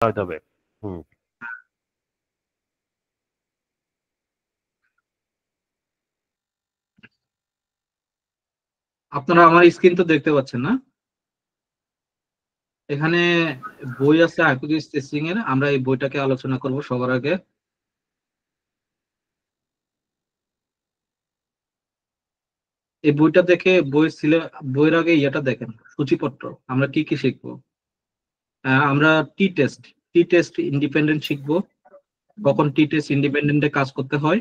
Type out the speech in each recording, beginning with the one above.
হবে। আপনারা আমার স্ক্রিন তো দেখতে পাচ্ছেন না? এখানে বই আছে হাইপোথিসিস টেস্টিং এর, আমরা এই বইটাকে আলোচনা করব সবার আগে। এই বইটা দেখে বইয়ের আগে ইয়েটা দেখেন, সূচিপত্র। আমরা কি কি শিখবো? আমরা টি টেস্ট ইন্ডিপেন্ডেন্ট শিখবো, কখন টি টেস্ট ইন্ডিপেন্ডেন্টে কাজ করতে হয়।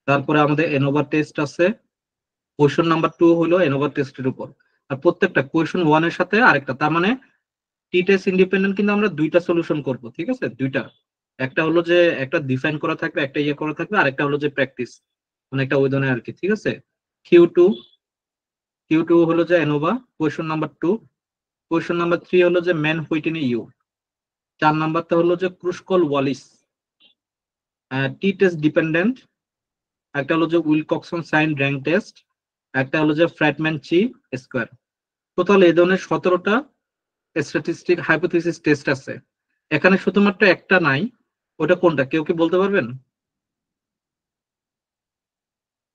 তারপরে আমাদের এনোভা টেস্ট আছে। কোয়েশন নাম্বার 2 হলো এনোভা টেস্টের উপর। আর প্রত্যেকটা কোয়েশন 1 এর সাথে আরেকটা, তার মানে টি টেস্ট ইন্ডিপেন্ডেন্ট কিন্তু আমরা দুইটা সলিউশন করব, ঠিক আছে? দুইটা, একটা হলো যে একটা ডিফাইন করা থাকবে, একটা ইয়ে করা থাকবে, আরেকটা হলো যে প্র্যাকটিস, মানে একটা ওই ধরনের আর কি, ঠিক আছে? কিউ টু হলো যে ANOVA question number 2। Question number 3 হলো যে ম্যান হুইটেনি ইউ। 4 নাম্বারটা হলো যে ক্রুশকল ওয়ালিস টি টেস্ট ডিপেন্ডেন্ট। একটা হলো যে উইলকক্সন সাইন র্যাঙ্ক টেস্ট, একটা হলো যে ফ্র্যাটম্যান চি স্কোয়ার। টোটাল এই ধরনের 17টা স্ট্যাটিস্টিক হাইপোথিসিস টেস্ট আছে। এখানে শুধুমাত্র একটা নাই, ওটা কোনটা কেউ কি বলতে পারবেন?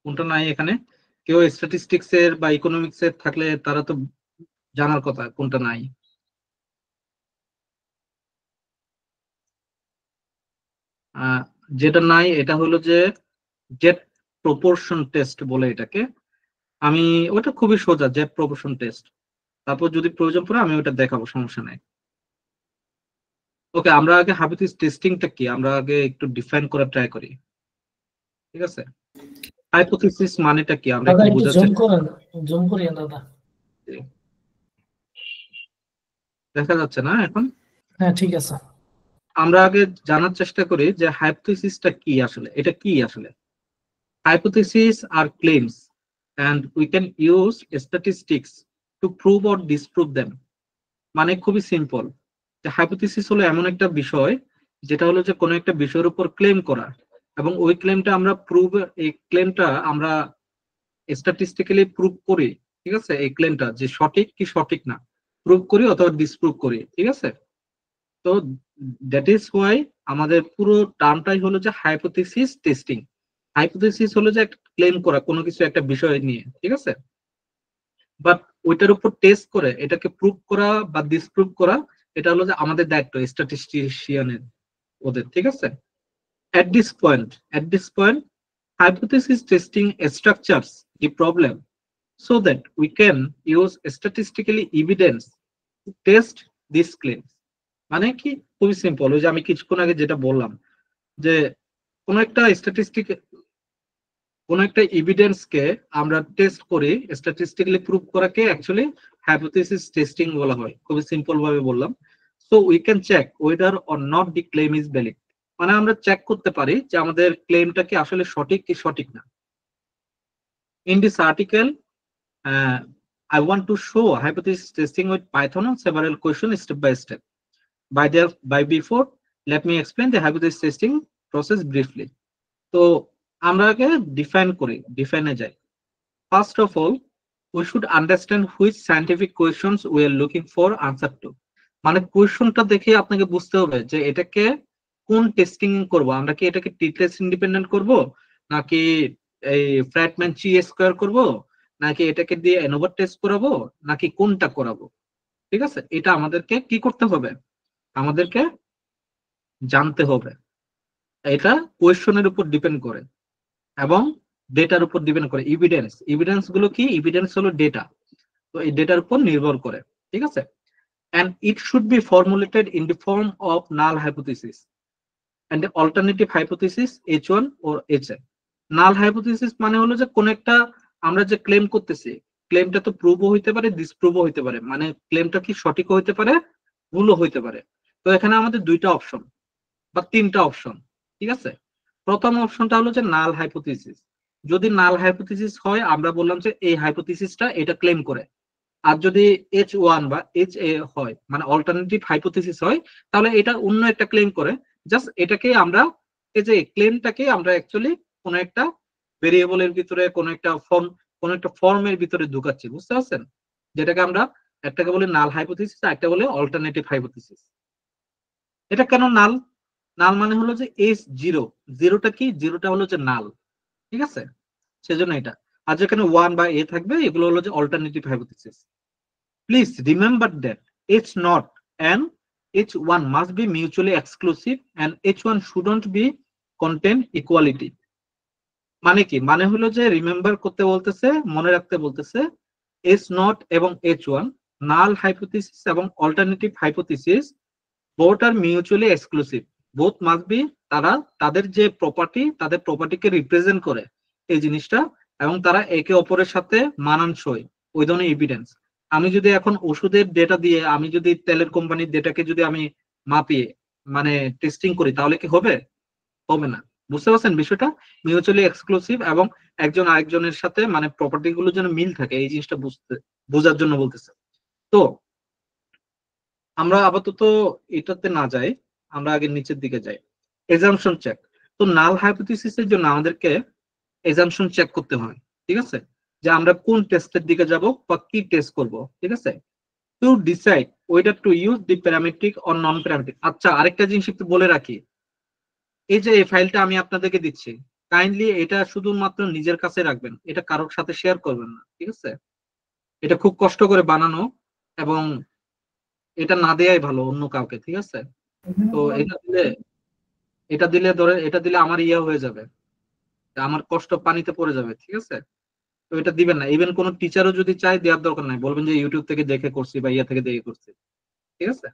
কোনটা নাই এখানে? কেউ স্ট্যাটিস্টিক্স এর বা ইকোনমিক্স এর থাকলে তারা তো জানার কথা কোনটা নাই। যেটা নাই এটা হলো যে জেট প্রপোর্শন টেস্ট বলে এটাকে। আমি ওটা খুবই সোজা, জেট প্রপোর্শন টেস্ট। তারপর যদি প্রয়োজন পড়ে আমি ওটা দেখাবো, সমস্যা নাই। ওকে, আমরা আগে হাইপোথিসিস টেস্টিংটা কি আমরা আগে একটু ডিফাইন করার ট্রাই করি, ঠিক আছে? হাইপোথিসিস মানেটা কি আমরা একটু বোঝার চেষ্টা করি। জুম করেন দাদা। দেখা যাচ্ছে না এখন? হ্যাঁ ঠিক আছে। আমরা আগে জানার চেষ্টা করি যে হাইপোথিসিসটা কি আসলে, এটা কি আসলে। Hypotheses are claims, and we can use statistics to prove or disprove them. মানে খুবই সিম্পল, যে হাইপোথিসিস হলো এমন একটা বিষয় যেটা হলো যে কোনো একটা বিষয়ের উপর ক্লেম করা, এবং ওই ক্লেমটা আমরা এই ক্লেমটা আমরা স্ট্যাটিস্টিক্যালি প্রুভ করি, ঠিক আছে? এই ক্লেমটা যে সঠিক কি সঠিক না প্রুভ করি অথবা ডিসপ্রুভ করি, ঠিক আছে? তো দ্যাট ইজ ওয়াই আমাদের পুরো টার্মটাই হলো যে হাইপোথিসিস টেস্টিং। হাইপোথিসিস হলো যে একটা ক্লেম করা কোনো কিছু একটা বিষয় নিয়ে, ঠিক আছে? বাট ওইটার উপর টেস্ট করে এটাকে প্রুভ করা বা ডিসপ্রুভ করা, এটা হলো যে আমাদের দায়িত্ব স্ট্যাটিস্টিশিয়ানের, ওদের, ঠিক আছে? At this point hypothesis testing structures the problem so that we can use statistically evidence to test these claims. মানে কি, খুবই সিম্পল। ওই যে আমি কিছুক্ষণ আগে যেটা বললাম, যে কোন একটা কোন একটা এভিডেন্সকে আমরা টেস্ট করি, স্ট্যাটিস্টিক্যালি প্রুভ করাকে অ্যাকচুয়ালি হাইপোথিসিস টেস্টিং বলা হয়। খুবই সিম্পল ভাবে বললাম। So we can check whether or not the claim is valid. মানে আমরা চেক করতে পারি যে আমাদের ক্লেমটা কি আসলে সঠিক কি সঠিক না। In this article I want to show hypothesis testing with Python on several questions step by step. By before, let me explain the hypothesis testing process briefly. তো আমরা আগে ডিফাইনে যাই। First of all, we should understand which scientific questions we are looking for answer to. মানে কোয়েশনটা দেখে আপনাকে বুঝতে হবে যে এটাকে কোন টেস্টিং করব। আমরা কি এটাকে টি টেস্ট ইন্ডিপেন্ডেন্ট করব, নাকি এই ফ্র্যাটম্যান চি স্কয়ার করব, নাকি এটাকে দিয়ে এনোভা টেস্ট করাবো, নাকি কোনটা করাবো, ঠিক আছে? এটা আমাদেরকে কি করতে হবে, আমাদেরকে জানতে হবে। এটা কোয়েশনের উপর ডিপেন্ড করে এবং ডেটার উপর ডিপেন্ড করে। এভিডেন্স গুলো কি? এভিডেন্স হলো ডেটা, তো এই ডেটার উপর নির্ভর করে, ঠিক আছে? and it should be formulated in the form of null hypothesis and the alternative hypothesis H1 or HA. null hypothesis মানে হলো যে কোন একটা আমরা যে ক্লেম করতেছি, ক্লেমটা তো প্রুভও হইতে পারে ডিসপ্রুভও হইতে পারে, মানে ক্লেমটা কি সঠিকও হইতে পারে ভুলও হইতে পারে। তো এখানে আমাদের দুইটা অপশন বা তিনটা অপশন, ঠিক আছে? প্রথম অপশনটা হলো যে নাল হাইপোথিসিস। যদি নাল হাইপোথিসিস হয় আমরা বললাম যে এই হাইপোথিসিসটা এটা ক্লেম করে। আর যদি H1 বা HA হয়, মানে অল্টারনেটিভ হাইপোথিসিস হয়, তাহলে এটা অন্য একটা ক্লেম করে। জাস্ট এটাকে আমরা এই যে ক্লেমটাকে আমরা অ্যাকচুয়ালি কোন একটা ভেরিয়েবলের ভিতরে কোন একটা ফর্মের ভিতরে ঢুকাচ্ছি, বুঝতে পারছেন? যেটাকে আমরা একটাকে বলে নাল হাইপোথিসিস আর একটা বলে অল্টারনেটিভ হাইপোথিসিস, এটা কেন নাল? নাল মানে হলো যে এস জিরো, জিরোটা কি, জিরোটা হলো যে নাল, ঠিক আছে, সেজন্য এটা। আর যেখানে ওয়ান বা এ থাকবে এগুলো হলো যে alternative hypothesis. Please remember that H not and H1 must be mutually exclusive and H1 shouldn't be contain equality। মানে কি, মানে হলো যে রিমেম্বার করতে বলতেছে, মনে রাখতে বলতেছে, এইচ নট এবং H1 নাল হাইপোথিসিস এবং alternative hypothesis both are mutually exclusive, both must be, তারা তাদের যে প্রপার্টি, তাদের প্রপার্টিকে রিপ্রেজেন্ট করে এই জিনিসটা, এবং তারা একে অপরের সাথে মানানসই, ওই ধরনের এভিডেন্স। আমি যদি এখন ওষুধের ডেটা দিয়ে, আমি যদি তেলের কোম্পানির ডেটাকে যদি আমি মাপিয়ে মানে টেস্টিং করি, তাহলে কি হবে? হবে না। বুঝতে পারছেন বিষয়টা? মিউচুয়ালি এক্সক্লুসিভ এবং একজন আরেকজনের সাথে মানে প্রপার্টি গুলো যেন মিল থাকে, এই জিনিসটা বোঝার জন্য বলতেছে। তো আমরা আপাতত এটাতে না যাই, আমরা আগে নিচের দিকে যাই। Assumption check. তো নাল হাইপোথিসিসের জন্য আমাদেরকে এজাম্পশন চেক করতে হয়, ঠিক আছে, যে আমরা কোন টেস্টের দিকে যাব বা কি টেস্ট করব, ঠিক আছে। Two decide whether to use the parametric or non parametric. আচ্ছা, আরেকটা জিনিস একটু বলে রাখি, এই যে এই ফাইলটা আমি আপনাদেরকে দিচ্ছি, কাইন্ডলি এটা শুধুমাত্র নিজের কাছে রাখবেন, এটা কারোর সাথে শেয়ার করবেন না, ঠিক আছে। এটা খুব কষ্ট করে বানানো, এবং এটা না দেয়াই ভালো অন্য কাউকে, ঠিক আছে। তো এটা দিলে আমার ইয়ে হয়ে যাবে, আমার কষ্ট পানিতে পড়ে যাবে, ঠিক আছে। তো এটা দিবেন না, ইভেন কোন টিচারও যদি চায় দেওয়ার দরকার নাই, বলবেন যে ইউটিউব থেকে দেখে করছি বা ইয়া থেকে দেখে করছি, ঠিক আছে।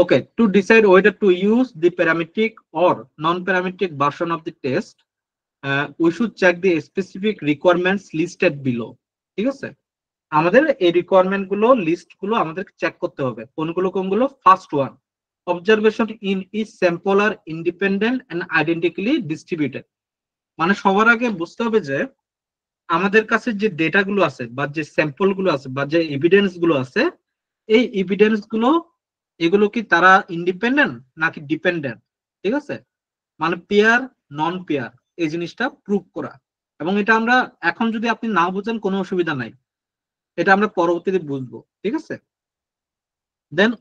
Okay, to decide whether to use the parametric or non parametric version of the test we should check the specific requirements listed below, ঠিক আছে। আমাদের এই রিকোয়ারমেন্ট গুলো, লিস্ট গুলো আমাদের চেক করতে হবে। কোনগুলো কোনগুলো? First one, observation in each sample are independent and identically distributed. মানে সবার আগে বুঝতে হবে যে আমাদের কাছে যে ডেটা গুলো আছে বা যে স্যাম্পল গুলো আছে বা যে এভিডেন্স গুলো আছে, এই এভিডেন্স গুলো, এগুলো কি তারা ইন্ডিপেন্ডেন্ট নাকি ডিপেন্ডেন্ট, ঠিক আছে। মানে পেয়ার, নন পেয়ার, এই জিনিসটা প্রুভ করা। এবং এটা আমরা এখন যদি আপনি না বুঝেন কোনো অসুবিধা নাই, এটা আমরা পরবর্তীতে বুঝবো, ঠিক আছে। দেন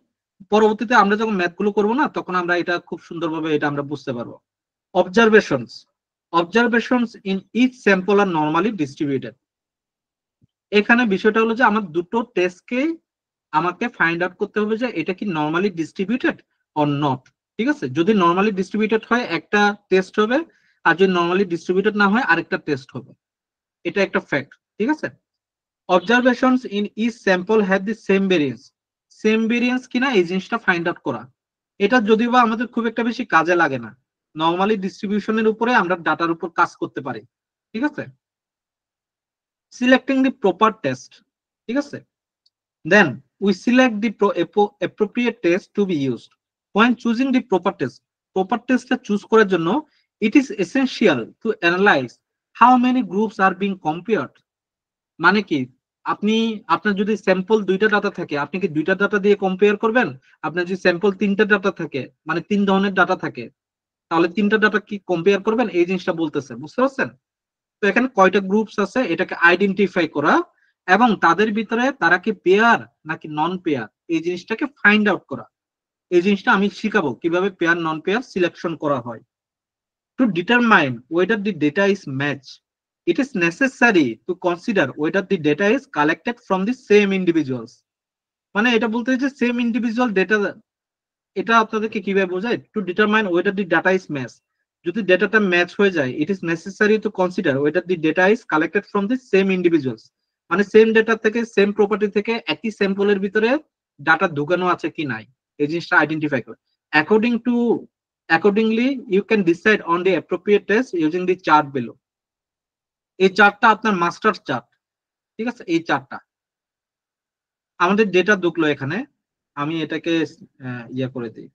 পরবর্তীতে আমরা যখন ম্যাথ গুলো করবো না, তখন আমরা এটা খুব সুন্দরভাবে এটা আমরা বুঝতে পারবো। Observations, observations in each sample are normally distributed. এখানে বিষয়টা হলো যে আমার দুটো টেস্টকে আমাকে ফাইন্ড আউট করতে হবে যে এটা কি নরমালি ডিস্ট্রিবিউটেড অর নট, ঠিক আছে। যদি নরমালি ডিস্ট্রিবিউটেড হয় একটা টেস্ট হবে, আর যদি নরমালি ডিস্ট্রিবিউটেড না হয় আরেকটা টেস্ট হবে। এটা একটা ফ্যাক্ট, ঠিক আছে। Observations in each sample have the same variance, same variance কিনা এই জিনিসটা ফাইন্ড আউট করা। এটা যদিও বা আমাদের খুব একটা বেশি কাজে লাগে না, নরমালি ডিস্ট্রিবিউশনের উপরে আমরা ডাটার উপর কাজ করতে পারি, ঠিক আছে। সিলেক্টিং দি প্রপার টেস্ট, ঠিক আছে। Then we select the appropriate test to be used. When choosing the proper testটা চুজ করার জন্য it is essential to analyze how many groups are being compared। মানে কি, আপনি, আপনার যদি স্যাম্পল দুইটা ডাটা থাকে, আপনি কি দুইটা ডাটা দিয়ে কম্পেয়ার করবেন? আপনার যদি স্যাম্পল তিনটা ডাটা থাকে, মানে তিন ধরনের ডাটা থাকে, তাহলে তিনটা ডাটা কি কম্পেয়ার করবেন? এই জিনিসটা বলতেছে, বুঝতে পারছেন? তো এখানে কয়টা গ্রুপস আছে এটাকে আইডেন্টিফাই করা, এবং তাদের ভিতরে তারা কি পেয়ার নাকি নন পেয়ার, এই জিনিসটাকে ফাইন্ড আউট করা। এই জিনিসটা আমি শিখাবো কিভাবে পেয়ার নন পেয়ার সিলেকশন করা হয়। To determine weather the data is match, it is necessary to consider whether the data is collected from the same individuals। মানে এটা বলতে যে সেম ইন্ডিভিজুয়াল ডেটা, এটা আপনাদেরকে কিভাবে বোঝায়? To determine weather the data is match, যদি ডেটাটা match হয়ে যায়, it is necessary to consider weather the data is collected from the same individuals. মানে সেম ডেটা থেকে, সেম প্রপার্টি থেকে একই স্যাম্পলের ভিতরে ডাটা ঢুকানো আছে কি নাই, এই জিনিসটা আইডেন্টিফাই করে। According to accordingly you can decide on the appropriate test using the chart below. এই চার্টটা আপনার মাস্টার চার্ট, ঠিক আছে। এই চার্টটা আমাদের ডেটা ঢুকলো এখানে, আমি এটাকে ইয়া করে দিই।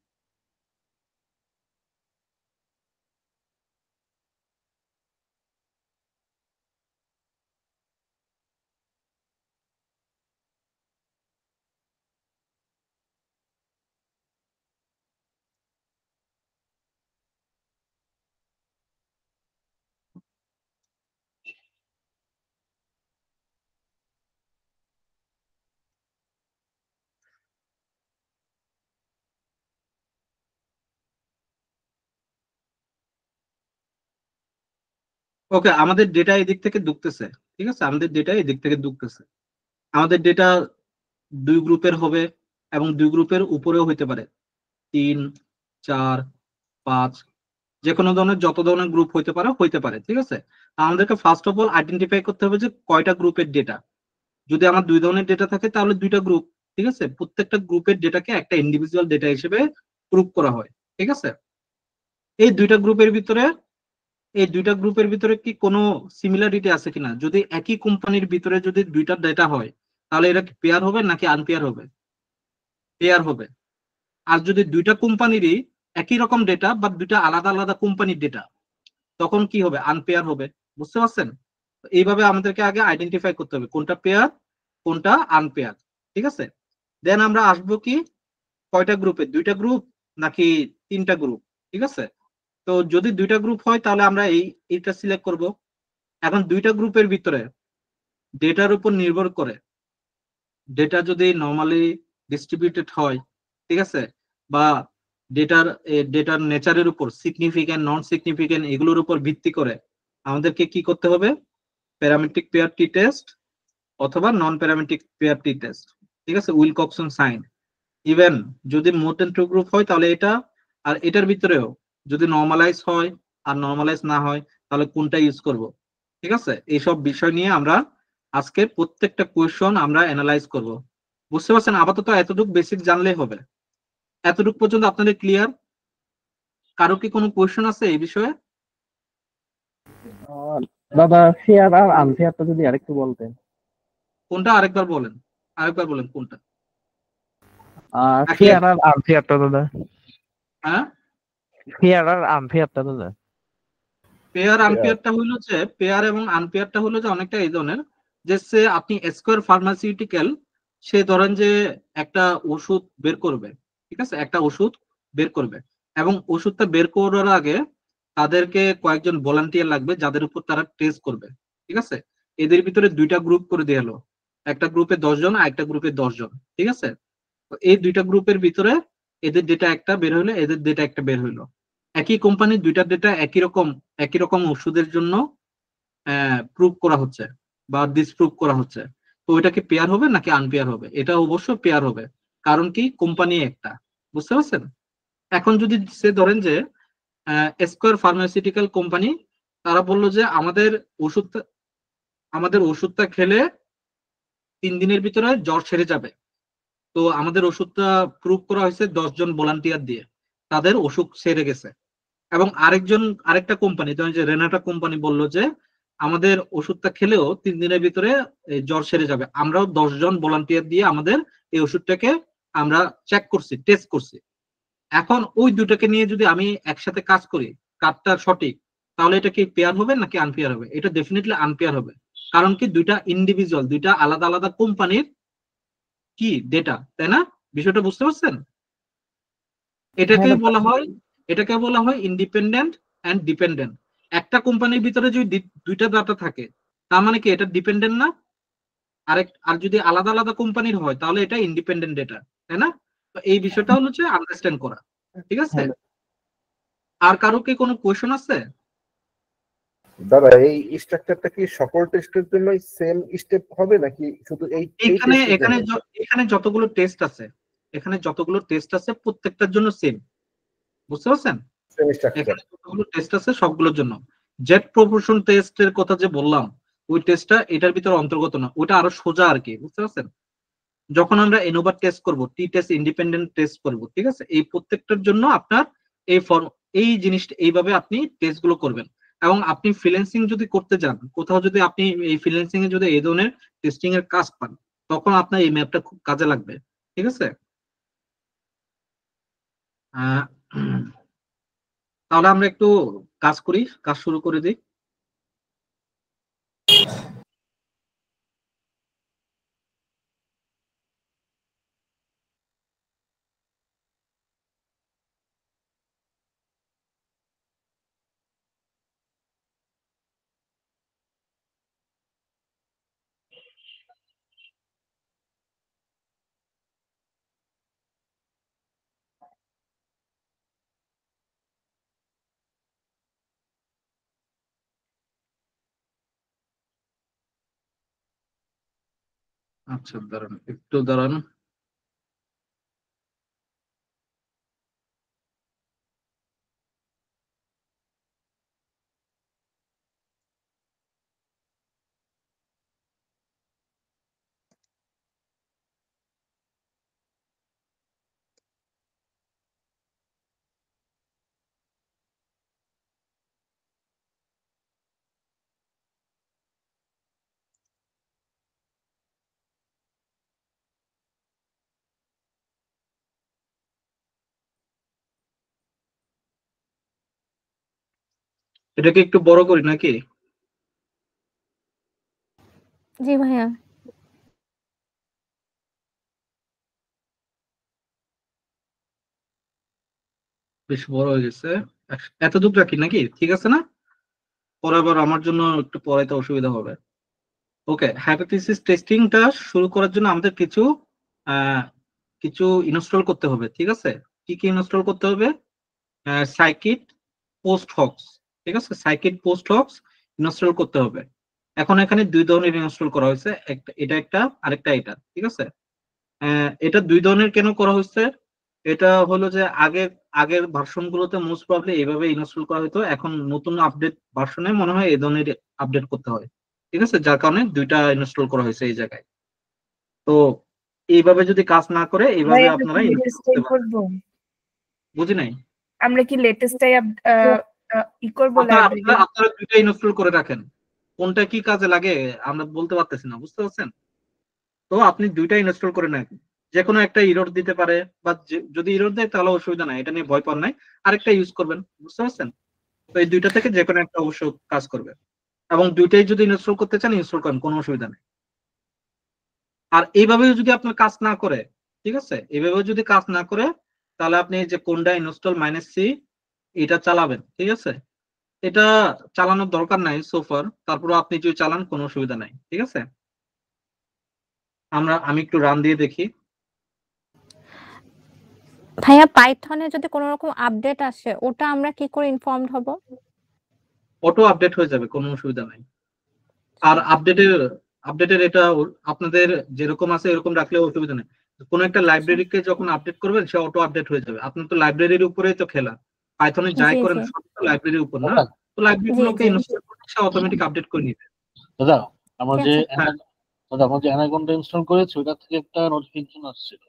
ওকে, আমাদের ডেটা এদিক থেকে ঢুকতেছে, ঠিক আছে, আমাদের ডেটা এদিক থেকে ঢুকতেছে। আমাদের ডেটা দুই গ্রুপের হবে এবং দুই গ্রুপের উপরেও হইতে পারে, 3, 4, 5, যে কোনো ধরনের, যত ধরনের গ্রুপ হইতে পারে, ঠিক আছে। আমাদেরকে ফার্স্ট অফ অল আইডেন্টিফাই করতে হবে যে কয়টা গ্রুপের ডেটা। যদি আমার দুই ধরনের ডেটা থাকে তাহলে দুইটা গ্রুপ, ঠিক আছে। প্রত্যেকটা গ্রুপের ডেটাকে একটা ইন্ডিভিজুয়াল ডেটা হিসেবে গ্রুপ করা হয়, ঠিক আছে। এই দুইটা গ্রুপের ভিতরে এই দুইটা গ্রুপের ভিতরে কি কোনো সিমিলারিটি আছে কিনা, যদি একই কোম্পানির ভিতরে যদি দুইটা ডেটা হয় তাহলে এটা কি পেয়ার হবে নাকি আনপেয়ার হবে? পেয়ার হবে। আর যদি দুইটা কোম্পানিরই একই রকম ডেটা বা দুইটা আলাদা আলাদা কোম্পানির ডেটা, তখন কি হবে? আনপেয়ার হবে। বুঝতে পারছেন? এইভাবে আমাদেরকে আগে আইডেন্টিফাই করতে হবে কোনটা পেয়ার, কোনটা আনপেয়ার, ঠিক আছে। দেন আমরা আসবো কি, কয়টা গ্রুপে, দুইটা গ্রুপ নাকি তিনটা গ্রুপ, ঠিক আছে। তো যদি দুইটা গ্রুপ হয় তাহলে আমরা এইটা সিলেক্ট করব। এখন দুইটা গ্রুপের ভিতরে ডেটার উপর নির্ভর করে, ডেটা যদি নর্মালি ডিস্ট্রিবিউটেড হয়, ঠিক আছে, বা ডেটার ডেটার নেচারের উপর, সিগনিফিক্যান্ট নন সিগনিফিক্যান্ট এগুলোর উপর ভিত্তি করে আমাদেরকে কি করতে হবে? প্যারামেট্রিক পেয়ার টি টেস্ট অথবা নন প্যারামেট্রিক পেয়ার টি টেস্ট, ঠিক আছে, উইলকক্সন সাইন। ইভেন যদি মোর দেন টু গ্রুপ হয় তাহলে এটা, আর এটার ভিতরেও যদি নর্মালাইজ হয় আর নর্মালাইজ না হয় তাহলে কোনটা ইউজ করব, ঠিক আছে। এইসব বিষয় নিয়ে আমরা আজকে প্রত্যেকটা কোয়েশন আমরা অ্যানালাইজ করব। বুঝতে পারছেন? আপাতত এতটুকু বেসিক জানলেই হবে। এতটুকু পর্যন্ত আপনাদের ক্লিয়ার? কারো কি কোনো কোয়েশন আছে এই বিষয়ে? আহ, দাদা ফেয়ার আর আনফেয়ারটা যদি আরেকটু বলতেন। কোনটা আরেকবার বলেন, আরেকবার বলেন কোনটা নাকি ফেয়ার আর আনফেয়ারটা দাদা, হ্যাঁ, ফেয়ার আর আনফেয়ারটা দাদা। Pair fair. আনপেয়ারটা হলো যে, পেয়ার এবং আনপেয়ারটা হলো যে অনেকটা এই ধরনের, যে সে আপনি স্কোয়ার ফার্মাসিউটিক্যাল, সে ধরেন যে একটা ওষুধ বের করবে, ঠিক আছে, একটা ওষুধ বের করবে, এবং ওষুধটা বের করার আগে তাদেরকে কয়েকজন ভলান্টিয়ার লাগবে যাদের উপর তারা টেস্ট করবে, ঠিক আছে। এদের ভিতরে দুইটা গ্রুপ করে দেওয়া হলো, একটা গ্রুপে 10 জন আর একটা গ্রুপে 10 জন, ঠিক আছে। তো এই দুইটা গ্রুপের ভিতরে এদের ডেটা একটা বের হইলো, এদের ডেটা একটা বের হইলো। একই কোম্পানির দুইটা ডেটা একই রকম ওষুধের জন্য প্রুভ করা হচ্ছে বা ডিসপ্রুভ করা হচ্ছে। তো ওইটা কি পেয়ার হবে নাকি আনপেয়ার হবে? এটা অবশ্য পেয়ার হবে, কারণ কি, কোম্পানি একটা। বুঝতে পারছেন? এখন যদি সে ধরেন যে স্কোয়ার ফার্মাসিউটিক্যাল কোম্পানি, তারা বললো যে আমাদের ওষুধটা খেলে 3 দিনের ভিতরে জ্বর সেরে যাবে। তো আমাদের ওষুধটা প্রুভ করা হয়েছে 10 জন ভলান্টিয়ার দিয়ে, তাদের অসুখ সেরে গেছে। এবং আরেকটা কোম্পানি, ধরেন যে রেনাটা কোম্পানি, বললো যে আমাদের ওষুধটা খেলেও 3 দিনের ভিতরে এই জ্বর সেরে যাবে। আমরাও 10 জন ভলান্টিয়ার দিয়ে আমাদের এই ওষুধটাকে আমরা চেক করছি, টেস্ট করছি। এখন ওই দুটাকে নিয়ে যদি আমি একসাথে কাজ করি, কাজটা সঠিক, তাহলে এটা কি পেয়ার হবে নাকি আনপেয়ার হবে? এটা ডেফিনেটলি আনপেয়ার হবে। কারণ কি, দুইটা ইন্ডিভিজুয়াল, দুইটা আলাদা আলাদা কোম্পানির কি ডেটা, তাই না? বিষয়টা বুঝতে পারছেন? হ্যাঁ এটাকে দাদা। বলা হয় এটাকে বলা হয় ইন্ডিপেন্ডেন্ট অ্যান্ড ডিপেন্ডেন্ট। একটা কোম্পানির ভিতরে যদি দুইটা ডাটা থাকে, তার মানে কি এটা ডিপেন্ডেন্ট না? আর যদি আলাদা আলাদা কোম্পানির হয় তাহলে এটা ইন্ডিপেন্ডেন্ট ডেটা, তাই না? তো এই বিষয়টা হচ্ছে আন্ডারস্ট্যান্ড করা, ঠিক আছে। হ্যাঁ আর কারো কি কোনো কোয়েশন আছে? দাদা এই স্ট্রাকচারটা কি সকল টেস্টের জন্য সেম স্টেপ হবে নাকি শুধু এই এখানে টেস্টের এখানে জন্য? এখানে যতগুলো টেস্ট আছে প্রত্যেকটার জন্য সেম। বুঝতে পারছেন? Same structure. এখানে যতগুলো টেস্ট আছে সবগুলোর জন্য। জেট প্রপোর্শন টেস্টের কথা যে বললাম, ওই টেস্টটা এটার ভিতরে অন্তর্গত না, ওটা আরো সোজা আর কি। বুঝতে পারছেন? যখন আমরা এনোভা টেস্ট করব, টি টেস্ট, ইন্ডিপেন্ডেন্ট টেস্ট করব, ঠিক আছে, এই প্রত্যেকটার জন্য আপনার এই ফর্ম, এই জিনিসটা এইভাবে আপনি টেস্ট গুলো করবেন। এবং আপনি ফ্রিল্যান্সিং যদি করতে যান কোথাও, যদি আপনি এই ফ্রিল্যান্সিং এ যদি এই ধরনের টেস্টিং এর কাজ পান, তখন আপনার এই ম্যাপটা খুব কাজে লাগবে, ঠিক আছে। আহ, তাহলে আমরা একটু কাজ করি, কাজ শুরু করে দিই। আচ্ছা দাঁড়ান, একটু দাঁড়ান। এটাকে একটু বড় করি নাকি? জি ভাইয়া। বেশ বড় হয়ে গেছে, এতটুক রাখি নাকি? ঠিক আছে না? পরে আবার আমার জন্য একটু পড়াইতে অসুবিধা হবে। ওকে, হাইপোথিসিস টেস্টিংটা শুরু করার জন্য আমাদের আহ, কিছু ইনস্টল করতে হবে, ঠিক আছে? কি কি ইনস্টল করতে হবে? সাইকিট পোস্ট হক্স, ঠিক আছে? সাইকিট পোস্ট হক্স ইনস্টল করতে হবে। এখন এখানে দুই ধরনের ইনস্টল করা হয়েছে, এটা একটা, আরেকটা এটা, ঠিক আছে? এটা দুই ধরনের কেন করা হয়েছে? এটা হলো যে আগের ভার্সন গুলোতে মোস্ট প্রবলি এইভাবে ইনস্টল করা হতো, এখন নতুন আপডেট ভার্সনে মনে হয় এই ধরনের আপডেট করতে হয়, ঠিক আছে? যার কারণে দুইটা ইনস্টল করা হয়েছে এই জায়গায়। তো এইভাবে যদি কাজ না করে ভাই এইভাবে আমরা আপনারা কি ইনস্টল করতে লেটেস্টটাই পারেন। করব? বুঝি নাই। আমরা কি লেটেস্টটাই ই করব আপনারা লাইব্রেরি? আপনারা আপনারা দুইটা ইনস্টল করে রাখেন, কোনটা কি কাজে লাগে আমরা বলতে পারতেছি না, বুঝতে পারছেন? তো আপনি দুইটা ইনস্টল করে নেন, যে কোনো একটা ইরর দিতে পারে, বা যদি ইরর দেয় তাহলে অসুবিধা নাই, এটা নিয়ে ভয় পান নাই, আরেকটা ইউজ করবেন, বুঝতে পারছেন? তো এই দুইটা থেকে যে কোনো একটা অবশ্য কাজ করবে, এবং দুইটাই যদি ইনস্টল করতে চান ইনস্টল করেন, কোনো অসুবিধা নেই। আর এইভাবে যদি আপনার কাজ না করে, ঠিক আছে, এইভাবে যদি কাজ না করে, তাহলে আপনি যে কোনটা ইনস্টল -c এটা চালাবেন, ঠিক আছে? এটা চালানোর দরকার নাই সোফার, তারপরে আপনি যদি চালান কোনো অসুবিধা নাই, ঠিক আছে? আমি একটু রান দিয়ে দেখি। ভাইয়া পাইথনে যদি কোনো রকম আপডেট আসে ওটা আমরা কি করে ইনফর্মড হব? অটো আপডেট হয়ে যাবে, কোনো অসুবিধা নাই। আর আপডেটের এটা আপনাদের যেরকম আছে এরকম রাখলে অসুবিধা নেই। কোন একটা লাইব্রেরিকে যখন আপডেট করবেন সে অটো আপডেট হয়ে যাবে। আপনার তো লাইব্রেরির উপরেই তো খেলা, পাইথনে যাই জি করেন জি সব তো লাইব্রেরির উপর না? দাদা তো লাইব্রেরি জি গুলোকে জি ইনস্টল করলে সে অটোমেটিক আপডেট করে নিবে। দাদা আমার ঠিক যে আছে। হ্যাঁ, দাদা আমার যে অ্যানাকন্ডা ইনস্টল করেছি ওটা থেকে একটা নোটিফিকেশন আসছিল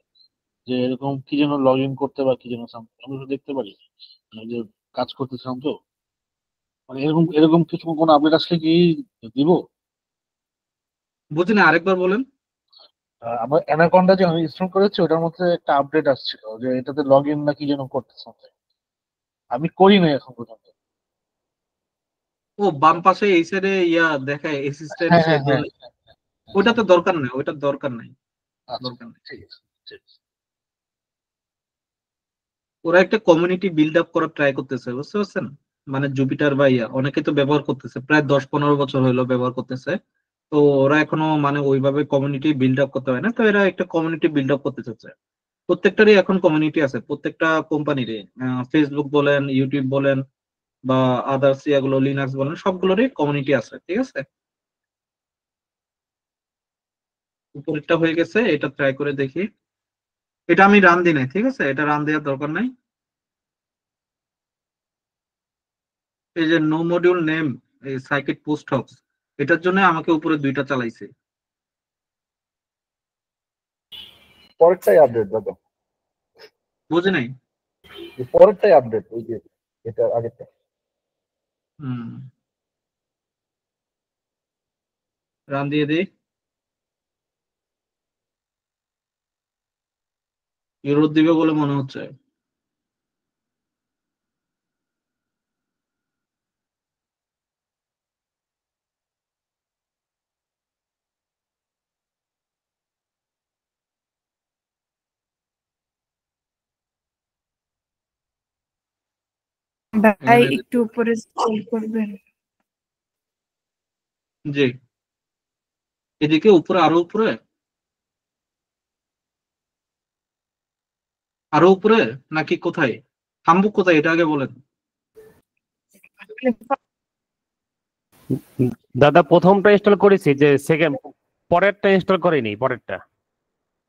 যে এরকম কি যেন লগ ইন করতে বা কি যেন something। আমি তো দেখতে পারি মানে যে কাজ করতেছিলাম তো, মানে এরকম এরকম কিছু কোনো আপডেট আসলে কি দিব? বুঝি না, আরেকবার বলেন। আমার অ্যানাকন্ডা যে আমি ইনস্টল করেছি ওটার মধ্যে একটা আপডেট আসছিল যে এটাতে লগ ইন না কি যেন করতে something। আমি করি না এখন পর্যন্ত। ও বাম পাশে এই সাইডে দেখায় অ্যাসিস্ট্যান্ট হ্যাঁ হ্যাঁ হ্যাঁ হ্যাঁ, ওটা তো দরকার নাই, ওটা দরকার নাই, আচ্ছা দরকার নেই। ঠিক আছে ঠিক আছে। ওরা একটা কমিউনিটি বিল্ড আপ করার ট্রাই করতেছে, বুঝতে পারছেন? মানে জুপিটার বা অনেকে তো ব্যবহার করতেছে, প্রায় 10-15 বছর হলো ব্যবহার করতেছে। তো ওরা এখনো মানে ওইভাবে কমিউনিটি বিল্ড আপ করতে হয় না, তো এরা একটা কমিউনিটি বিল্ড আপ করতে চাচ্ছে। প্রত্যেকটারই এখন কমিউনিটি আছে, প্রত্যেকটা কোম্পানিরই, ফেসবুক বলেন, ইউটিউব বলেন, বা আদার্স ইয়াগুলো লিনাক্স বলেন, সবগুলোরই কমিউনিটি আছে, ঠিক আছে? উপরেরটা হয়ে গেছে, এটা ট্রাই করে দেখি। এটা আমি রান দিই নাই, ঠিক আছে? এটা রান দেওয়ার দরকার নাই। এই যে নো মডিউল নেম, এই সাইকিট পোস্ট হক্স, এটার জন্য আমাকে উপরে দুইটা চালাইছে। পরেরটাই আপডেট দাদা, বুঝি নাই। পরেরটাই আপডেট, ওই যে এটা আগেরটা। হুম, রান দিয়ে দিই। ইউরোপ দিবে বলে মনে হচ্ছে। ভাই এখানে একটু উপরে স্ক্রল করবেন। জি, এদিকে উপরে, আরো উপরে, আরো উপরে, নাকি কোথায় থামবো, কোথায় এটা আগে বলেন। দাদা প্রথমটা ইনস্টল করেছি, যে সেকেন্ড পরেরটা ইনস্টল করিনি, পরেরটা।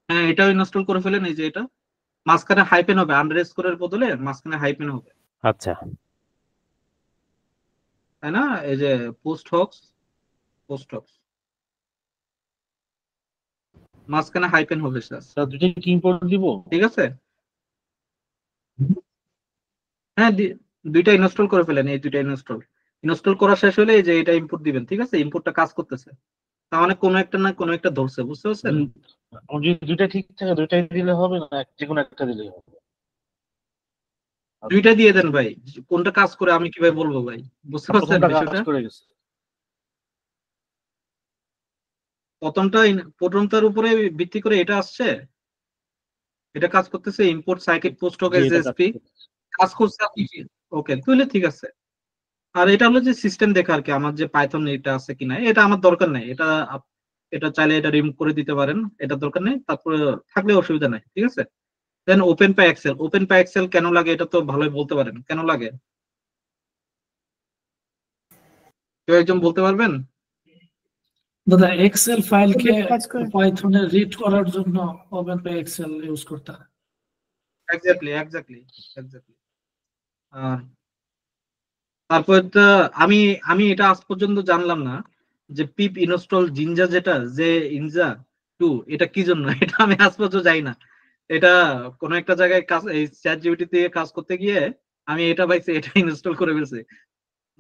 হ্যাঁ, এটাও ইনস্টল করে ফেলেন। এই যে এটা মাঝখানে হাইপেন হবে, আন্ডারস্কোরের বদলে মাঝখানে হাইপেন হবে, আচ্ছা, তাই না? এই যে পোস্ট হক্স মাঝখানে হাইপেন হবে স্যার, স্যার দুটো কি ইম্পোর্ট দিব? ঠিক আছে? হ্যাঁ, দুইটা ইনস্টল করে ফেলেন। এই দুইটা ইনস্টল করা শেষ হলে এই যে এটা ইম্পোর্ট দিবেন, ঠিক আছে? ইম্পোর্টটা কাজ করতেছে, তার মানে কোনো একটা না কোনো একটা ধরছে, বুঝতে পারছেন? আমার যদি দুইটা ঠিক থাকে দুইটাই দিলে হবে না, যে কোনো একটা দিলেই হবে? দুইটা দিয়ে দেন ভাই, কোনটা কাজ করে আমি কিভাবে বলবো ভাই, বুঝতে পারছেন প্রথমটা কাজ বিষয়টা? করে গেছে। প্রথমটার উপরে ভিত্তি করে এটা আসছে, এটা কাজ করতেছে। ইম্পোর্ট সাইকেট পোস্ট হোক জি, এটা কাজ এসএসপি করতেছে। কাজ করছে। ওকে, তাহলে ঠিক আছে। আর এটা হলো যে সিস্টেম দেখা আর কি, আমার যে পাইথন এটা আছে কিনা, এটা আমার দরকার নাই। এটা চাইলে এটা রিমুভ করে দিতে পারেন, এটা দরকার নেই। তারপরে থাকলে অসুবিধা নাই, ঠিক আছে? দেন ওপেন পাই এক্সেল কেন লাগে এটা তো ভালোই বলতে পারেন, কেন লাগে? কেউ একজন বলতে পারবেন? দাদা এক্সেল ফাইলকে কাজ করে। পাইথনে রিড করার জন্য ওপেন পে এক্সেল ইউজ করতে হয়। এক্স্যাক্টলি। তারপর আমি এটা আজ পর্যন্ত জানলাম না যে পিপ ইনস্টল জিনজা, যেটা যে ইনজা 2, এটা কি জন্য, এটা আমি আজ পর্যন্ত যাই না। এটা কোন একটা জায়গায় কাজ, এই চ্যাট জিপিটি দিয়ে কাজ করতে গিয়ে আমি এটা পাইছি, এটা ইনস্টল করে ফেলছি।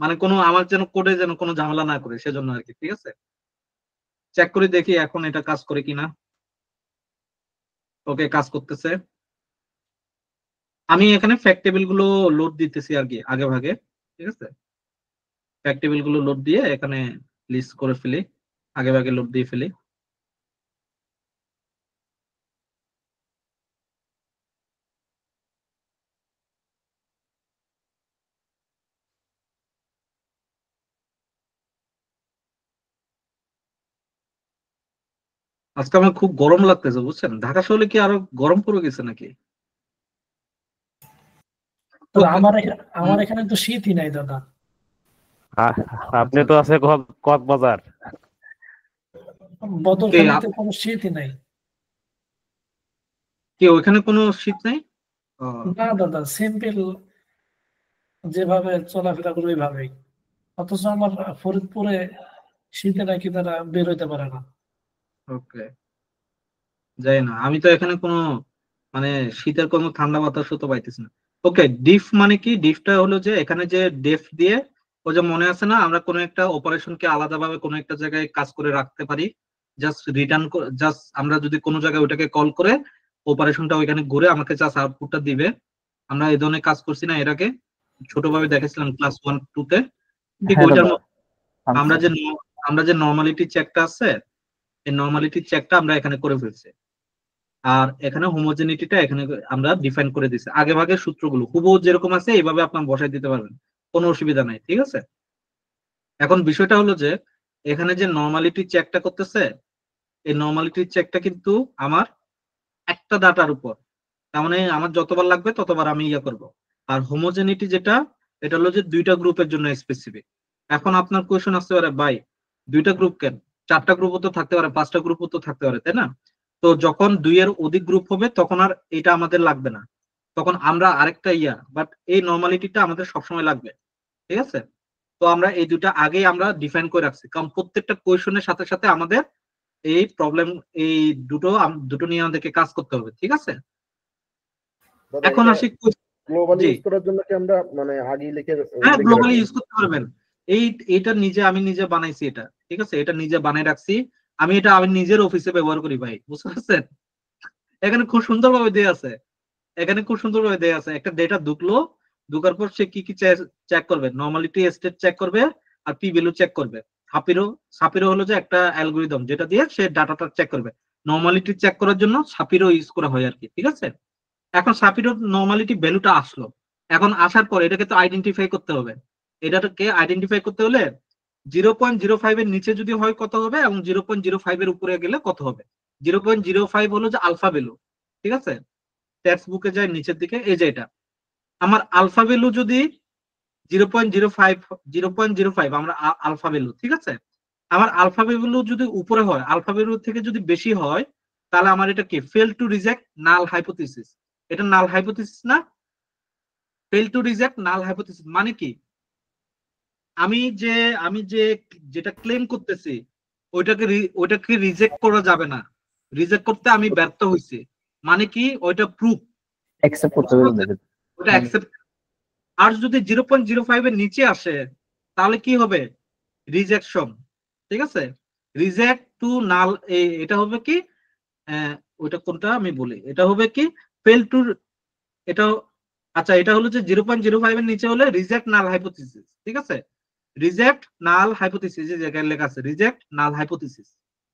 মানে কোনো আমার যেন কোডে যেন কোনো ঝামেলা না করে, সেজন্য আর কি, ঠিক আছে? চেক করে দেখি এখন এটা কাজ করে কিনা। ওকে, কাজ করতেছে। আমি এখানে ফ্যাক্ট টেবিল গুলো লোড দিতেছি আর কি আগে ভাগে, ঠিক আছে? ফ্যাক্ট টেবিল গুলো লোড দিয়ে এখানে লিস্ট করে ফেলি, আগে ভাগে লোড দিয়ে ফেলি। আজকে আমার খুব গরম লাগতেছে, বুঝছেন? ঢাকা শহরে কি আরো গরম পড়ে গেছে নাকি? দাদা আমার এখানে তো শীতই নাই দাদা। আপনি তো আছে কক্সবাজার। বদরখালীতে কোনো শীতই নাই। কি ওইখানে কোনো শীত নাই? না দাদা, সিম্পল যেভাবে চলাফেরা করে ওইভাবেই। অথচ আমার ফরিদপুরে শীতে নাকি তারা বের হইতে পারে না। ওকে, যাই না, আমি তো এখানে কোনো মানে শীতের কোনো ঠান্ডা বাতাসও তো পাইতেছি না। ওকে, ডিফ মানে কি? ডিফটা হলো যে এখানে যে ডেফ দিয়ে, ও যে মনে আছে না, আমরা কোনো একটা অপারেশনকে আলাদাভাবে কোনো একটা জায়গায় কাজ করে রাখতে পারি, জাস্ট আমরা যদি কোনো জায়গায় ওইটাকে কল করে অপারেশনটা ওইখানে ঘুরে আমাকে জাস্ট আউটপুটটা দিবে। আমরা এই ধরনের কাজ করছি না এর আগে, ছোটভাবে দেখেছিলাম ক্লাস 1-2 তে। ঠিক হ্যাঁ ওইটার দাদা, মতো আমরা যে নর্মালিটি চেকটা আছে, এই নর্মালিটি চেকটা আমরা এখানে করে ফেলছি। আর এখানে হোমোজেনিটিটা এখানে আমরা ডিফাইন করে দিছি। আগে ভাগে সূত্রগুলো হুবহু যেরকম আছে এইভাবে আপনার বসাই দিতে পারবেন, কোনো অসুবিধা নাই, ঠিক আছে? এখন বিষয়টা হলো যে এখানে যে নর্মালিটি চেকটা করতেছে, এই নর্মালিটি চেকটা কিন্তু আমার একটা ডাটার উপর, তার মানে আমার যতবার লাগবে ততবার আমি ইয়ে করব। আর হোমোজেনিটি যেটা, এটা হলো যে দুইটা গ্রুপের জন্য স্পেসিফিক। এখন আপনার কোয়েশ্চেন আসতে পারে, ভাই দুইটা গ্রুপ কেন? 4টা গ্রুপও তো থাকতে পারে, 5টা গ্রুপও তো থাকতে পারে, তাই না? তো যখন 2-এর অধিক গ্রুপ হবে তখন আর এটা আমাদের লাগবে না, তখন আমরা আরেকটা বাট এই নর্মালিটিটা আমাদের সবসময় লাগবে, ঠিক আছে? তো আমরা এই দুটা আগেই আমরা ডিফাইন করে রাখছি, কারণ প্রত্যেকটা কোয়েশ্চেনের সাথে সাথে আমাদের এই প্রবলেম, এই দুটো নিয়ে আমাদেরকে কাজ করতে হবে, ঠিক আছে? এখন আসি গ্লোবালি জি। ইউজ করার জন্য কি আমরা মানে আগে লিখে হ্যাঁ, গ্লোবালি ইউজ করতে পারবেন। এইটা আমি নিজে বানাইছি এটা, ঠিক আছে? এটা নিজে বানাই রাখছি আমি, এটা আমি নিজের অফিসে ব্যবহার করি ভাই, বুঝতে পারছেন? এখানে খুব সুন্দরভাবে দেয়া আছে, একটা ডেটা ঢুকার পর সে কি কি চেক করবে, নর্মালিটি স্টেট চেক করবে আর পি ভ্যালু চেক করবে। সাপিরো হলো যে একটা অ্যালগরিদম যেটা দিয়ে সে ডাটাটা চেক করবে। নর্মালিটি চেক করার জন্য সাপিরো ইউজ করা হয় আর কি, ঠিক আছে? এখন সাপিরো নর্মালিটি ভ্যালুটা আসলো, এখন আসার পর এটাকে তো আইডেন্টিফাই করতে হবে। এটাকে আইডেন্টিফাই করতে হলে 0.05 এর নিচে যদি হয় কত হবে, এবং 0.05 এর উপরে গেলে কত হবে। 0.05 হলো যে আলফা ভ্যালু, ঠিক আছে? টেক্সট বুকে যায় নিচের দিকে, এই যে এটা আমার আলফা ভ্যালু যদি 0.05 আমরা আলফা ভ্যালু, ঠিক আছে? আমার আলফা ভ্যালু যদি উপরে হয়, আলফা ভ্যালু থেকে যদি বেশি হয়, তাহলে আমার এটা কি fail to reject null hypothesis. এটা নাল হাইপোথিসিস না? Fail to reject null hypothesis মানে কি, আমি যে যেটা ক্লেম করতেছি ওইটাকে রিজেক্ট করা যাবে না, রিজেক্ট করতে আমি ব্যর্থ হইছি, মানে কি ওইটা প্রুফ, অ্যাকসেপ্ট করতে পারবে না। ওটা অ্যাকসেপ্ট। আর যদি 0.05 এর নিচে আসে তাহলে কি হবে, রিজেকশন। ঠিক আছে, রিজেক্ট টু নাল, এটা হবে কি, ওইটা কোনটা আমি বলি, এটা হবে কি ফেল টু, এটা আচ্ছা এটা হলো যে 0.05 এর নিচে হলে রিজেক্ট নাল হাইপোথিসিস। ঠিক আছে, রিজেক্ট নাল হাইপোথিসিস, যে জায়গায় লেখা আছে রিজেক্ট নাল হাইপোথিসিস,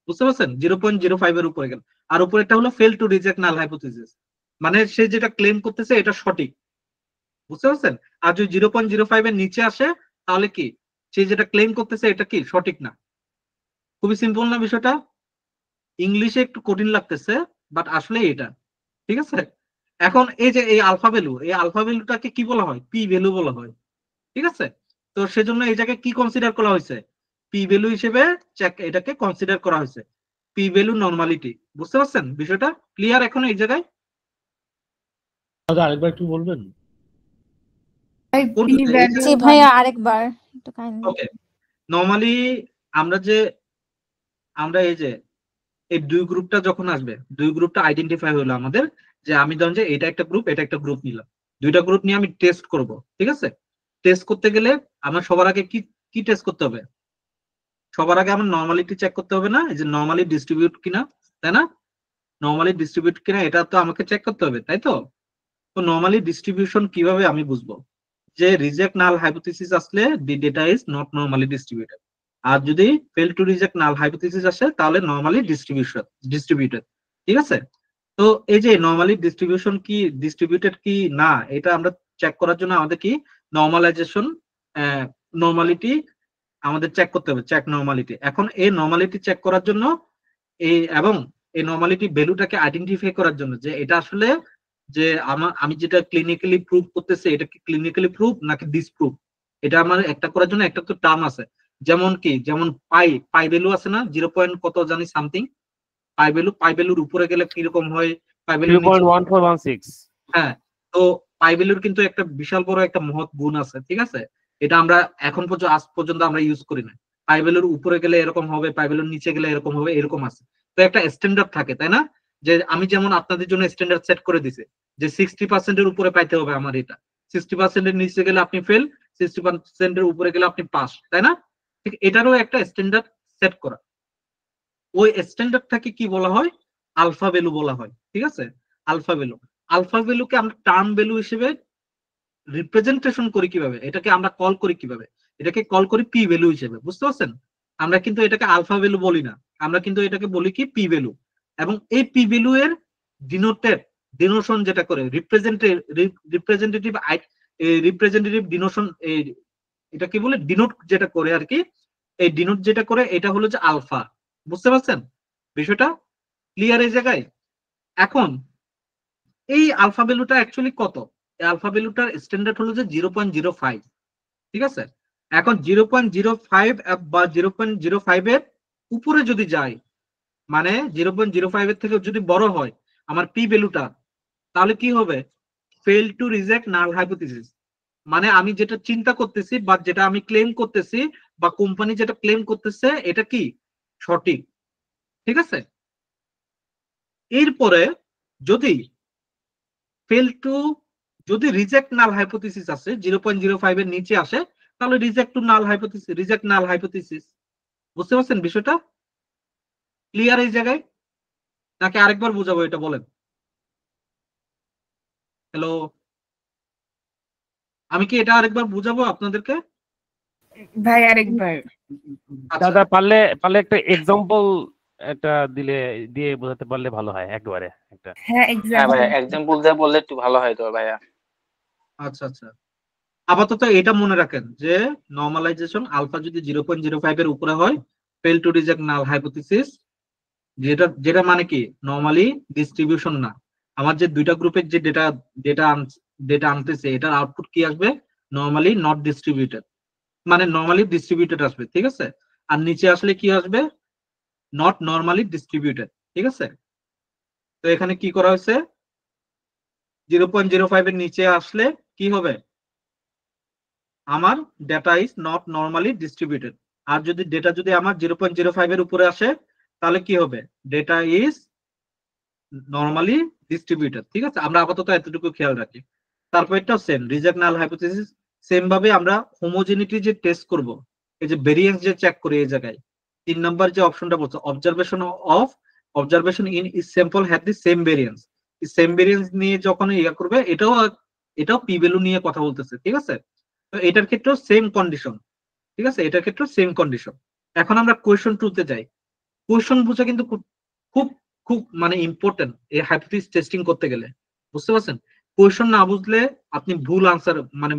বুঝতে পারছেন? 0.05 এর উপরে গেল, আর উপরেরটা হলো fail to reject null hypothesis, মানে সে যেটা ক্লেম করতেছে এটা সঠিক, বুঝতে পারছেন? আর যদি 0.05 এর নিচে আসে তাহলে কি সে যেটা ক্লেম করতেছে এটা কি সঠিক না। খুবই সিম্পল না বিষয়টা? ইংলিশে একটু কঠিন লাগতেছে, বাট আসলে এটা ঠিক আছে। এখন এই যে এই আলফা ভ্যালু, এই আলফা ভ্যালুটাকে কি বলা হয়, পি ভ্যালু বলা হয়। ঠিক আছে, তো সেজন্য এই জায়গায় কি কনসিডার করা হয়েছে, পি ভ্যালু হিসেবে এটাকে কনসিডার করা হয়েছে, পি ভ্যালু নরমালিটি। বুঝতে পারছেন বিষয়টা? ক্লিয়ার এখন এই জায়গায়? দাদা আরেকবার একটু বলবেন? P value জি ভাইয়া আরেকবার একটু কাইন্ডলি। ওকে, নরমালি আমরা এই যে এই দুই গ্রুপটা যখন আসবে, দুই গ্রুপটা আইডেন্টিফাই হলো আমাদের, যে আমি ধরেন যে এটা একটা গ্রুপ, এটা একটা গ্রুপ নিলাম, দুইটা গ্রুপ নিয়ে আমি টেস্ট করব। ঠিক আছে, টেস্ট করতে গেলে আমার সবার আগে কি কি টেস্ট করতে হবে, সবার আগে আমার নরমালিটি চেক করতে হবে না, এই যে নরমালি ডিস্ট্রিবিউট কিনা, তাই না? নরমালি ডিস্ট্রিবিউট কিনা এটা তো আমাকে চেক করতে হবে, তাই তো? তো নরমালি ডিস্ট্রিবিউশন কিভাবে আমি বুঝবো, যে রিজেক্ট নাল হাইপোথিসিস আসলে the data is not normally distributed, আর যদি fail to reject null hypothesis আসে তাহলে নরমালি ডিস্ট্রিবিউটেড। ঠিক আছে, তো এই যে নরমালি ডিস্ট্রিবিউশন কি ডিস্ট্রিবিউটেড কি না, এটা আমরা চেক করার জন্য আমাদের কি নরমালাইজেশন, নরমালিটি আমাদের চেক করতে হবে, চেক নরমালিটি। এখন এই নরমালিটি চেক করার জন্য এবং এই নরমালিটি ভ্যালুটাকে আইডেন্টিফাই করার জন্য যে এটা আসলে যে আমি যেটা ক্লিনিক্যালি প্রুভ করতেছি এটা কি ক্লিনিক্যালি প্রুভ নাকি ডিসপ্রুভ, এটা আমার একটা করার জন্য একটা তো টার্ম আছে, যেমন কি যেমন পাই ভ্যালু আছে না, 0. কত জানি সামথিং পাই ভ্যালুর উপরে গেলে কিরকম হয়, পাই ভ্যালু 2.1416। হ্যাঁ, তো পাই ভ্যালুর কিন্তু একটা বিশাল বড় একটা মহৎ গুণ আছে। ঠিক আছে, এটা আমরা এখন পর্যন্ত আজ পর্যন্ত আমরা ইউজ করি না। পাই ভ্যালুর উপরে গেলে এরকম হবে, পাই ভ্যালুর নিচে গেলে এরকম হবে, এরকম আছে। তো একটা স্ট্যান্ডার্ড থাকে, তাই না? যে আমি যেমন আপনাদের জন্য স্ট্যান্ডার্ড সেট করে দিছি যে 60% এর উপরে পাইতে হবে আমার, এটা 60% এর নিচে গেলে আপনি ফেল, 60% এর উপরে গেলে আপনি পাস, তাই না? ঠিক এটারও একটা স্ট্যান্ডার্ড সেট করা, ওই স্ট্যান্ডার্ডটাকে কি বলা হয়, আলফা ভ্যালু বলা হয়। ঠিক আছে, আলফা ভ্যালু, আলফা ভ্যালুকে আমরা টার্ম ভ্যালু হিসেবে রিপ্রেজেন্টেশন করি কিভাবে, এটাকে আমরা কল করি কিভাবে, এটাকে কল করি পি ভ্যালু হিসেবে। বুঝতে পারছেন? আমরা কিন্তু এটাকে আলফা ভ্যালু বলি না, আমরা কিন্তু এটাকে বলি কি পি ভ্যালু। এবং এই পি ভ্যালু এর ডিনোশন যেটা করে রিপ্রেজেন্টেটিভ ডিনোশন, এটা কি বলে ডিনোট যেটা করে আর কি, এই ডিনোট যেটা করে এটা হলো যে আলফা। বুঝতে পারছেন বিষয়টা? ক্লিয়ার এই জায়গায়? এখন এই আলফা ভ্যালুটা অ্যাকচুয়ালি কত, এই আলফা ভ্যালুটার স্ট্যান্ডার্ড হলো যে 0.05। ঠিক আছে, এখন 0.05 বা 0.05 এর উপরে যদি যায়, মানে 0.05 এর থেকে যদি বড় হয় আমার পি ভ্যালুটা, তাহলে কি হবে, fail to reject null hypothesis. মানে আমি যেটা চিন্তা করতেছি বা যেটা আমি ক্লেম করতেছি বা কোম্পানি যেটা ক্লেম করতেছে এটা কি সঠিক। ঠিক আছে, এরপরে যদি ফেল টু, যদি রিজেক্ট নাল হাইপোথিসিস আছে 0.05 এর নিচে আসে তাহলে রিজেক্ট টু নাল হাইপোথিসিস, রিজেক্ট নাল হাইপোথিসিস। বুঝতে পারছেন বিষয়টা? ক্লিয়ার এই জায়গায় নাকি আরেকবার বুঝাবো এটা বলেন? হ্যালো, আমি কি এটা আরেকবার বুঝাবো আপনাদেরকে? ভাই আরেকবার। আচ্ছা, দাদা পারলে একটা এক্সাম্পল এটা দিয়ে বোঝাতে পারলে ভালো হয় একবারে একটা। হ্যাঁ হ্যাঁ ভাইয়া, এক্সাম্পল। এক্সাম্পল দিয়ে বললে একটু ভালো হয় তো ভাইয়া। আচ্ছা আচ্ছা, আপাতত এটা মনে রাখেন যে নরমালাইজেশন আলফা যদি 0.05 এর উপরে হয় fail to reject null hypothesis, যেটা মানে কি নরমালি ডিস্ট্রিবিউশন না। আমার যে দুইটা গ্রুপের যে ডেটা আনতেছে এটার আউটপুট কি আসবে, নরমালি নট ডিস্ট্রিবিউটেড, মানে নরমালি ডিস্ট্রিবিউটেড আসবে। ঠিক আছে, আর নিচে আসলে কি আসবে, নট নর্মালি ডিস্ট্রিবিউটেড। ঠিক আছে, তো এখানে কি করা হয়েছে, 0.05 এর নিচে আসলে কি হবে, আমার data is not normally distributed. আর যদি ডেটা যদি আমার 0.05 এর উপরে আসে তাহলে কি হবে, ডেটা ইজ নর্মালি ডিস্ট্রিবিউটেড। ঠিক আছে, আমরা আপাতত এতটুকু খেয়াল রাখি। তারপর এটাও same, reject null hypothesis same ভাবে আমরা হোমোজেনিটি যে টেস্ট করব, এই যে ভেরিয়েন্স যে চেক করি, এই জায়গায় 3 নাম্বার যে অপশনটা বলছে, observation in is sample have the same variance. এই সেম ভেরিয়েন্স নিয়ে যখন ইয়া করবে, এটাও পি ভ্যালু নিয়ে কথা বলতেছে। ঠিক আছে, তো এটার ক্ষেত্রেও সেম কন্ডিশন। ঠিক আছে, এটার ক্ষেত্রেও সেম কন্ডিশন। এখন আমরা কোয়েশ্চন 2 তে যাই। কোয়েশ্চন বোঝা কিন্তু খুব খুব মানে ইম্পর্টেন্ট এই হাইপোথিসিস টেস্টিং করতে গেলে, বুঝতে পারছেন? কোয়েশ্চন না বুঝলে আপনি ভুল আনসার মানে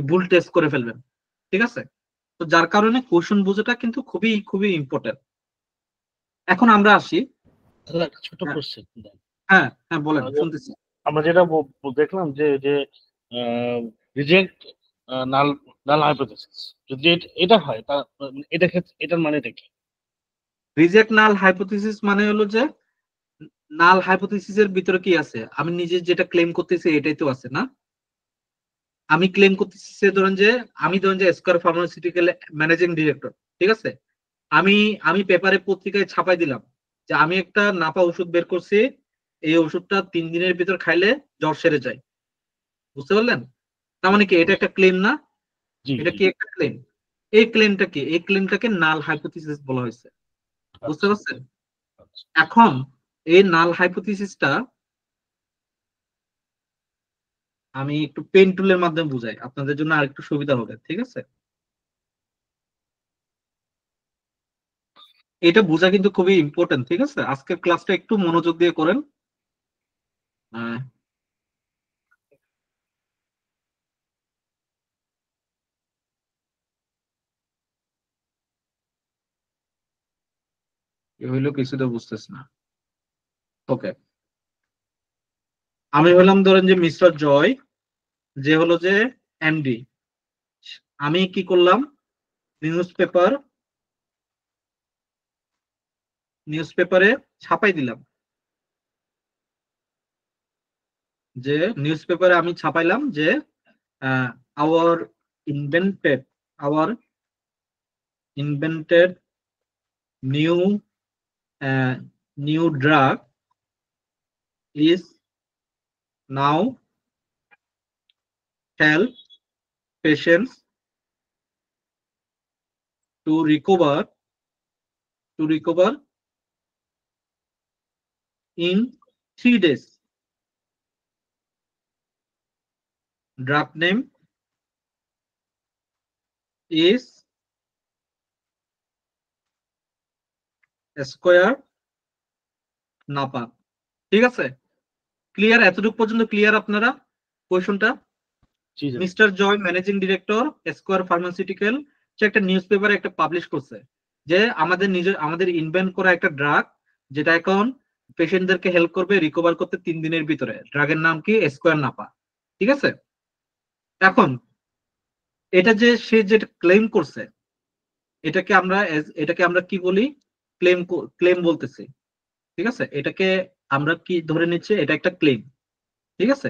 ভুল টেস্ট করে ফেলবেন। ঠিক আছে, তো যার কারণে কোয়েশ্চন বোঝাটা কিন্তু খুবই খুবই ইম্পর্টেন্ট। এখন আমরা আসি, তাহলে একটা ছোট কোশ্চেন। হ্যাঁ হ্যাঁ বলেন, শুনতেছি। আমরা যেটা দেখলাম যে যে রিজেক্ট নাল নাল হাইপোথিসিস, যদি এটা হয় তা এটা ক্ষেত্রে এটার মানেটা কি? রিজেক্ট নাল হাইপোথিসিস মানে হলো যে নাল হাইপোথিসিসের ভিতরে কি আছে, আমি নিজে যেটা ক্লেম করতেছি এটাই তো আছে না। আমি ক্লেম করতেছি ধরেন যে স্কয়ার ফার্মাসিউটিক্যাল ম্যানেজিং ডিরেক্টর। ঠিক আছে, আমি পেপারে পত্রিকায় ছাপাই দিলাম যে আমি একটা নাপা ওষুধ বের করছি, এই ওষুধটা 3 দিনের ভিতর খাইলে জ্বর সেরে যায়। বুঝতে পারলেন? তার মানে কি এটা একটা ক্লেম না? এটা কি একটা ক্লেম? এই ক্লেমটা কি, এই ক্লেমটাকে নাল হাইপোথিসিস বলা হয়েছে। বুঝতে পারছেন? এখন এই নাল হাইপোথিসিসটা আমি একটু পেন টুলের মাধ্যমে বুঝাই, আপনাদের জন্য আরেকটু সুবিধা হবে। ঠিক আছে, এটা বোঝা কিন্তু খুবই ইম্পর্টেন্ট। ঠিক আছে, আজকের ক্লাসটা একটু মনোযোগ দিয়ে করেন। হইলো কিছু তো বুঝতেছ না। ওকে, আমি হলাম ধরেন যে মিস্টার জয়, যে হলো যে এমডি। আমি কি করলাম, নিউজ পেপারে ছাপাই দিলাম, যে নিউজ পেপারে আমি ছাপাইলাম যে our invented new drug is now help patients to recover in 3 days. Drug name is Square Napa. ঠিক আছে, ক্লিয়ার? এতটুকু পর্যন্ত ক্লিয়ার আপনারা কোয়েশনটা? মিস্টার জয় ম্যানেজিং ডিরেক্টর স্কয়ার ফার্মাসিউটিক্যাল, সে একটা নিউজ পেপারে একটা পাবলিশ করছে যে আমাদের ইনভেন্ট করা একটা ড্রাগ, যেটা এখন পেশেন্টদেরকে হেল্প করবে রিকভার করতে 3 দিনের ভিতরে। ড্রাগের নাম কি, স্কয়ার নাপা। ঠিক আছে, এখন এটা যে সে যেটা ক্লেম করছে, এটাকে আমরা কি বলি, ক্লেম বলতেছি। ঠিক আছে, এটাকে আমরা কি ধরে নিচ্ছি, এটা একটা ক্লেম। ঠিক আছে,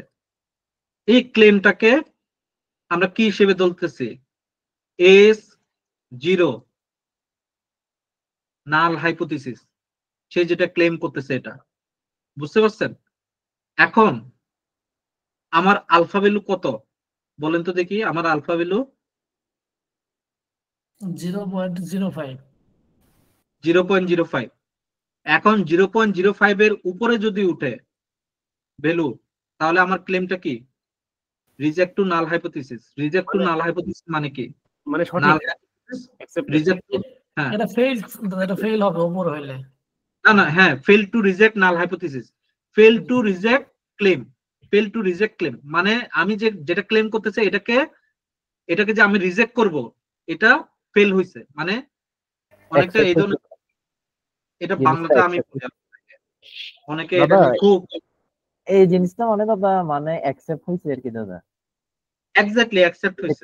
এই ক্লেমটাকে আমরা কি হিসেবে ধরতেছি, S0 নাল হাইপোথিসিস, সে যেটা ক্লেম করতেছে এটা। বুঝতে পারছেন? এখন আমার আলফা ভ্যালু কত বলেন তো দেখি, আমার আলফা ভ্যালু 0.05। এখন 0.05 এর উপরে যদি উঠে ভ্যালু, তাহলে আমার ক্লেমটা কি, রিজেক্ট টু নাল হাইপোথিসিস। রিজেক্ট টু নাল হাইপোথিসিস মানে কি, মানে নাল সঠিক রিজেক্ট। হ্যাঁ, এটা ফেল হবে উপর হইলে। না হ্যাঁ, fail to reject null hypothesis, fail to reject claim. মানে আমি যেটা ক্লেম করতেছে এটাকে যে আমি রিজেক্ট করব, এটা ফেল হইছে, মানে অনেকটা এই ধরনের। এটা বাংলাতে আমি অনেকে এটা খুব এই জিনিসটা মানে দাদা মানে অ্যাকসেপ্ট হইছে আর কি দাদা। এক্স্যাক্টলি অ্যাকসেপ্ট হইছে।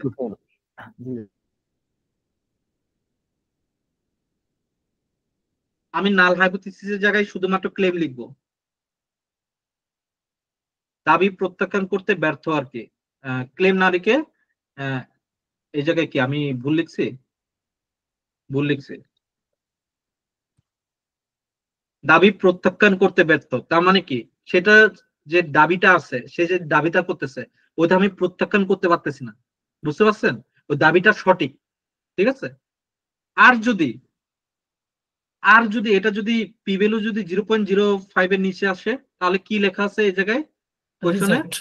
আমি নাল হাইপোথিসিসের জায়গায় শুধুমাত্র ক্লেম লিখবো, দাবি প্রত্যাখ্যান করতে ব্যর্থ আর কি। ক্লেম না লিখে এই জায়গায় কি আমি ভুল লিখছি? ভুল লিখছি, দাবি প্রত্যাখ্যান করতে ব্যর্থ। তার মানে কি, সেটা যে দাবিটা আছে, সে যে দাবিটা করতেছে ওইটা আমি প্রত্যাখ্যান করতে পারতেছি না, বুঝতে পারছেন? ওই দাবিটা সঠিক, ঠিক আছে। আর যদি এটা যদি পি ভ্যালু যদি 0.05 এর নিচে আসে, তাহলে কি লেখা আছে এই জায়গায় কোশ্চেনে? Reject.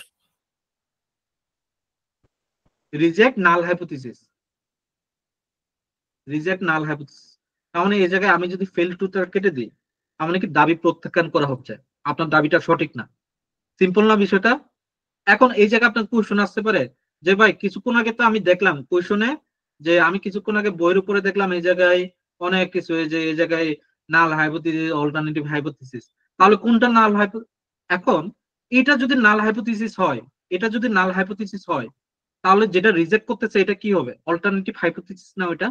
Reject null hypothesis, reject null hypothesis. তার মানে এই জায়গায় আমি যদি ফেল টু কেটে দিই, তার মানে কি দাবি প্রত্যাখ্যান করা হচ্ছে, আপনার দাবিটা সঠিক না। সিম্পল না বিষয়টা? এখন এই জায়গায় আপনার কোশ্চেন আসতে পারে যে ভাই কিছুক্ষণ আগে তো আমি দেখলাম কোশ্চেনে, যে আমি কিছুক্ষণ আগে বইয়ের উপরে দেখলাম এই জায়গায় অনেক কিছু, যে এই জায়গায় নাল হাইপোথিসিস, অল্টারনেটিভ হাইপোথিসিস, তাহলে কোনটা নাল এখন এটা যদি নাল হাইপোথিসিস হয়, এটা যদি নাল হাইপোথিসিস হয়, তাহলে যেটা রিজেক্ট করতেছে এটা কি হবে? অল্টারনেটিভ হাইপোথিসিস না ওইটা?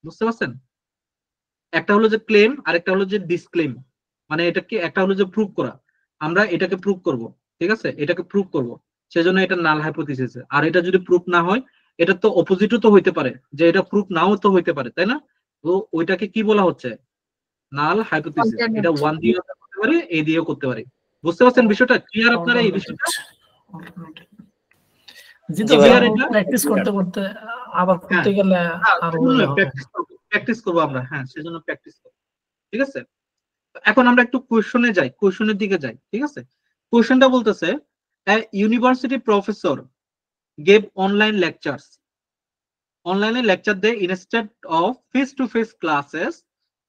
বুঝতে পারছেন? একটা হলো যে ক্লেম, আর একটা হলো যে ডিসক্লেম। মানে এটা কি, একটা হলো যে প্রুভ করা, আমরা এটাকে প্রুভ করব, ঠিক আছে, এটাকে প্রুভ করব, সেজন্য এটা নাল হাইপোথিসিস। আর এটা যদি প্রুভ না হয়, এটা তো অপোজিটও তো হইতে পারে, যে এটা প্রুভ নাও তো হইতে পারে, তাই না? তো ওইটাকে কি বলা হচ্ছে? নাল হাইপোথিসিস। এটা ওয়ান দিয়ে করতে পারে, এ দিয়েও করতে পারে। বুঝতে পারছেন বিষয়টা? ক্লিয়ার আপনারা এই বিষয়টা? প্র্যাকটিস করতে করতে আবার করতে গেলে আরো প্র্যাকটিস করব আমরা, হ্যাঁ সেজন্য প্র্যাকটিস করব, ঠিক আছে। এখন আমরা একটু কোশ্চেনে যাই, কোশ্চেনের দিকে যাই, ঠিক আছে। কোশ্চেনটা বলতেছে, university professor gave online lectures, অনলাইনে লেকচার দেয় instead of face to face classes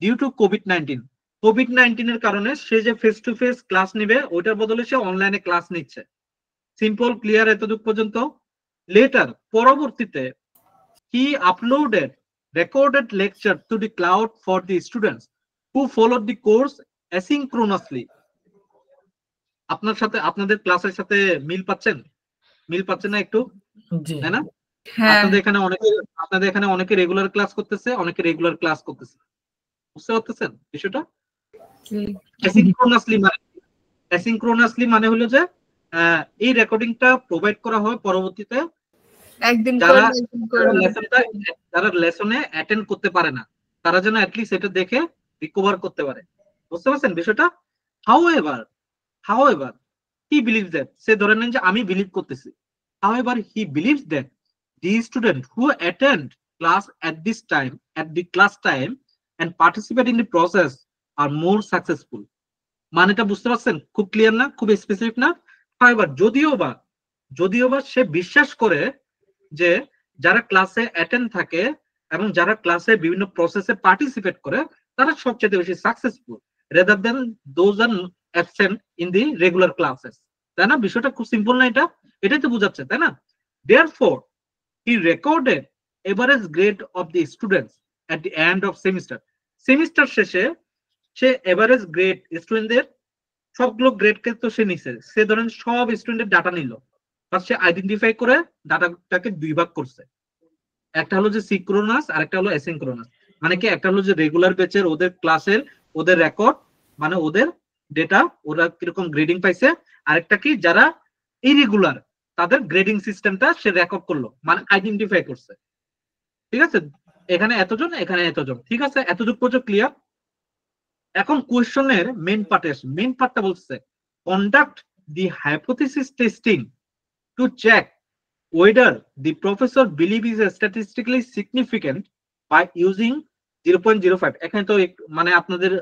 due to COVID-19. COVID-19 এর কারণে সে যে ফেস টু ফেস ক্লাস নেবে ওইটার বদলে সে অনলাইনে ক্লাস নিচ্ছে। সিম্পল, ক্লিয়ার এতটুক পর্যন্ত? লেটার, পরবর্তীতে he uploaded recorded lecture to the cloud for the students who followed the course asynchronously. আপনার সাথে, আপনাদের ক্লাসের সাথে মিল পাচ্ছেন? মিল পাচ্ছেন না একটু? তাই না? আপনাদের এখানে অনেকে রেগুলার ক্লাস করতেছে, অনেকে রেগুলার ক্লাস করতেছে, বুঝতে পারতেছেন বিষয়টা? অ্যাসিনক্রোনাসলি মানে হলো যে এই রেকর্ডিংটা প্রোভাইড করা হয় পরবর্তীতে একদিন যারা লেসনে অ্যাটেন্ড করতে পারে না, তারা যেন অ্যাটলিস্ট এটা দেখে রিকভার করতে পারে। বুঝতে পারছেন বিষয়টা? However, he believes that, সে ধরে নেন যে আমি বিলিভ করতেছি, however he believes that the student who attend class at the class time and participate in the process are more successful. মানেটা বুঝতে পারছেন? খুব ক্লিয়ার না? খুব স্পেসিফিক না? however, যদিও বা সে বিশ্বাস করে যে যারা ক্লাসে অ্যাটেন্ড থাকে এবং যারা ক্লাসে বিভিন্ন প্রসেসে পার্টিসিপেট করে তারা সবচেয়ে বেশি successful rather than those are absent in the regular classes, তাই না? বিষয়টা খুব সিম্পল না? এটাই তো বোঝাচ্ছে, তাই না? Therefore, he recorded average grade of the students at the end of semester শেষে সে এভারেজ গ্রেড স্টুডেন্টদের সবগুলো গ্রেডকে তো সে নিছে, সে ধরেন সব স্টুডেন্টের ডাটা নিল, সে আইডেন্টিফাই করে ডাটাটাকে দুই ভাগ করছে, একটা হলো যে সিনক্রোনাস আর একটা হলো অ্যাসিনক্রোনাস। মানে কি, একটা হলো যে রেগুলার ব্যাচের ওদের ক্লাসের ওদের রেকর্ড, মানে ওদের ডেটা, ওরা কিরকম গ্রেডিং পাইছে, আরেকটা কি যারা ইরেগুলার তাদের গ্রেডিং সিস্টেমটা সে রেকর্ড করলো, মানে আইডেন্টিফাই করছে, ঠিক আছে। এখানে এতজন, এখানে এতজন, ঠিক আছে, এতটুকু পর্যন্ত ক্লিয়ার। এখন কোয়েশ্চনের মেইন পার্টটা বলছে, conduct the hypothesis testing to check whether the professor believe is statistically significant by using 0.05. এখানে তো মানে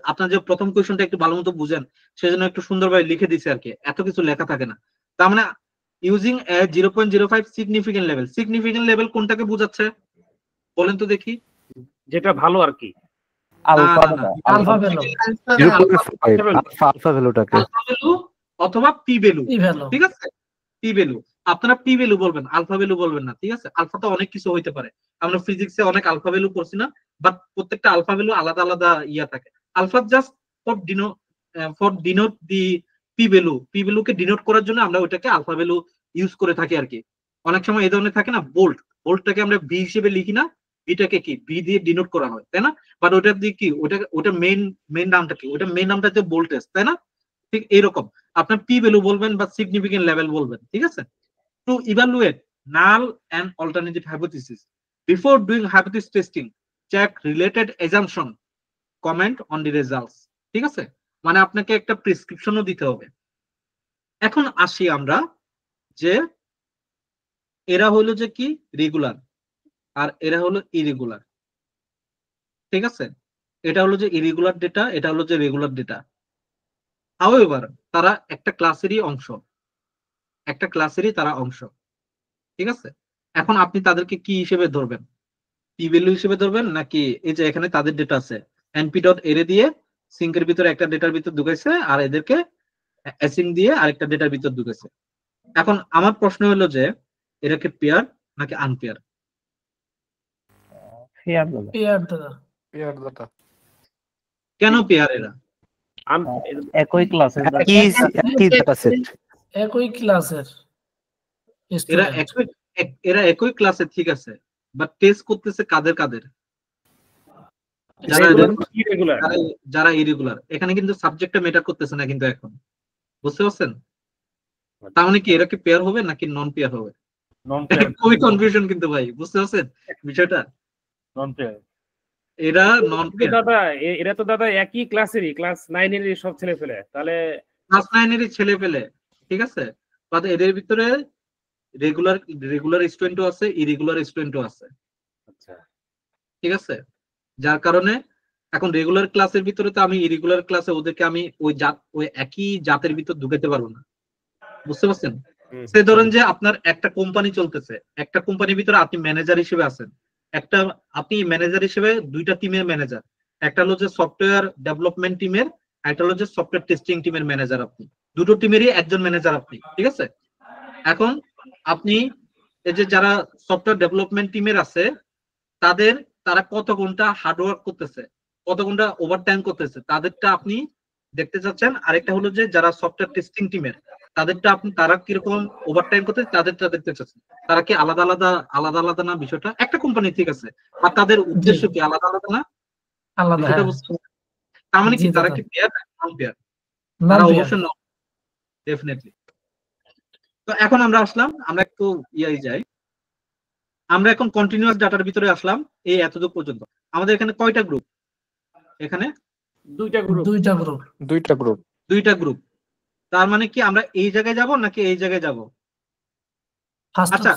আপনার যে প্রথম কোয়েশ্চনটা একটু ভালো মতো বুঝেন, সেজন্য একটু সুন্দরভাবে লিখে দিছে আর কি, এত কিছু লেখা থাকে না। তার মানে ইউজিং 0.05 সিগনিফিকেন্ট লেভেল কোনটাকে বোঝাচ্ছে বলেন তো দেখি? যেটা ভালো আর কি, আলফা ভ্যালু অথবা পি ভ্যালু, ঠিক আছে, পি ভ্যালু। আপনারা পি ভ্যালু বলবেন, আলফা ভ্যালু বলবেন না, ঠিক আছে। আলফা তো অনেক কিছু হইতে পারে, আমরা ফিজিক্সে অনেক আলফা ভ্যালু করছি না, বাট প্রত্যেকটা আলফা ভ্যালু আলাদা আলাদা ইয়া থাকে। Alpha just for denote the p ভ্যালুকে ডিনোট করার জন্য আমরা ওইটাকে আলফা ভ্যালু ইউজ করে থাকি আর কি। অনেক সময় এই ধরনের থাকে না, বোল্টটাকে আমরা বি হিসেবে লিখি না, বিটাকে কি বি দিয়ে ডিনোট করা হয়, তাই না? বাট ওটার দিয়ে কি ওটা মেইন নামটা কি, ওটা মেইন নামটা হচ্ছে ভোল্টেজ, তাই না? ঠিক এইরকম আপনার পি ভ্যালু বলবেন বা সিগনিফিকেন্ট লেভেল বলবেন, ঠিক আছে? To evaluate null and alternative hypothesis before doing hypothesis testing, check related assumption, comment on the results, ঠিক আছে? মানে আপনাকে একটা প্রেসক্রিপশনও দিতে হবে। এখন আসি আমরা যে এরা হলো যে কি রেগুলার আর এরা হলো ইরেগুলার, ঠিক আছে? এটা হলো যে ইরেগুলার ডেটা, এটা হলো যে রেগুলার ডেটা। হাউএভার তারা একটা ক্লাসেরই অংশ, একটা ক্লাসেরই তারা অংশ, ঠিক আছে? এখন আপনি তাদেরকে কি হিসেবে ধরবেন, পি ভ্যালু হিসেবে ধরবেন নাকি এই যে এখানে তাদের ডেটা আছে np ডট এরে দিয়ে সিঙ্কের ভিতরে একটা ডেটার ভিতর ঢুকাইছে আর এদেরকে অ্যাসিং দিয়ে আরেকটা ডেটার ভিতর ঢুকাইছে। এখন আমার প্রশ্ন হলো যে এরা কি পেয়ার নাকি আনপেয়ার? পেয়ার দাদা। পেয়ার দাদা। কেন পেয়ার এরা? একই ক্লাসের একই ক্লাসের এরা একই ক্লাসে, ঠিক আছে, বাট টেস্ট করতেছে কাদের কাদের? যারা ইরেগুলার। এখানে কিন্তু সাবজেক্টটা ম্যাটার করতেছে না কিন্তু এখন, বুঝতে পারছেন? তার মানে কি এরা কি পেয়ার হবে নাকি নন পেয়ার হবে? খুবই কনফিউশন কিন্তু ভাই, বুঝতে পারছেন বিষয়টা? নন পেয়ার। এরা নন পেয়ার। দাদা এরা তো দাদা একই ক্লাসেরই, ক্লাস 9 এর সব ছেলে পেলে, তাহলে ক্লাস 9 এরই ছেলে পেলে, ঠিক আছে? বাট এদের ভিতরে রেগুলার স্টুডেন্টও আছে, ইরেগুলার স্টুডেন্টও আছে, আচ্ছা ঠিক আছে? যার কারণে এখন রেগুলার ক্লাসের ভিতরে তো আমি ইরেগুলার ক্লাসে ওদেরকে আমি ওই একই জাতের ভিতর ঢুকাতে পারবো না, বুঝতে পারছেন? সে ধরেন যে আপনার একটা কোম্পানি চলতেছে, একটা কোম্পানির ভিতরে আপনি ম্যানেজার হিসেবে আছেন, আপনি ম্যানেজার হিসেবে দুইটা টিমের ম্যানেজার, একটা হলো যে সফটওয়্যার ডেভেলপমেন্ট টিমের, একটা হলো যে সফটওয়্যার টেস্টিং টিমের ম্যানেজার। আপনি দুটো টিমেরই একজন ম্যানেজার আপনি, ঠিক আছে? এখন আপনি এই যে যারা সফটওয়্যার ডেভেলপমেন্ট টিমের আছে তারা কত ঘন্টা হার্ডওয়ার্ক করতেছে, কত ঘন্টা ওভারটাইম করতেছে, তাদেরটা আপনি দেখতে চাচ্ছেন। আরেকটা হলো যে যারা সফটওয়্যার টেস্টিং টিমের, তারা কিরকম ওভারটাইম করতেছে তাদেরটা দেখতে চাচ্ছেন। তারা কি আলাদা আলাদা না বিষয়টা? একটা কোম্পানি, ঠিক আছে, আর তাদের উদ্দেশ্য কি আলাদা না? আলাদা। তার মানে কি তারা কি পেয়ার না নন পেয়ার? তারা অবশ্যই নন, ডেফিনেটলি। তো এখন আমরা আসলাম, আমরা একটু যাই, আমরা এখন কন্টিনিউয়াস ডাটার ভিতরে আসলাম এই এতদূর পর্যন্ত। আমাদের এখানে কয়টা গ্রুপ? এখানে দুইটা গ্রুপ। তার মানে কি আমরা এই জায়গায় যাব নাকি এই জায়গায় যাব? আচ্ছা,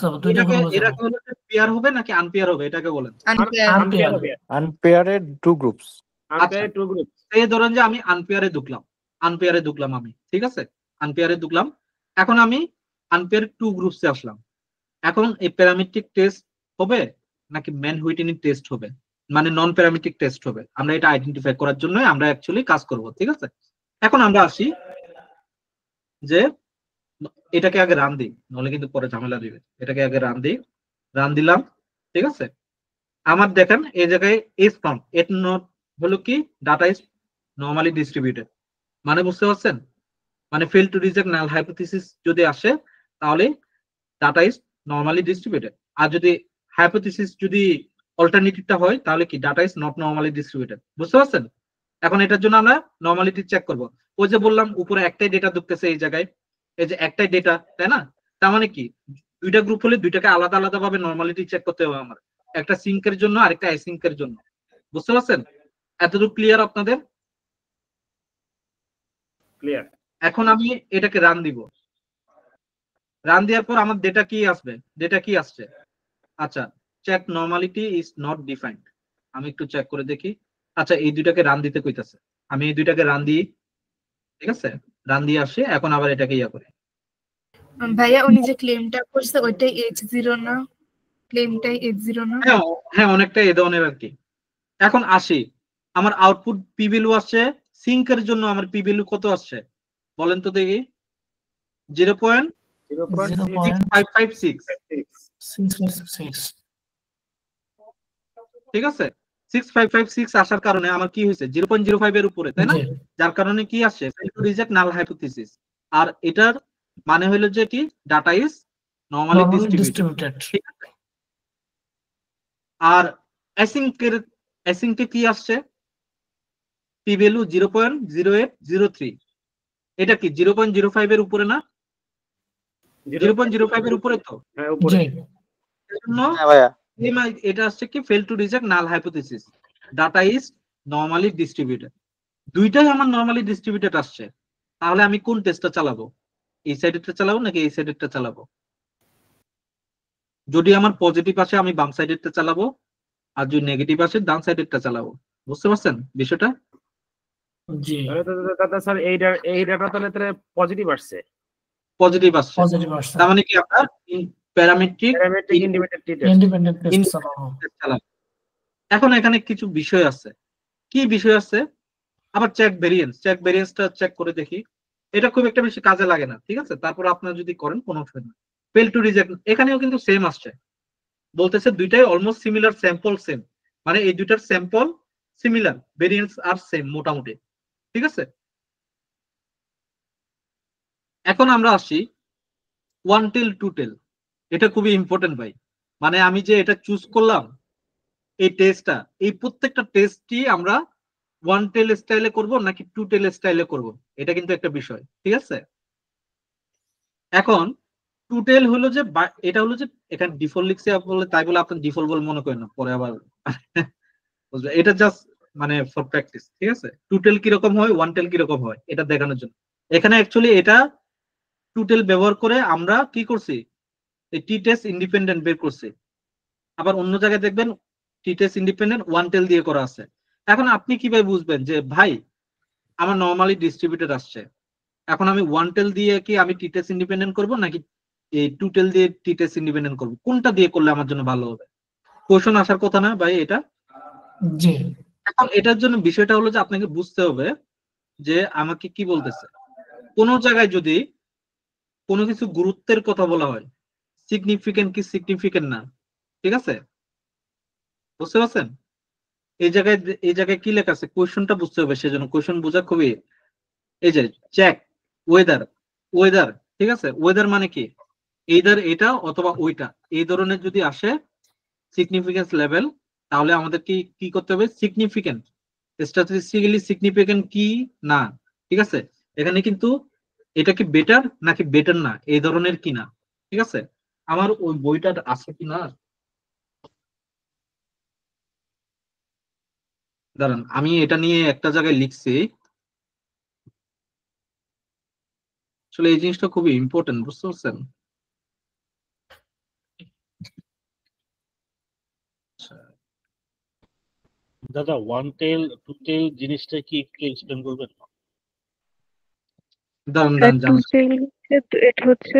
এরা হলো পেয়ার হবে নাকি আনপেয়ার হবে এটাকে বলেন। আনপেয়ারেড টু গ্রুপস। এই ধরেন যে আমি আনপেয়ারে ঢুকলাম আমি, ঠিক আছে? আনপেয়ারে ঢুকলাম। এখন আমি আনপেয়ার টু গ্রুপসে আসলাম। এখন এই প্যারামেট্রিক টেস্ট হবে নাকি ম্যান হুইটেনি টেস্ট হবে, মানে নন প্যারামেট্রিক টেস্ট হবে? আমরা এটা আইডেন্টিফাই করার জন্য আমরা অ্যাকচুয়ালি কাজ করব, ঠিক আছে? এখন আমরা আসি যে এটাকে আগে রান দিই, নাহলে কিন্তু পরে ঝামেলা দিবে। এটাকে আগে রান দিলাম, ঠিক আছে? আমার দেখেন এই জায়গায় ইজ ফ্রম এট নট হলো কি ডাটা ইজ নরমালি ডিস্ট্রিবিউটেড, মানে বুঝতে পারছেন? মানে fail to reject null hypothesis যদি আসে তাহলে ডাটা ইজ নরমালি ডিস্ট্রিবিউটেড, আর যদি হাইপোথিসিস যদি অল্টারনেটিভটা হয় তাহলে কি data is not normally distributed, বুঝতে পারছেন? এখন এটার জন্য আমরা নরমালিটি চেক করব। ওই যে বললাম উপরে একটাই ডেটা ঢুকতেছে এই জায়গায়, এই যে একটাই ডেটা, তাই না? তার মানে কি দুইটা গ্রুপ হলে দুইটাকে আলাদা ভাবে নরমালিটি চেক করতে হবে আমার, একটা সিঙ্কের জন্য আরেকটা অ্যাসিঙ্কের জন্য, বুঝতে পারছেন? এতটুকু ক্লিয়ার আপনাদের? ক্লিয়ার। এখন আমি এটাকে রান দিব, রান দেওয়ার পর আমার ডেটা কি আসছে? আচ্ছা, check normality is not defined. আমি একটু চেক করে দেখি। আচ্ছা, এই দুইটাকে রান দিতে কইতাছে, আমি এই দুইটাকে রান দিই, ঠিক আছে? রান দিয়ে আসে। এখন আবার এটাকে করি। ভাইয়া উনি যে ক্লেমটা করছে ওইটাই H0 না? ক্লেমটাই H0 না? হ্যাঁ অনেকটা এই ধরনের আর কি। এখন আসি, আমার আউটপুট পি ভ্যালু আসছে সিঙ্কের জন্য। আমার পি ভ্যালু কত আসছে বলেন তো দেখি? 0.6556, ঠিক আছে? 6556 আসার কারণে আমার কি হয়েছে 0.05 এর উপরে, তাই না? যার কারণে কি আসছে fail to reject null hypothesis. আর এটার মানে হলো যে কি ডাটা ইজ নরমালি ডিস্ট্রিবিউটেড, ঠিক আছে? আর অ্যাসিঙ্কে কি আসছে? P value 0.0803। এটা কি 0.05 এর উপরে না? 0.05 এর উপরে তো। হ্যাঁ উপরে। জি এজন্য হ্যাঁ ভাইয়া। এটা আসছে কি fail to reject null hypothesis, data is normally distributed. দুইটাই আমার নরমালি ডিস্ট্রিবিউটেড আসছে, তাহলে আমি কোন টেস্টটা চালাবো? এই সাইডেরটা চালাবো নাকি এই সাইডেরটা চালাবো? যদি আমার পজিটিভ আসে আমি বাম সাইডেরটা চালাবো, আর যদি নেগেটিভ আসে ডান সাইডেরটা চালাবো। বুঝতে পারছেন বিষয়টা? জি দাদা স্যার এই ডাটা তাহলে পজিটিভ আসছে। পজিটিভ আসছে, পজিটিভ আসছে, তার মানে কি আপনার প্যারামেট্রিক ইন্ডিপেন্ডেন্ট টেস্ট চালানো। চালাবো। এখন এখানে কিছু বিষয় আছে। কি বিষয় আছে? আবার চেক ভেরিয়েন্সটা চেক করে দেখি। এটা খুব একটা বেশি কাজে লাগে না, ঠিক আছে? তারপর আপনারা যদি করেন কোনো অসুবিধা নেই। ফেল টু রিজেক্ট এখানেও কিন্তু সেম আসছে, বলতেছে দুইটাই অলমোস্ট সিমিলার, স্যাম্পল সেম, মানে এই দুইটার স্যাম্পল সিমিলার, ভেরিয়েন্স আর সেম মোটামুটি, ঠিক আছে? এখন আমরা আসি ওয়ান টেল টু টেল। এটা খুবই ইম্পর্টেন্ট ভাই, মানে আমি যে এটা চুজ করলাম এই টেস্টটা, এই প্রত্যেকটা টেস্টই আমরা ওয়ান টেল স্টাইলে করব নাকি টু টেল স্টাইলে করব, এটা কিন্তু একটা বিষয়, ঠিক আছে? এখন টু টেল হলো যে এটা হলো যে এখানে ডিফল্ট লিখছে বলে তাই বলে আপনি ডিফল্ট বলে মনে করেন না পরে আবার বুঝলে, এটা জাস্ট মানে ফর প্র্যাকটিস, ঠিক আছে? টু টেল কিরকম হয়, ওয়ান টেল কিরকম হয় এটা দেখানোর জন্য। এখানে অ্যাকচুয়ালি এটা টু টেল ব্যবহার করে আমরা কি করছি, এই টি টেস্ট ইন্ডিপেন্ডেন্ট বের করছি। আবার অন্য জায়গায় দেখবেন টি টেস্ট ইন্ডিপেন্ডেন্ট ওয়ান টেল দিয়ে করা আছে। এখন আপনি কিভাবে বুঝবেন যে ভাই আমার নরমালি ডিস্ট্রিবিউটেড আসছে, এখন আমি ওয়ান টেল দিয়ে কি আমি টি টেস্ট ইন্ডিপেন্ডেন্ট করবো নাকি এই টু টেল দিয়ে টি টেস্ট ইন্ডিপেন্ডেন্ট করবো? কোনটা দিয়ে করলে আমার জন্য ভালো হবে? কোশ্চেন আসার কথা না ভাই এটা? জি এখন এটার জন্য বিষয়টা হলো যে আপনাকে বুঝতে হবে যে আমাকে কি বলতেছে। কোন জায়গায় যদি কোনো কিছু গুরুত্বের কথা বলা হয়, সিগনিফিকেন্ট কি সিগনিফিকেন্ট না, ঠিক আছে? বুঝতে পারছেন? এই জায়গায় কি লেখা আছে কোশ্চেনটা বুঝতে হবে, সেজন্য কোশ্চেন বোঝা খুবই, এই যে চেক ওয়েদার, ঠিক আছে? ওয়েদার মানে কি এইদার এটা অথবা ওইটা, এই ধরনের যদি আসে সিগনিফিকেন্স লেভেল, তাহলে আমাদের কি কি করতে হবে? সিগনিফিকেন্ট, স্ট্যাটিস্টিক্যালি সিগনিফিকেন্ট কি না, ঠিক আছে? এখানে কিন্তু এটা কি বেটার নাকি বেটার না এই ধরনের কি না, ঠিক আছে? আমার ওই বইটা আছে কি না দাঁড়ান, আমি এটা নিয়ে একটা জায়গায় লিখছি। আসলে এই জিনিসটা খুবই ইম্পর্টেন্ট, বুঝতে পারছেন? দাদা ওয়ান টেল টু টেল জিনিসটা কি একটু এক্সপ্লেন করবেন? দাঁড়ান টু টেল এটা হচ্ছে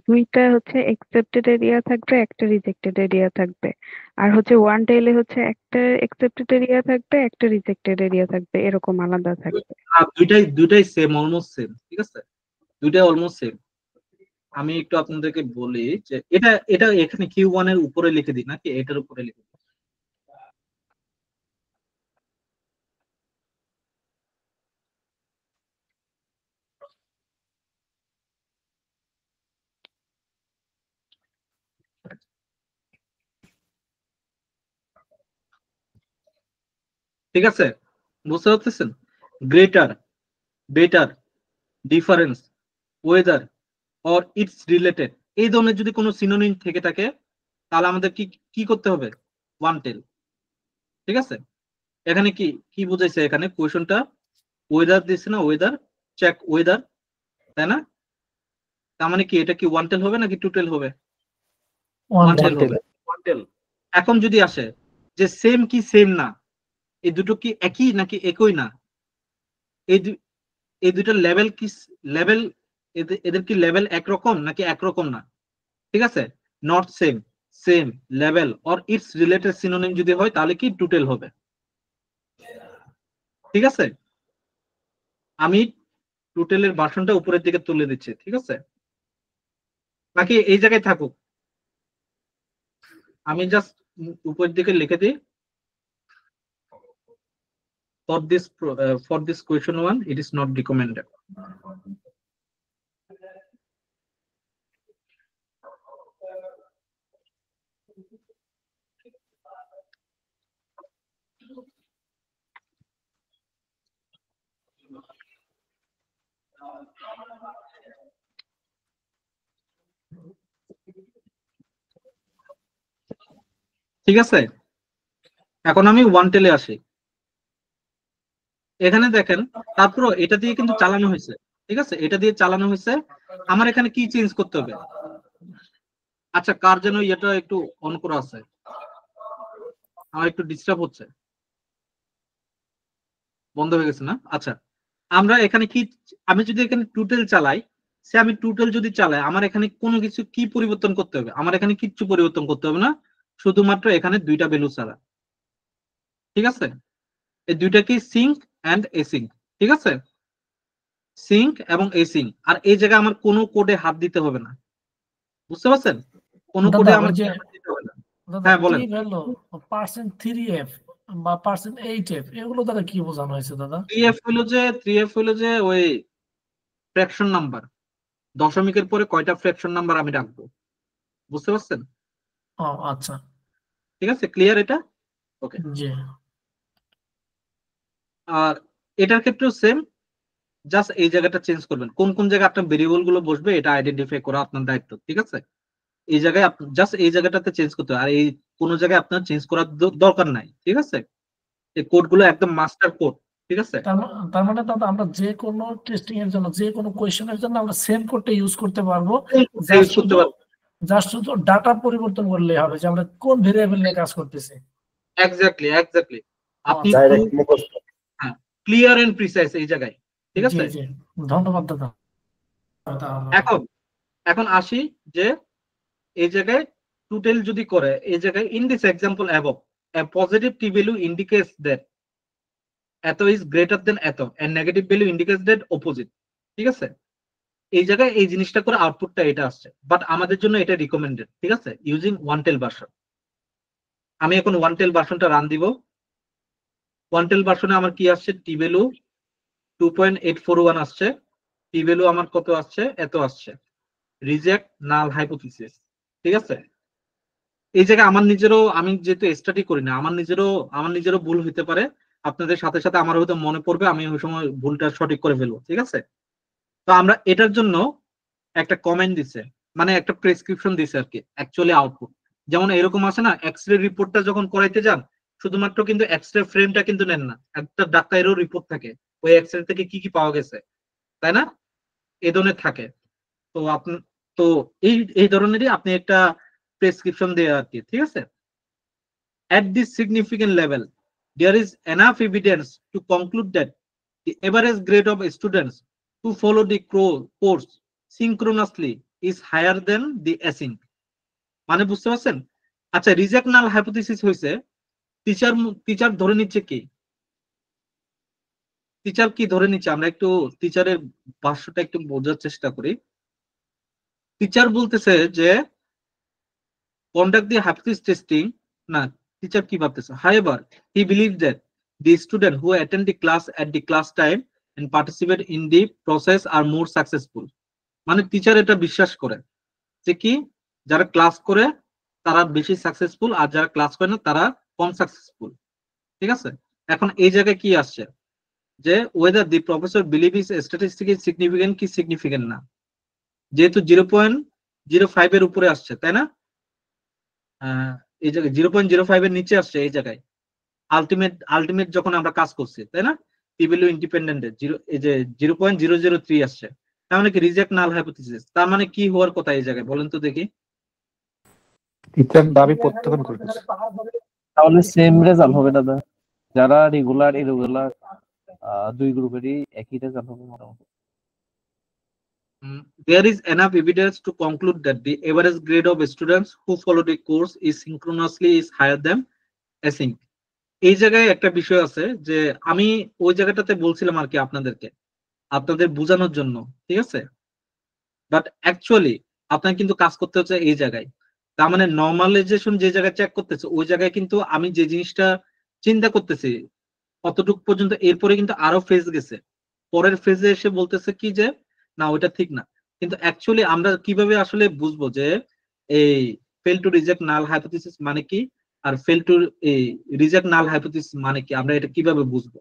দুইটা হচ্ছে একসেপ্টেড এরিয়া থাকবে, একটা রিজেক্টেড এরিয়া থাকবে। আর হচ্ছে ওয়ান টেলে হচ্ছে একটা একসেপ্টেড এরিয়া থাকবে, একটা রিজেক্টেড এরিয়া থাকবে, এরকম আলাদা থাকবে। দুইটাই সেম, অলমোস্ট সেম, ঠিক আছে? দুইটাই অলমোস্ট সেম। আমি একটু আপনাদেরকে বলি যে এটা এটা এখানে কিউ ওয়ান এর উপরে লিখে দিই নাকি এটার উপরে লিখে দিই? ঠিক আছে, বুঝতে পারতেছেন? Greater, better, difference, weather or it's related, এই ধরনের যদি কোনো সিনোনিম থেকে থাকে তাহলে আমাদের কি কি করতে হবে? ওয়ান টেল, ঠিক আছে? এখানে কি কি বুঝাইছে? এখানে কোয়েশনটা ওয়েদার দিচ্ছে না, ওয়েদার চেক ওয়েদার, তাই না? তার মানে কি এটা কি ওয়ান টেল হবে নাকি টু টেল হবে? ওয়ান টেল হবে। ওয়ান টেল। এখন যদি আসে যে সেম কি সেম না, এই দুটো কি একই নাকি একই না, এই দুইটার লেভেল কি লেভেল, এদের কি লেভেল একরকম নাকি একরকম না, ঠিক আছে? Not same, same, level or it's related synonym যদি হয় তাহলে কি টু টেল হবে, ঠিক আছে? আমি টু টেলের ভার্সনটা উপরের দিকে তুলে দিচ্ছি, ঠিক আছে? নাকি এই জায়গায় থাকুক? আমি জাস্ট উপরের দিকে লিখে দিই for this question one it is not recommended. ঠিক আছে, এখন আমি ওয়ান টেলে আসি। এখানে দেখেন তারপর এটা দিয়ে কিন্তু চালানো হয়েছে, ঠিক আছে, এটা দিয়ে চালানো হয়েছে। আমার এখানে কি চেঞ্জ করতে হবে? আচ্ছা, কার যেন এটা একটু অন করা আছে, আমার একটু ডিস্টার্ব হচ্ছে, বন্ধ হয়ে গেছে না? আচ্ছা, আমরা এখানে কি, আমি যদি এখানে টোটাল চালাই, সে আমি টোটাল যদি চালাই, আমার এখানে কোনো কিছু কি পরিবর্তন করতে হবে? আমার এখানে কিচ্ছু পরিবর্তন করতে হবে না, শুধুমাত্র এখানে দুইটা ভ্যালু ছাড়া। ঠিক আছে, এই দুইটা কি সিঙ্ক এন্ড এসিঙ্ক, ঠিক আছে, সিঙ্ক এবং এসিঙ্ক। আর এই জায়গায় আমার কোনো কোডে হাত দিতে হবে না, বুঝতে পারছেন? কোনো কোডে আমার হাত দিতে হবে না। হ্যাঁ বলেন। %3f বা %8f এগুলো দ্বারা কি বোঝানো হয়েছে দাদা? 3f হলো যে ওই ফ্র্যাকশন নাম্বার, দশমিকের পরে কয়টা ফ্র্যাকশন নাম্বার আমি রাখবো, বুঝতে পারছেন? ও আচ্ছা, ঠিক আছে, ক্লিয়ার এটা? ওকে। জি। আর এটার ক্ষেত্রেও সেম, জাস্ট এই জায়গাটা চেঞ্জ করবেন, কোন কোন জায়গায় আপনার ভেরিয়েবল গুলো বসবে এটা আইডেন্টিফাই করা আপনার দায়িত্ব। ঠিক আছে, এই জায়গায় জাস্ট এই জায়গাটাতে চেঞ্জ করতে হবে, আর এই কোন জায়গায় আপনার চেঞ্জ করার দরকার নাই। ঠিক আছে, এই কোড গুলো একদম মাস্টার কোড। ঠিক আছে, তার মানে দাদা আমরা যে কোনো টেস্টিং এর জন্য, যে কোনো কোয়েশ্চেনের জন্য আমরা সেম কোডটা ইউজ করতে পারবো, জাস্ট শুধু ডাটা পরিবর্তন করলেই হবে যে আমরা কোন ভেরিয়েবল নিয়ে কাজ করতেছি। এক্স্যাক্টলি আপনি ক্লিয়ার এন্ড প্রিসাইজ এই জায়গায়। ঠিক আছে, ধন্যবাদ দাদা। এখন আসি যে এই জায়গায় টোটাল যদি করে, এই জায়গায় in this example above a positive t value indicates that এত is greater than এত and negative value indicates that opposite। ঠিক আছে, এই জায়গায় এই জিনিসটা করে আউটপুটটা এটা আসছে, বাট আমাদের জন্য এটা রিকমেন্ডেড। ঠিক আছে, ইউজিং ওয়ান টেল ভার্সন। আমি এখন ওয়ান টেল ভার্সনটা রান দিব। ওয়ান টেল ভার্সনে আমার কি আসছে? টি ভ্যালু 2.841 আসছে, টি ভ্যালু আমার কত আসছে? এত আসছে। Reject null hypothesis. ঠিক আছে, এই জায়গায় আমার নিজেরও, আমি যেহেতু স্টাডি করি না, আমার নিজেরও ভুল হইতে পারে, আপনাদের সাথে সাথে আমার হয়তো মনে পড়বে, আমি ওই সময় ভুলটা সঠিক করে ফেলবো। ঠিক আছে, তো আমরা এটার জন্য একটা কমেন্ট দিছে, মানে একটা প্রেসক্রিপশন দিছে আর কি, অ্যাকচুয়ালি আউটপুট। যেমন এরকম আছে না, এক্সরে রিপোর্টটা যখন করাইতে যান, শুধুমাত্র কিন্তু এক্সরে ফ্রেমটা কিন্তু নেন না, একটা ডাক্তারেরও রিপোর্ট থাকে, ওই এক্সরে থেকে কি কি পাওয়া গেছে, তাই না? এই ধরনের থাকে। তো আপনি তো এই ধরনেরই আপনি একটা প্রেসক্রিপশন দেয়া আর কি। ঠিক আছে, at this significant level there is enough evidence to conclude that the average grade of students who follow the course synchronously is higher than the async। মানে বুঝতে পারছেন? আচ্ছা, রিজেক্ট নাল হাইপোথিসিস হইছে, টিচার ধরে নিচ্ছে কি? টিচার কি ধরে নিচ্ছে? আমরা একটু টিচারের ভাষ্যটা একটু বোঝার চেষ্টা করি। টিচার বলতেছে যে conduct the hypothesis testing, না, টিচার কি ভাবতেছে? However, he believes that the students who attend the class at the class time and participate in the process are more successful। মানে টিচার এটা বিশ্বাস করে যে কি, যারা ক্লাস করে তারা বেশি সাকসেসফুল, আর যারা ক্লাস করে না তারা কম সাকসেসফুল। ঠিক আছে, এখন এই জায়গায় কি আসছে যে whether the professor believes is statistically significant কি সিগনিফিকেন্ট না, যেহেতু 0.05 এর উপরে আসছে, তাই না? এই জায়গায় 0.05 এর নিচে আসছে, এই জায়গায় আলটিমেট যখন আমরা কাজ করছি, তাই না? পি ভ্যালু ইন্ডিপেন্ডেন্ট এই যে 0.003 আসছে, তার মানে কি রিজেক্ট নাল হাইপোথিসিস। তার মানে কি হওয়ার কথা এই জায়গায় বলেন তো দেখি? টিচার দাবি প্রত্যাখ্যান করতেছে। তাহলে সেম রেজাল্ট হবে দাদা, যারা রেগুলার ইরেগুলার দুই গ্রুপেরই একই রেজাল্ট হবে মোটামুটি। There is enough evidence to conclude that the average grade of students who follow the course is synchronously is higher than async। এই জায়গায় একটা বিষয় আছে যে আমি ওই জায়গাটাতে বলছিলাম আর কি আপনাদের বোঝানোর জন্য। ঠিক আছে, বাট অ্যাকচুয়ালি আপনার কিন্তু কাজ করতে হচ্ছে এই জায়গায়। তার মানে নর্মালাইজেশন যে জায়গায় চেক করতেছে, ওই জায়গায় কিন্তু আমি যে জিনিসটা চিন্তা করতেছি অতটুকু পর্যন্ত, এরপরে কিন্তু আরো ফেজ গেছে, পরের ফেজে এসে বলতেছে কি যে না ওইটা ঠিক না। কিন্তু অ্যাকচুয়ালি আমরা কিভাবে আসলে বুঝবো যে এই fail to reject null hypothesis মানে কি, আর fail to reject null hypothesis মানে কি, আমরা এটা কিভাবে বুঝবো?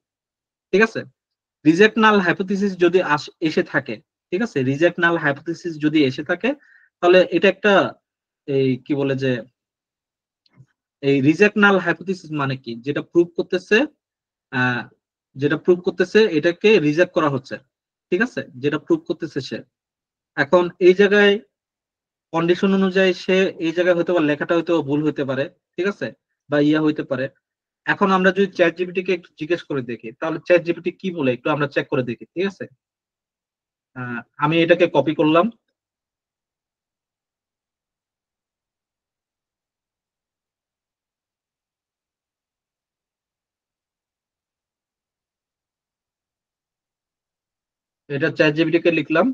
ঠিক আছে, রিজেক্ট নাল হাইপোথিসিস যদি এসে থাকে, ঠিক আছে, রিজেক্ট নাল হাইপোথিসিস যদি এসে থাকে, তাহলে এটা একটা এই কি বলে যে এই রিজেক্ট নাল হাইপোথিসিস মানে কি? যেটা প্রুভ করতেছে এটাকে রিজেক্ট করা হচ্ছে, ঠিক আছে, যেটা প্রুভ করতেছে সে। এখন এই জায়গায় কন্ডিশন অনুযায়ী সে এই জায়গায় হয়তো বা লেখাটা হয়তো ভুল হতে পারে, ঠিক আছে, বা ইয়া হইতে পারে। এখন আমরা যদি চ্যাট জিপিটি কে একটু জিজ্ঞেস করে দেখি, তাহলে চ্যাট জিপিটি কি বলে একটু আমরা চেক করে দেখি, ঠিক আছে। আমি এটাকে কপি করলাম, এটা চ্যাট জিপিটি কে লিখলাম,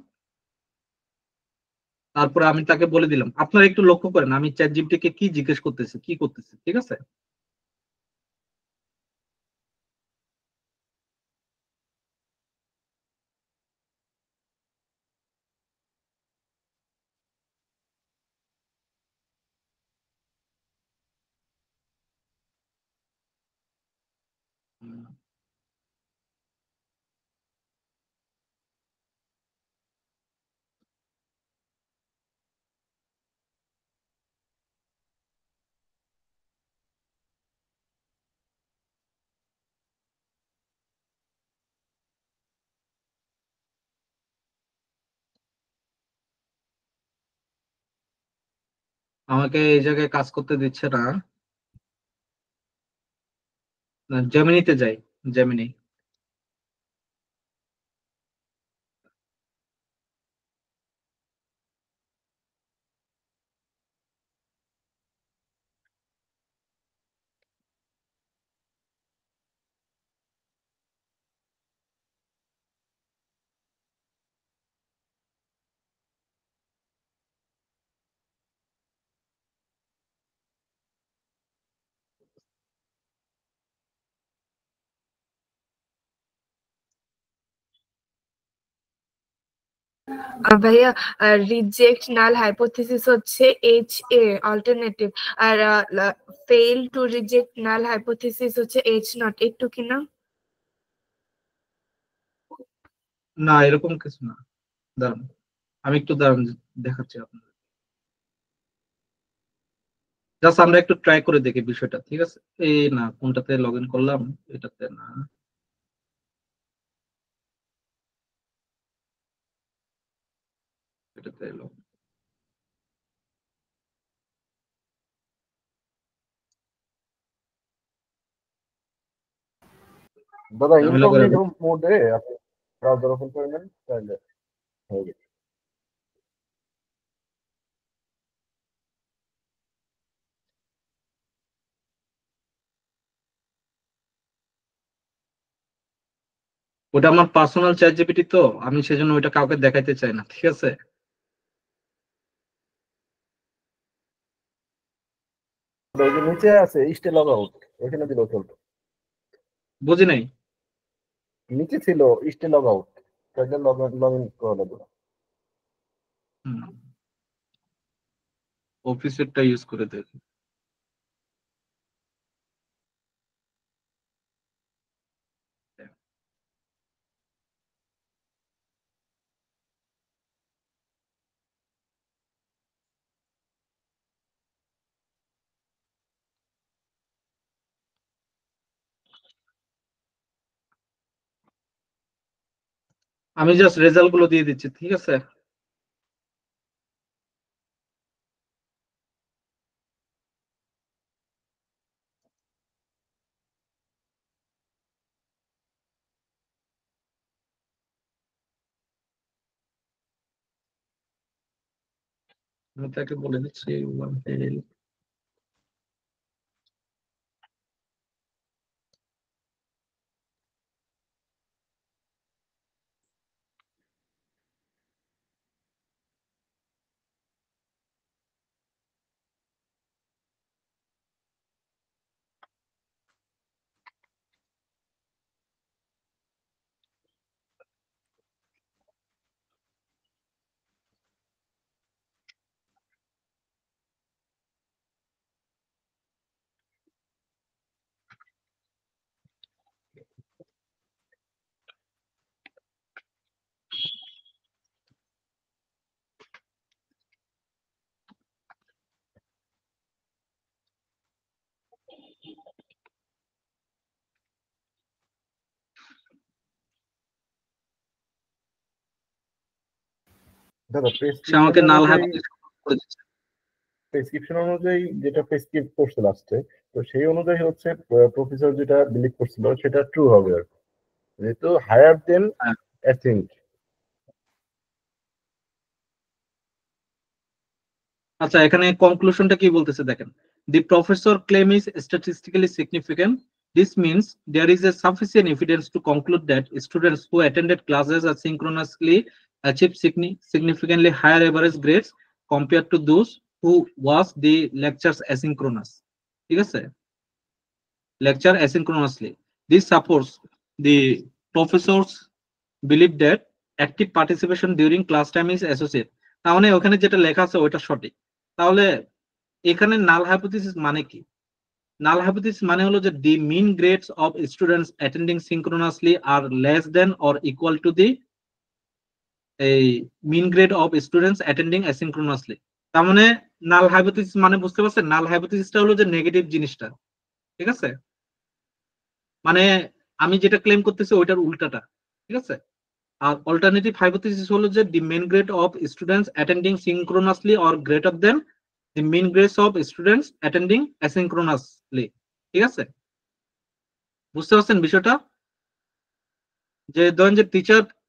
তারপরে আমি তাকে বলে দিলাম। আপনারা একটু লক্ষ্য করেন আমি চ্যাট জিপিটি কে কি জিজ্ঞেস করতেছি, কি করতেছি, ঠিক আছে। আমাকে এই জায়গায় কাজ করতে দিচ্ছে না। জেমিনিতে যাই, জেমিনি। ভাইয়া, রিজেক্ট নাল হাইপোথিসিস হচ্ছে এইচ এ অল্টারনেটিভ, আর fail to reject null hypothesis হচ্ছে এইচ নট, একটু কি না? না, এরকম কিছু না। দাঁড়ান, আমি একটু দাঁড়ান, দেখাচ্ছি আপনার। জাস্ট আমরা একটু ট্রাই করে দেখি বিষয়টা, ঠিক আছে। এই না, কোনটাতে লগ ইন করলাম, এটাতে না, এটাতে এলো। দাদা ঝামেলা করে ইনকগনিটো মোডে আপনি ব্রাউজার ওপেন করে নেন, তাহলে হয়ে যাবে। ওটা আমার পার্সোনাল চ্যাট জিপিটি, তো আমি সেজন্য ওইটা কাউকে দেখাইতে চাই না, ঠিক আছে। ওই যে নিচে আছে স্টে লগ আউট, ওখানে দিলেও চলবে। বুঝি নাই। নিচে ছিল স্টে লগ আউট, তাহলে লগ ইন করা লাগবে। অফিসেরটা ইউজ করে দেখি। আমি জাস্ট রেজাল্ট গুলো দিয়ে দিচ্ছি, ঠিক আছে। আমি তাকে বলে দিচ্ছি one fail। দাদা সে আমাকে নাল হাইপোথিসিস করে দিচ্ছে। প্রেসক্রিপশন অনুযায়ী যেটা প্রেসক্রিপ্ট করছে লাস্টে, তো সেই অনুযায়ী হচ্ছে প্রফেসর যেটা বিলিভ করছিল সেটা ট্রু হবে আর কি। যেহেতু হায়ার দেন অ্যাসিঙ্ক। আচ্ছা, এখানে কনক্লুশনটা কি বলতেছে দেখেন, the professor claim is statistically significant. This means there is a sufficient evidence to conclude that students who attended classes asynchronously achieved significantly higher average grades compared to those who watched the lectures asynchronous. ঠিক আছে, lecture asynchronously. This supports the professor's belief that active participation during class time is associated. তার মানে ওখানে যেটা লেখা আছে ওইটা সঠিক। তাহলে এখানে নাল হাইপোথিসিস মানে কি? নাল হাইপোথিসিস মানে হলো যে the mean grades of students attending synchronously are less than or equal to the mean grade of students attending asynchronously. তার মানে নাল হাইপোথিসিস মানে বুঝতে পারছেন, নাল হাইপোথিসিসটা হলো যে নেগেটিভ জিনিসটা। ঠিক আছে, মানে আমি যেটা ক্লেম করতেছি ওইটার উল্টাটা। ঠিক আছে, আর অল্টারনেটিভ হাইপোথিসিস হলো যে the mean grade of students attending synchronously or greater than the mean grades of students attending asynchronously. ঠিক আছে, বুঝতে পারছেন বিষয়টা? যে ধরেন যে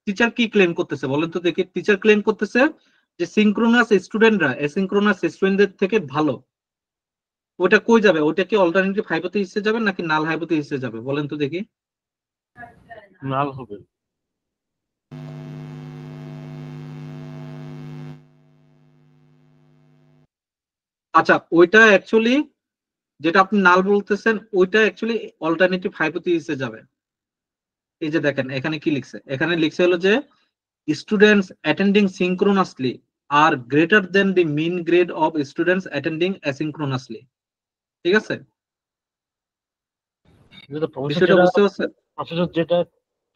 টিচার কি ক্লেম করতেছে বলেন তো দেখি। টিচার ক্লেম করতেছে যে সিনক্রোনাস স্টুডেন্টরা অ্যাসিনক্রোনাস স্টুডেন্টদের থেকে ভালো। ওটা কই যাবে? ওটা কি অল্টারনেটিভ হাইপোথিসিসে যাবে নাকি নাল হাইপোথিসিসে যাবে বলেন তো দেখি। নাল হবে। আচ্ছা, ওইটা অ্যাকচুয়ালি যেটা আপনি নাল বলতেছেন ওইটা অ্যাকচুয়ালি অল্টারনেটিভ হাইপোথিসিসে যাবে। এই যে দেখেন এখানে কি লিখছে, এখানে লিখছে হলো যে students attending synchronously are greater than the mean grade of students attending asynchronously. ঠিক আছে, বিষয়টা বুঝতে পারছেন? প্রফেসর যেটা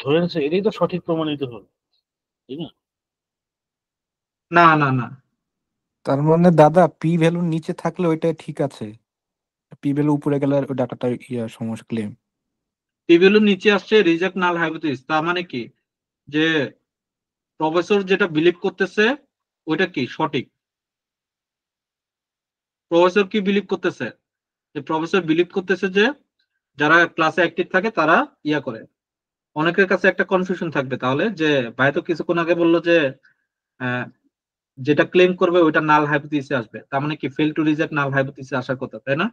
ধরে নিয়েছে এটাই তো সঠিক প্রমাণিত হলো, তাই না? না না না, তার মানে দাদা পি ভ্যালু নিচে থাকলে ওইটা ঠিক আছে, পি ভ্যালু উপরে গেলে ওই ডাটাটা সমস্যা ক্লেম। পি ভ্যালু নিচে আসছে রিজেক্ট নাল হাইপোথিসিস। তার মানে কি যে প্রফেসর যেটা বিলিভ করতেছে ওইটা কি সঠিক। প্রফেসর কি বিলিভ করতেছে? যে প্রফেসর বিলিভ করতেছে যে যারা ক্লাসে অ্যাক্টিভ থাকে তারা ইয়া করে। অনেকের কাছে একটা কনফিউশন থাকবে তাহলে যে ভাই তো কিছুক্ষণ আগে বললো যে যেটা ক্লেম করবে ওইটা নাল হাইপোথিসিসে আসবে, তার মানে কি ফেল টু রিজেক্ট নাল হাইপোথিসিসে আসার কথা, তাই না?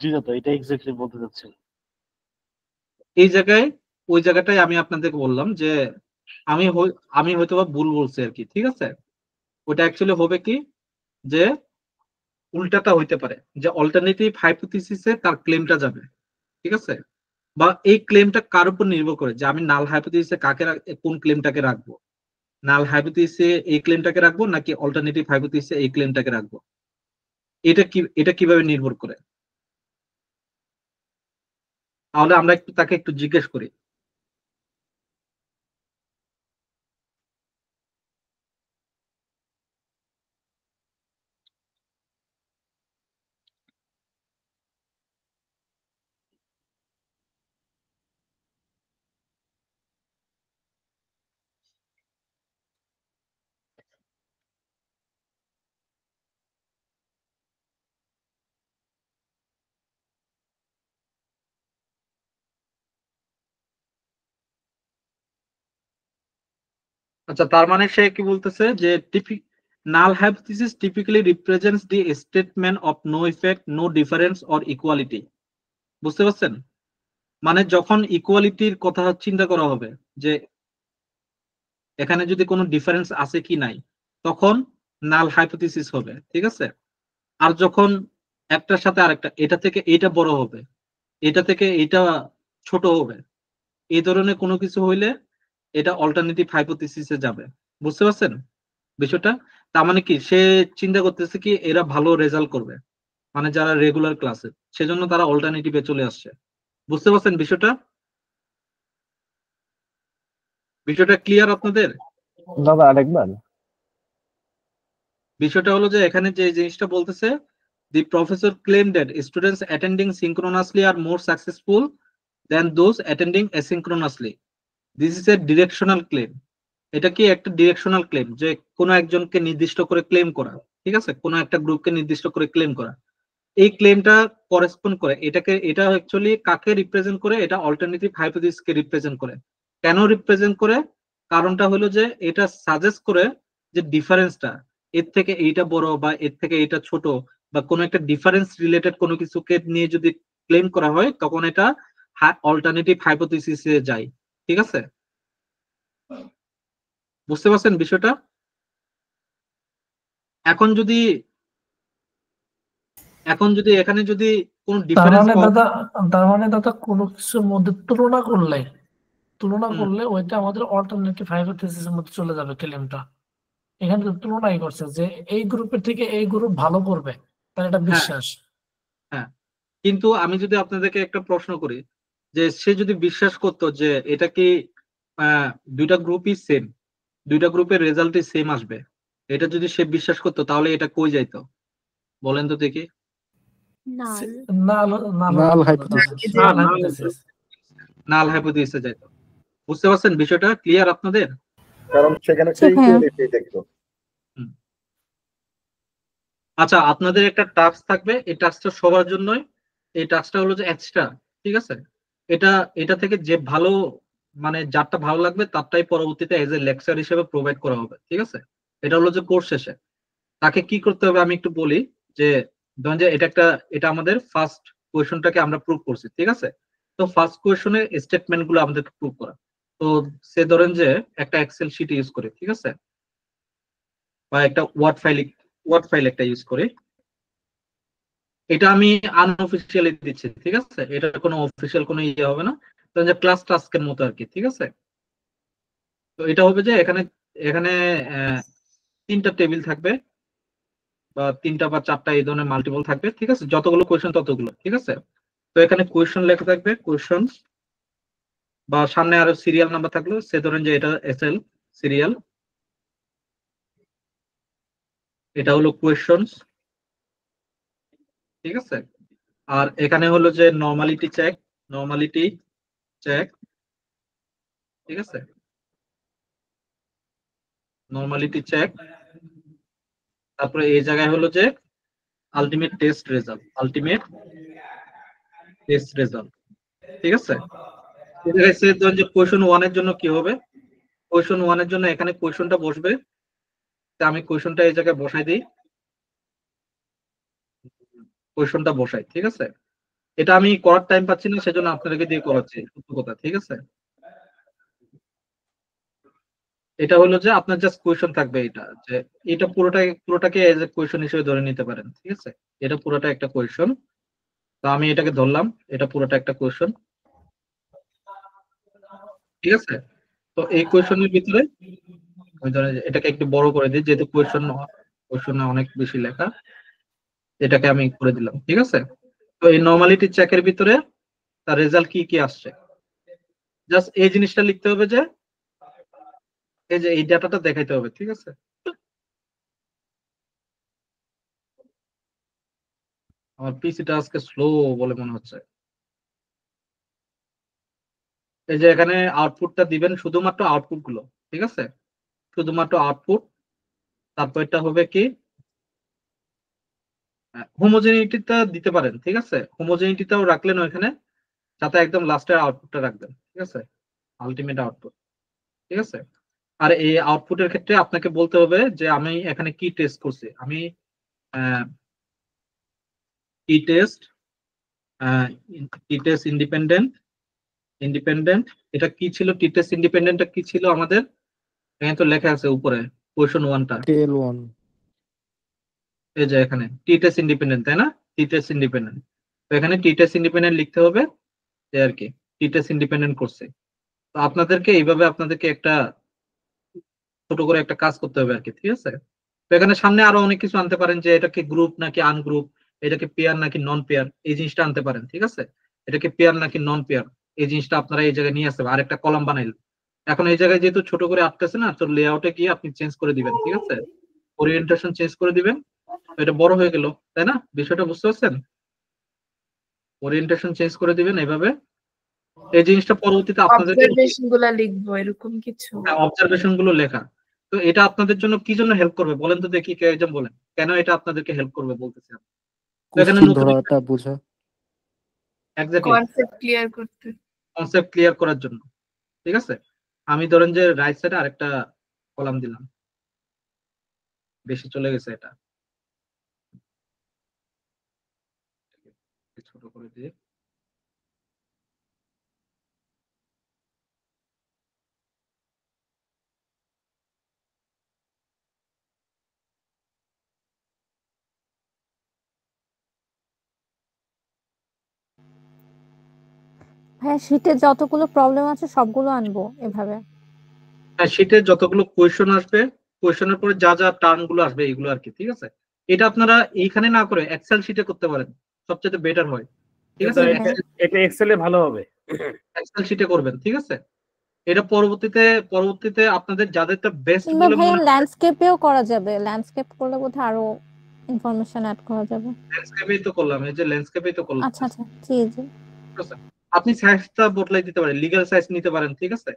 জি দাদা, এটা এক্স্যাক্টলি বলতে যাচ্ছি। এই জায়গায় ওই জায়গাটাই আমি আপনাদেরকে বললাম যে আমি হয়তোবা ভুল বলছি আর কি। ঠিক আছে, ওটা অ্যাকচুয়ালি হবে কি যে উল্টাটা হইতে পারে, যে অল্টারনেটিভ হাইপোথিসিসে তার ক্লেমটা যাবে। ঠিক আছে, বা এই ক্লেমটা কার উপর নির্ভর করে যে আমি নাল হাইপোথিসিসে কোন ক্লেমটাকে রাখবো, নাল হাইপোথিসিসে এই ক্লেমটাকে রাখবো নাকি অল্টারনেটিভ হাইপোথিসিসে এই ক্লেমটাকে রাখবো, এটা কিভাবে নির্ভর করে? তাহলে আমরা তাকে একটু জিজ্ঞেস করি। আচ্ছা, তার মানে সে কি বলতেছে যে null hypothesis typically represents the statement of no effect, no difference or equality. বুঝতে পারছেন? মানে যখন ইকুয়ালিটির কথা চিন্তা করা হবে যে এখানে যদি কোনো ডিফারেন্স আছে কি নাই, তখন নাল হাইপোথিসিস হবে। ঠিক আছে, আর যখন একটার সাথে আরেকটা, এটা থেকে এইটা বড় হবে, এটা থেকে এইটা ছোট হবে, এই ধরনের কোনো কিছু হইলে এটা অল্টারনেটিভ হাইপোথিসিসে যাবে। বুঝতে পারছেন বিষয়টা? তার মানে কি সে চিন্তা করতেছে কি এরা ভালো রেজাল্ট করবে, মানে যারা রেগুলার ক্লাসে, সেজন্য তারা অল্টারনেটিভে চলে আসছে। বুঝতে পারছেন বিষয়টা? বিষয়টা ক্লিয়ার আপনাদের? দাদা আরেকবার। বিষয়টা হলো যে এখানে যে জিনিসটা বলতেছে, the professor claimed that students attending synchronously are more successful than those attending asynchronously. This is a directional claim. এটা কি একটা ডিরেকশনাল ক্লেম, যে কোনো একজনকে নির্দিষ্ট করে ক্লেম করা, ঠিক আছে, কোনো একটা গ্রুপকে নির্দিষ্ট করে ক্লেম করা। এই ক্লেমটা করেসপন্ড করে এটা অ্যাকচুয়ালি কাকে রিপ্রেজেন্ট করে? এটা অল্টারনেটিভ হাইপোথিসিসকে রিপ্রেজেন্ট করে। কেন রিপ্রেজেন্ট করে? কারণটা হলো যে এটা সাজেস্ট করে যে ডিফারেন্সটা এর থেকে এইটা বড় বা এর থেকে এইটা ছোট, বা কোনো একটা ডিফারেন্স রিলেটেড কোনো কিছুকে নিয়ে যদি ক্লেম করা হয় তখন এটা অল্টারনেটিভ হাইপোথিসিসে যায়। ঠিক আছে, বুঝতে পারছেন বিষয়টা? এখন যদি এখানে যদি কোন তার ডিফারেন্স মানে দাদা কোনো কিছুর মধ্যে তুলনা করলে ওইটা আমাদের অল্টারনেটিভ হাইপোথিসিসের মধ্যে চলে যাবে ক্লেমটা। এখানে তো তুলনাই করছে যে এই গ্রুপের থেকে এই গ্রুপ ভালো করবে, তার এটা বিশ্বাস। হ্যাঁ, কিন্তু আমি যদি আপনাদেরকে একটা প্রশ্ন করি যে সে যদি বিশ্বাস করতো যে এটা কি দুইটা গ্রুপই সেম, দুইটা গ্রুপের রেজাল্টই সেম আসবে, এটা যদি সে বিশ্বাস করতো তাহলে এটা কই যাইতো বলেন তো দেখি? নাল হাইপোথিসিসে যাইতো। বুঝতে পারছেন বিষয়টা? ক্লিয়ার আপনাদের? কারণ সেখানে সেই কোয়ালিটি দেখতো। আচ্ছা, আপনাদের একটা টাস্ক থাকবে, এই টাস্কটা সবার জন্যই। এই টাস্কটা হলো যে এক্সট্রা, ঠিক আছে? এটা থেকে যে ভালো, মানে যারটা ভালো লাগবে তারটাই পরবর্তীতে এজ এ লেকচার হিসেবে প্রোভাইড করা হবে। ঠিক আছে, এটা হলো যে কোর্স শেষে তাকে কি করতে হবে আমি একটু বলি। যে ধরেন যে এটা আমাদের ফার্স্ট কোয়েশনটাকে আমরা প্রুভ করছি, ঠিক আছে? তো ফার্স্ট কোয়েশনের স্টেটমেন্ট গুলো আমাদেরকে প্রুভ করা। তো সে ধরেন যে একটা এক্সেল শিট ইউজ করে, ঠিক আছে, বা একটা ওয়ার্ড ফাইল একটা ইউজ করে। এটা আমি আনঅফিসিয়ালি দিচ্ছি, ঠিক আছে? এটা কোনো অফিসিয়াল কোনো ইয়ে হবে না, ধরেন যে ক্লাস টাস্কের মতো আর কি, ঠিক আছে? তো এটা হবে যে এখানে এখানে তিনটা টেবিল থাকবে, বা তিনটা বা চারটা এই ধরনের মাল্টিপল থাকবে, ঠিক আছে? যতগুলো কোয়েশন ততগুলো, ঠিক আছে? তো এখানে কোয়েশন লেখা থাকবে, কোয়েশন, বা সামনে আরো সিরিয়াল নাম্বার থাকলো, সে ধরেন যে এটা এসএল সিরিয়াল, এটা হলো কোয়েশনস, ঠিক আছে? আর এখানে হলো যে নরমালিটি চেক, ঠিক আছে, নরমালিটি চেক। তারপরে এই জায়গায় হলো যে আলটিমেট টেস্ট রেজাল্ট, ঠিক আছে? যে কোয়েশন 1 এর জন্য কি হবে? কোয়েশন 1 এর জন্য এখানে কোয়েশনটা বসবে, আমি কোয়েশনটা এই জায়গায় বসাই দিই, কোয়েশনটা বসাই, ঠিক আছে? এটা আমি করার টাইম পাচ্ছি না, সেজন্য আপনাদেরকে দিয়ে করাচ্ছি, সত্য কথা, ঠিক আছে? এটা হলো যে আপনার জাস্ট কোয়েশন থাকবে, এটা পুরোটাকে এজ এ কোয়েশন হিসেবে ধরে নিতে পারেন, ঠিক আছে? এটা পুরোটা একটা কোয়েশন, তো আমি এটাকে ধরলাম, এটা পুরোটা একটা কোয়েশন, ঠিক আছে? তো এই কোয়েশনের ভিতরে আমি ধরেন এটাকে একটু বড় করে দিই, যেহেতু কোয়েশনে অনেক বেশি লেখা, এটাকে আমি করে দিলাম, ঠিক আছে? তো এই নরমালিটি চেকের ভিতরে তার রেজাল্ট কি কি আসছে, জাস্ট এই জিনিসটা লিখতে হবে যে এই যে এই ডাটাটা দেখাইতে হবে, ঠিক আছে? আমার পিসিটা আজকে স্লো বলে মনে হচ্ছে। এই যে এখানে আউটপুটটা দিবেন, শুধুমাত্র আউটপুট গুলো, ঠিক আছে? শুধুমাত্র আউটপুট। তারপর এটা হবে কি, হোমোজেনিটিটা দিতে পারেন, ঠিক আছে? হোমোজেনিটিটাও রাখলেন ওইখানে, সাথে একদম লাস্টের আউটপুটটা রাখবেন, ঠিক আছে? আলটিমেট আউটপুট, ঠিক আছে? আর এই আউটপুটের ক্ষেত্রে আপনাকে বলতে হবে যে আমি এখানে কি টেস্ট করছি। আমি কি টেস্ট ইন্ডিপেন্ডেন্ট, এটা কি ছিল? টি টেস্ট ইন্ডিপেন্ডেন্টটা কি ছিল আমাদের? এখানে তো লেখা আছে উপরে কোয়েশন 1টা, টেল 1, এই যে এখানে টি টেস্ট ইন্ডিপেন্ডেন্ট, তাই না? টি টেস্ট ইন্ডিপেন্ডেন্ট, তো এখানে টি টেস্ট ইন্ডিপেন্ডেন্ট লিখতে হবে, এই আর কি, টি টেস্ট ইন্ডিপেন্ডেন্ট করছে। তো আপনাদেরকে এইভাবে একটা ছোট করে একটা কাজ করতে হবে আর কি, ঠিক আছে? তো এখানে সামনে আরো অনেক কিছু আনতে পারেন, যে এটাকে গ্রুপ নাকি আনগ্রুপ, এটাকে পেয়ার নাকি নন পেয়ার, এই জিনিসটা আনতে পারেন, ঠিক আছে? এটাকে পেয়ার নাকি নন পেয়ার, এই জিনিসটা আপনারা এই জায়গায় নিয়ে আসতে হবে। আরেকটা কলাম বানাইলেন, এখন এই জায়গায় যেহেতু ছোট করে আটকাছে না, তো লেআউটে গিয়ে আপনি চেঞ্জ করে দিবেন, ঠিক আছে? ওরিয়েন্টেশন চেঞ্জ করে দিবেন, এটা বড় হয়ে গেল, তাই না? বিষয়টা বুঝতে পারছেন? ওরিয়েন্টেশন চেঞ্জ করে দিবেন এইভাবে, এই জিনিসটা পরবর্তীতে আপনাদেরকে অবজারভেশন গুলা লিখবো এরকম কিছু। অবজারভেশন গুলো লেখা। তো এটা আপনাদের জন্য কি জন্য হেল্প করবে বলেন তো দেখি, কে একজন বলেন কেন এটা আপনাদেরকে হেল্প করবে বলতেছি আমি। তো এখানে কোশ্চিন নতুন ধরাটা বোঝা, এক্স্যাক্টলি কনসেপ্ট ক্লিয়ার করতে। কনসেপ্ট ক্লিয়ার করার জন্য। ঠিক আছে, আমি ধরেন যে রাইট সাইডে আরেকটা কলাম দিলাম, বেশি চলে গেছে, এটা ছোট করে দিয়ে। হ্যাঁ, শীটে যতগুলো প্রবলেম আছে সবগুলো আনবো এভাবে। হ্যাঁ, শীটে যতগুলো কোয়েশ্চন আসবে, কোয়েশ্চনের পরে যা যা টার্ম গুলো আসবে এগুলো আর কি। ঠিক আছে, এটা আপনারা এইখানে না করে এক্সেল শীটে করতে পারেন, সবচেয়ে বেটার হয়। ঠিক আছে, এটা এক্সেলে ভালো হবে, এক্সেল শীটে করবেন। ঠিক আছে, এটা পরবর্তীতে আপনাদের যাদেরটা বেস্ট কিংবা বলে ভাইয়া মনে হয়, ল্যান্ডস্কেপেও করা যাবে, ল্যান্ডস্কেপ করলে বোধহয় আরো ইনফরমেশন অ্যাড করা যাবে। ল্যান্ডস্কেপেই তো করলাম, এই যে ল্যান্ডস্কেপেই তো করলাম। আচ্ছা আচ্ছা, জি জি। ঠিক আছে, আপনি সাইজটা বদলাই দিতে পারেন, লিগ্যাল সাইজ নিতে পারেন। ঠিক আছে,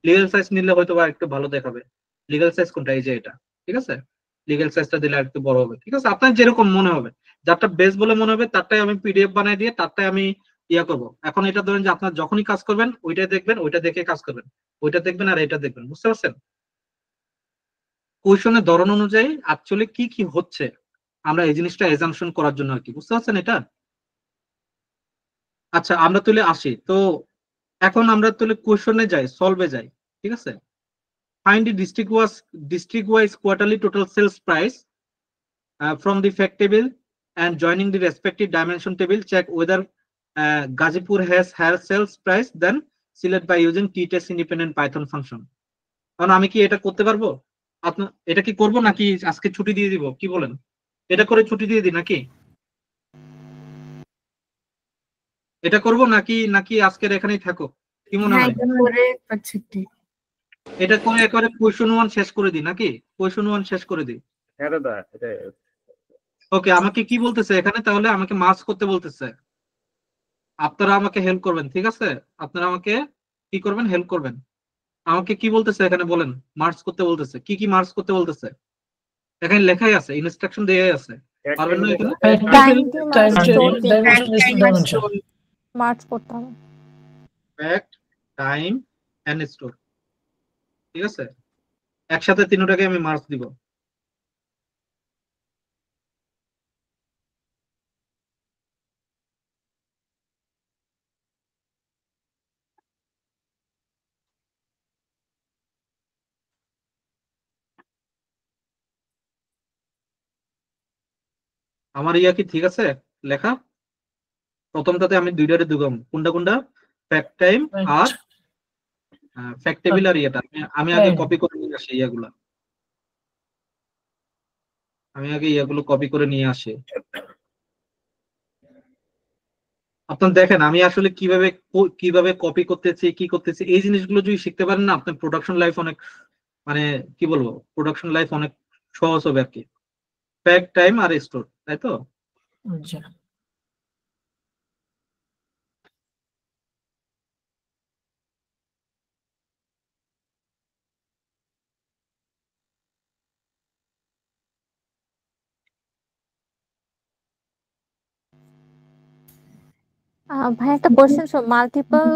লিগ্যাল সাইজ নিলে হয়তো বা একটু ভালো দেখাবে। লিগ্যাল সাইজ কোনটা, এই যে এটা। ঠিক আছে, লিগ্যাল সাইজটা দিলে একটু বড় হবে। ঠিক আছে, আপনার যেরকম মনে হবে, যারটা বেস্ট বলে মনে হবে তারটাই আমি পিডিএফ বানাই দিয়ে তারটাই আমি ইয়া করব। এখন এটা ধরেন যে আপনার যখনই কাজ করবেন ওইটাই দেখবেন, ওইটা দেখে কাজ করবেন, ওইটা দেখবেন আর এটা দেখবেন। বুঝতে পারছেন? কোয়েশনের ধরন অনুযায়ী অ্যাকচুয়ালি কি কি হচ্ছে আমরা এই জিনিসটা এজাম্পশন করার জন্য আর কি। বুঝতে পারছেন এটা? আচ্ছা, আমরা তুলে আসি তো, এখন আমরা তুলে কোয়েশনে যাই, সলভে যাই। ঠিক আছে, find the district wise quarterly total sales price from the fact table and joining the respective dimension table, check whether Gazipur has higher sales price, then select by using t-test independent python function. কারণ আমি কি এটা করতে পারবো? আপনার এটা কি করব নাকি আজকে ছুটি দিয়ে দিব, কি বলেন? এটা করে ছুটি দিয়ে দিই নাকি? এটা করব নাকি নাকি আজকের এখানেই থাকো, কি মনে হয়? এটা করে একবারে কোয়েশ্চন 1 শেষ করে দিই নাকি? কোয়েশ্চন 1 শেষ করে দিই। হ্যাঁ দাদা, এটা ওকে, আমাকে কি বলতেছে এখানে, তাহলে আমাকে মার্কস করতে বলতেছে। আপনারা আমাকে হেল্প করবেন। ঠিক আছে, আপনারা আমাকে কি করবেন, হেল্প করবেন। আমাকে কি বলতেছে এখানে বলেন, মার্কস করতে বলতেছে। কি কি মার্কস করতে বলতেছে? এখানে লেখাই আছে, ইনস্ট্রাকশন দেয়াই আছে। পারবেন না এখানে? মার্চ করতে হবে ফ্যাক্ট, টাইম এন্ড স্টোর। ঠিক আছে, একসাথে তিনটাকে আমি মার্কস দিব। আমার ইয়া কি ঠিক আছে লেখা? প্রথমটাতে আমি দুইটারে দুগাম, কোনটা কোনটা? ফ্যাক্ট টাইম আর ফ্যাক্ট টেবিল আর ইয়েটা আমি আগে কপি করে নিয়ে আসি। ইয়াগুলা আমি আগে ইয়াগুলো কপি করে নিয়ে আসি। আপনার দেখেন আমি আসলে কিভাবে কপি করতেছি, কি করতেছি, এই জিনিসগুলো যদি শিখতে পারেন না, আপনার প্রোডাকশন লাইফ অনেক, মানে কি বলবো, প্রোডাকশন লাইফ অনেক সহজ হবে আর কি। ফ্যাক্ট টাইম আর স্টোর, তাই তো? ভাই একটা কোশ্চেন, মাল্টিপল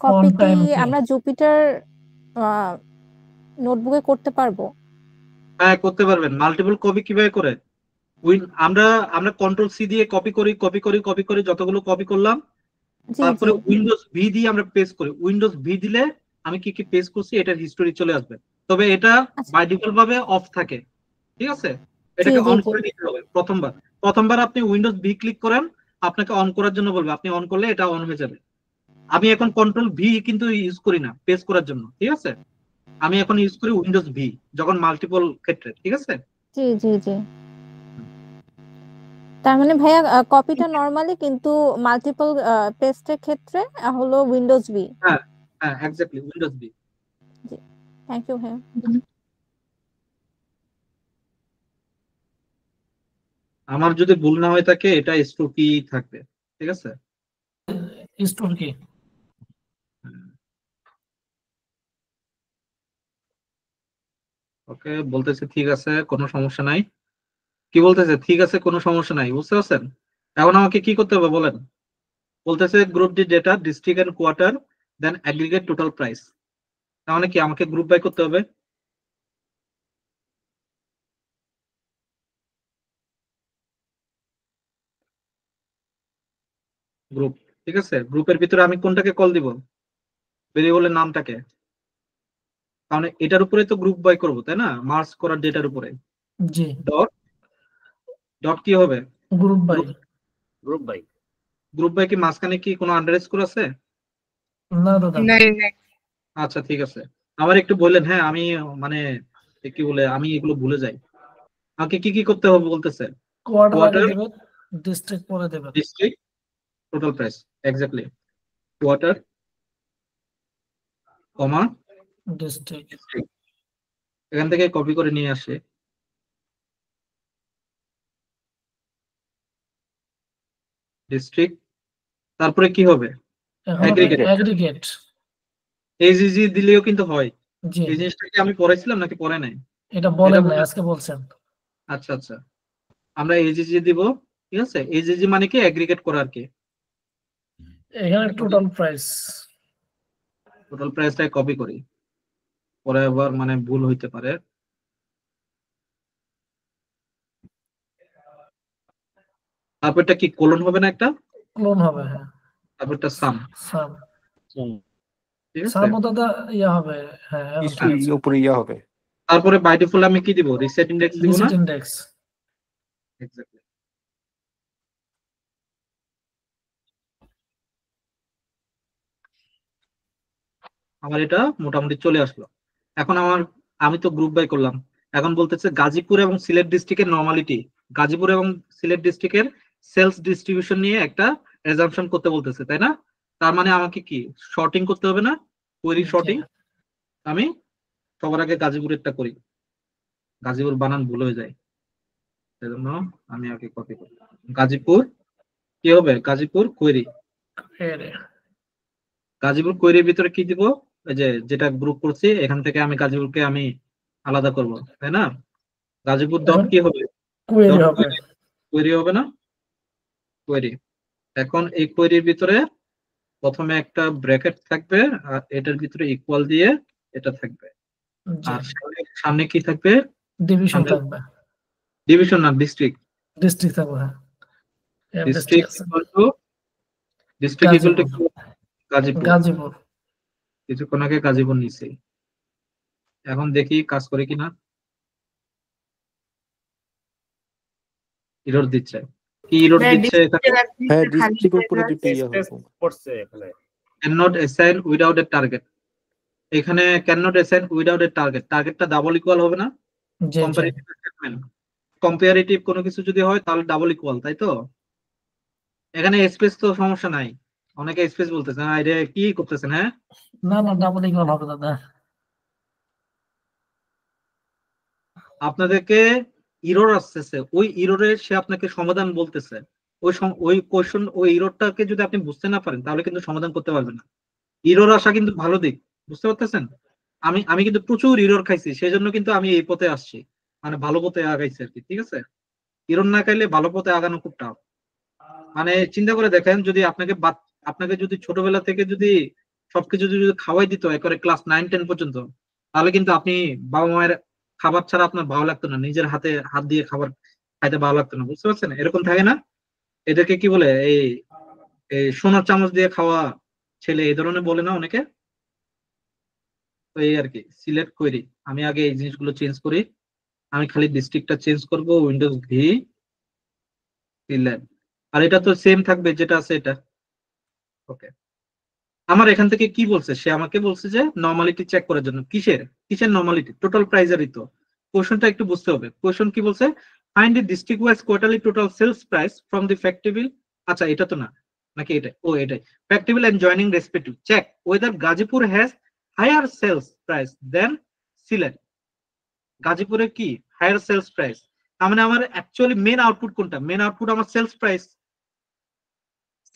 কপি কি আমরা জুপিটার নোটবুকে করতে পারবো? হ্যাঁ, করতে পারবেন। মাল্টিপল কপি কিভাবে করে? আমরা কন্ট্রোল সি দিয়ে কপি করি যতগুলো কপি করলাম, তারপরে উইন্ডোজ ভি দিয়ে আমরা পেস্ট করি। উইন্ডোজ ভি দিলে আমি কি কি পেস্ট করছি এটার হিস্টোরি চলে আসবে। তবে এটা বাই ডিফল্ট ভাবে অফ থাকে। ঠিক আছে, এটাকে অন করে নিতে হবে। প্রথমবার আপনি উইন্ডোজ ভি ক্লিক করেন, আপনাকে অন করার জন্য বলবে, আপনি অন করলে এটা অন হয়ে যাবে। আমি এখন কন্ট্রোল ভি কিন্তু ইউজ করি না পেস্ট করার জন্য। ঠিক আছে, আমি এখন ইউজ করি উইন্ডোজ ভি যখন মাল্টিপল ক্ষেত্রে। ঠিক আছে, জি জি জি। তার মানে ভাইয়া কপিটা নরমালি, কিন্তু মাল্টিপল পেস্টের ক্ষেত্রে হলো উইন্ডোজ ভি। হ্যাঁ হ্যাঁ, এক্স্যাক্টলি উইন্ডোজ ভি। জি, থ্যাংক ইউ ভাইয়া। আমার যদি ভুল না হয়ে থাকে এটা স্টোর কি থাকবে। ঠিক আছে, স্টোর কি ওকে, বলতেছে ঠিক আছে কোনো সমস্যা নাই। কি বলতেছে? ঠিক আছে কোনো সমস্যা নাই, বুঝতে পারছেন? এখন আমাকে কি করতে হবে বলেন? বলতেছে group the data district and quarter then aggregate total price. তার মানে কি আমাকে গ্রুপ বাই করতে হবে? গ্রুপ, ঠিক আছে। গ্রুপের ভিতরে আমি কোনটাকে কল দিব? ভেরিয়েবলের নামটাকে, কারণ এটার উপরে তো গ্রুপ বাই করবো তাই না, মার্জ করার ডেটার উপরে। জি, ডট ডট কি হবে? Group by. Group by. Group by কি মাঝখানে কি কোনো আন্ডারস্কোর আছে? না দাদা, আচ্ছা ঠিক আছে, আমার একটু বললেন। হ্যাঁ আমি মানে কি বলে আমি এগুলো ভুলে যাই। আমাকে কি কি করতে হবে বলতেছে? কোয়ার্টার আগে কোয়ার্টার, দেবেন, ডিস্ট্রিক্ট পরে দেবেন। District, total price, exactly. Quarter comma district. এখান থেকে কপি করে নিয়ে আসে ডিস্ট্রিক্ট, তারপরে কি হবে? এখন আপনি অ্যাগ্রিগেট। অ্যাগ্রিগেট। এইচজিজি দিলেও কিন্তু হয়। জি, এই জিনিসটা কি আমি পড়াইছিলাম নাকি পড়ে নাই? এটা বলেন না, বলে- আজকে বলছেন। আচ্ছা আচ্ছা, আমরা এইচজিজি দিব, ঠিক আছে। এইচজিজি মানে কি? অ্যাগ্রিগেট করা আর কি। এখানে টোটাল প্রাইস। টোটাল প্রাইসটাই কপি করি, পরে আবার মানে ভুল হইতে পারে। তারপরটা কি কোলন হবে না একটা? ক্লোন হবে, হ্যাঁ। তারপরটা সাম, সাম। ঠিক আছে। সামও দাদা ইয়া হবে, হ্যাঁ এখন ঠিক আছে। উপরে ইয়া হবে। তারপরে বাই ডিফল্ট আমি কি দিব? রিসেট ইন্ডেক্স দিব না? Reset index. এক্স্যাক্টলি। আমার এটা মোটামুটি চলে আসলো। এখন আমি তো গ্রুপ বাই করলাম। এখন বলতেছে গাজীপুর এবং সিলেট ডিস্ট্রিক্টের নরমালিটি, গাজীপুর এবং সিলেট ডিস্ট্রিক্টের সেলস ডিস্ট্রিবিউশন নিয়ে একটা অ্যাজাম্পশন করতে বলতেছে, তাই না? তার মানে আমাকে কি শর্টিং করতে হবে না? Query sorting. আমি সবার আগে গাজীপুরেরটা করি, গাজীপুর বানান ভুল হয়ে যায়, সেজন্য আমি আগে কপি করি। গাজীপুর কি হবে? গাজীপুর কোয়েরি। গাজীপুর কোয়েরির ভিতরে কি দিব? এই যে যেটা গ্রুপ করছি এখান থেকে আমি গাজীপুরকে আমি আলাদা করব, তাই না? গাজীপুর ডট কি হবে? কোয়েরি হবে। কোয়েরি হবে না? কোয়েরি। এখন এই কোয়েরির ভিতরে প্রথমে একটা ব্র্যাকেট থাকবে, আর এটার ভিতরে ইকুয়াল দিয়ে এটা থাকবে, আর সামনে কি থাকবে? ডিভিশন থাকবে। ডিভিশন না, ডিস্ট্রিক্ট। ডিস্ট্রিক্ট থাকবে, হ্যাঁ। District equal to Gazipur. Gazipur. কিছুক্ষণ আগে গাজীপুর নিছি। এখন দেখি কাজ করে কিনা। এরর দিচ্ছে। কি এরর দিচ্ছে এখানে? হ্যাঁ, ডিস্ট্রিক্ট উপরে দুটো ইয়া হবে। পড়ছে এখানে cannot assign without a target। এখানে cannot assign without a target, টার্গেটটা ডাবল ইকুয়াল হবে না? কম্পারেটিভ স্টেটমেন্ট, কম্পারেটিভ কোনো কিছু যদি হয় তাহলে ডাবল ইকুয়াল, তাই তো? এখানে স্পেস তো সমস্যা নাই, অনেকে স্পেস বলতেছে না, এটা কি করতেছেন? হ্যাঁ না না, ডাবল ইকুয়াল হবে দাদা। আপনাদেরকে ইরর আসতেছে, ওই ইররের সে আপনাকে সমাধান বলতেছে। ওই কোশ্চেন, ওই ইররটাকে যদি আপনি বুঝতে না পারেন তাহলে কিন্তু সমাধান করতে পারবেন না। ইরর আসা কিন্তু ভালো দিক, বুঝতে পারতেছেন? আমি কিন্তু প্রচুর ইরর খাইছি, সেই জন্য কিন্তু আমি এই পথে আসছি, মানে ভালো পথে আগাইছি আর কি, ঠিক আছে। ইরর না খাইলে ভালো পথে আগানো খুব টাফ। মানে চিন্তা করে দেখেন, যদি আপনাকে যদি ছোটবেলা থেকে যদি সবকিছু যদি খাওয়াই দিত একবারে ক্লাস 9-10 পর্যন্ত, তাহলে কিন্তু আপনি বাবা মায়ের খাবার ছাড়া আপনার ভালো লাগতো না, নিজের হাতে হাত দিয়ে খাবার খাইতে ভালো লাগতো না, বুঝতে পারছেন? এরকম থাকে না? এদেরকে কি বলে? এই সোনার চামচ দিয়ে খাওয়া ছেলে, এই ধরনের বলে না অনেকে। তো এই আর কি সিলেক্ট কোয়েরি। আমি আগে এই জিনিসগুলো চেঞ্জ করি, আমি খালি ডিস্ট্রিক্টটা চেঞ্জ করব, উইন্ডোজ ভি সিলেক্ট, আর এটা তো সেম থাকবে যেটা আছে এটা। ওকে, আমার এখান থেকে কি বলছে? সে আমাকে বলছে যে নরমালিটি চেক করার জন্য। কিসের নরমালিটি? টোটাল প্রাইসেরই তো। কোশ্চেনটা একটু বুঝতে হবে। কোশ্চেন কি বলছে? Find the district wise quarterly total sales price from the fact table. আচ্ছা এটা তো না, নাকি এটা? ও এটাই, fact table and joining respective. Check whether Gazipur has higher sales price than Sylhet. গাজীপুরে কি হায়ার সেলস প্রাইস? তার মানে আমার অ্যাকচুয়ালি মেন আউটপুট কোনটা? মেন আউটপুট আমার সেলস প্রাইস।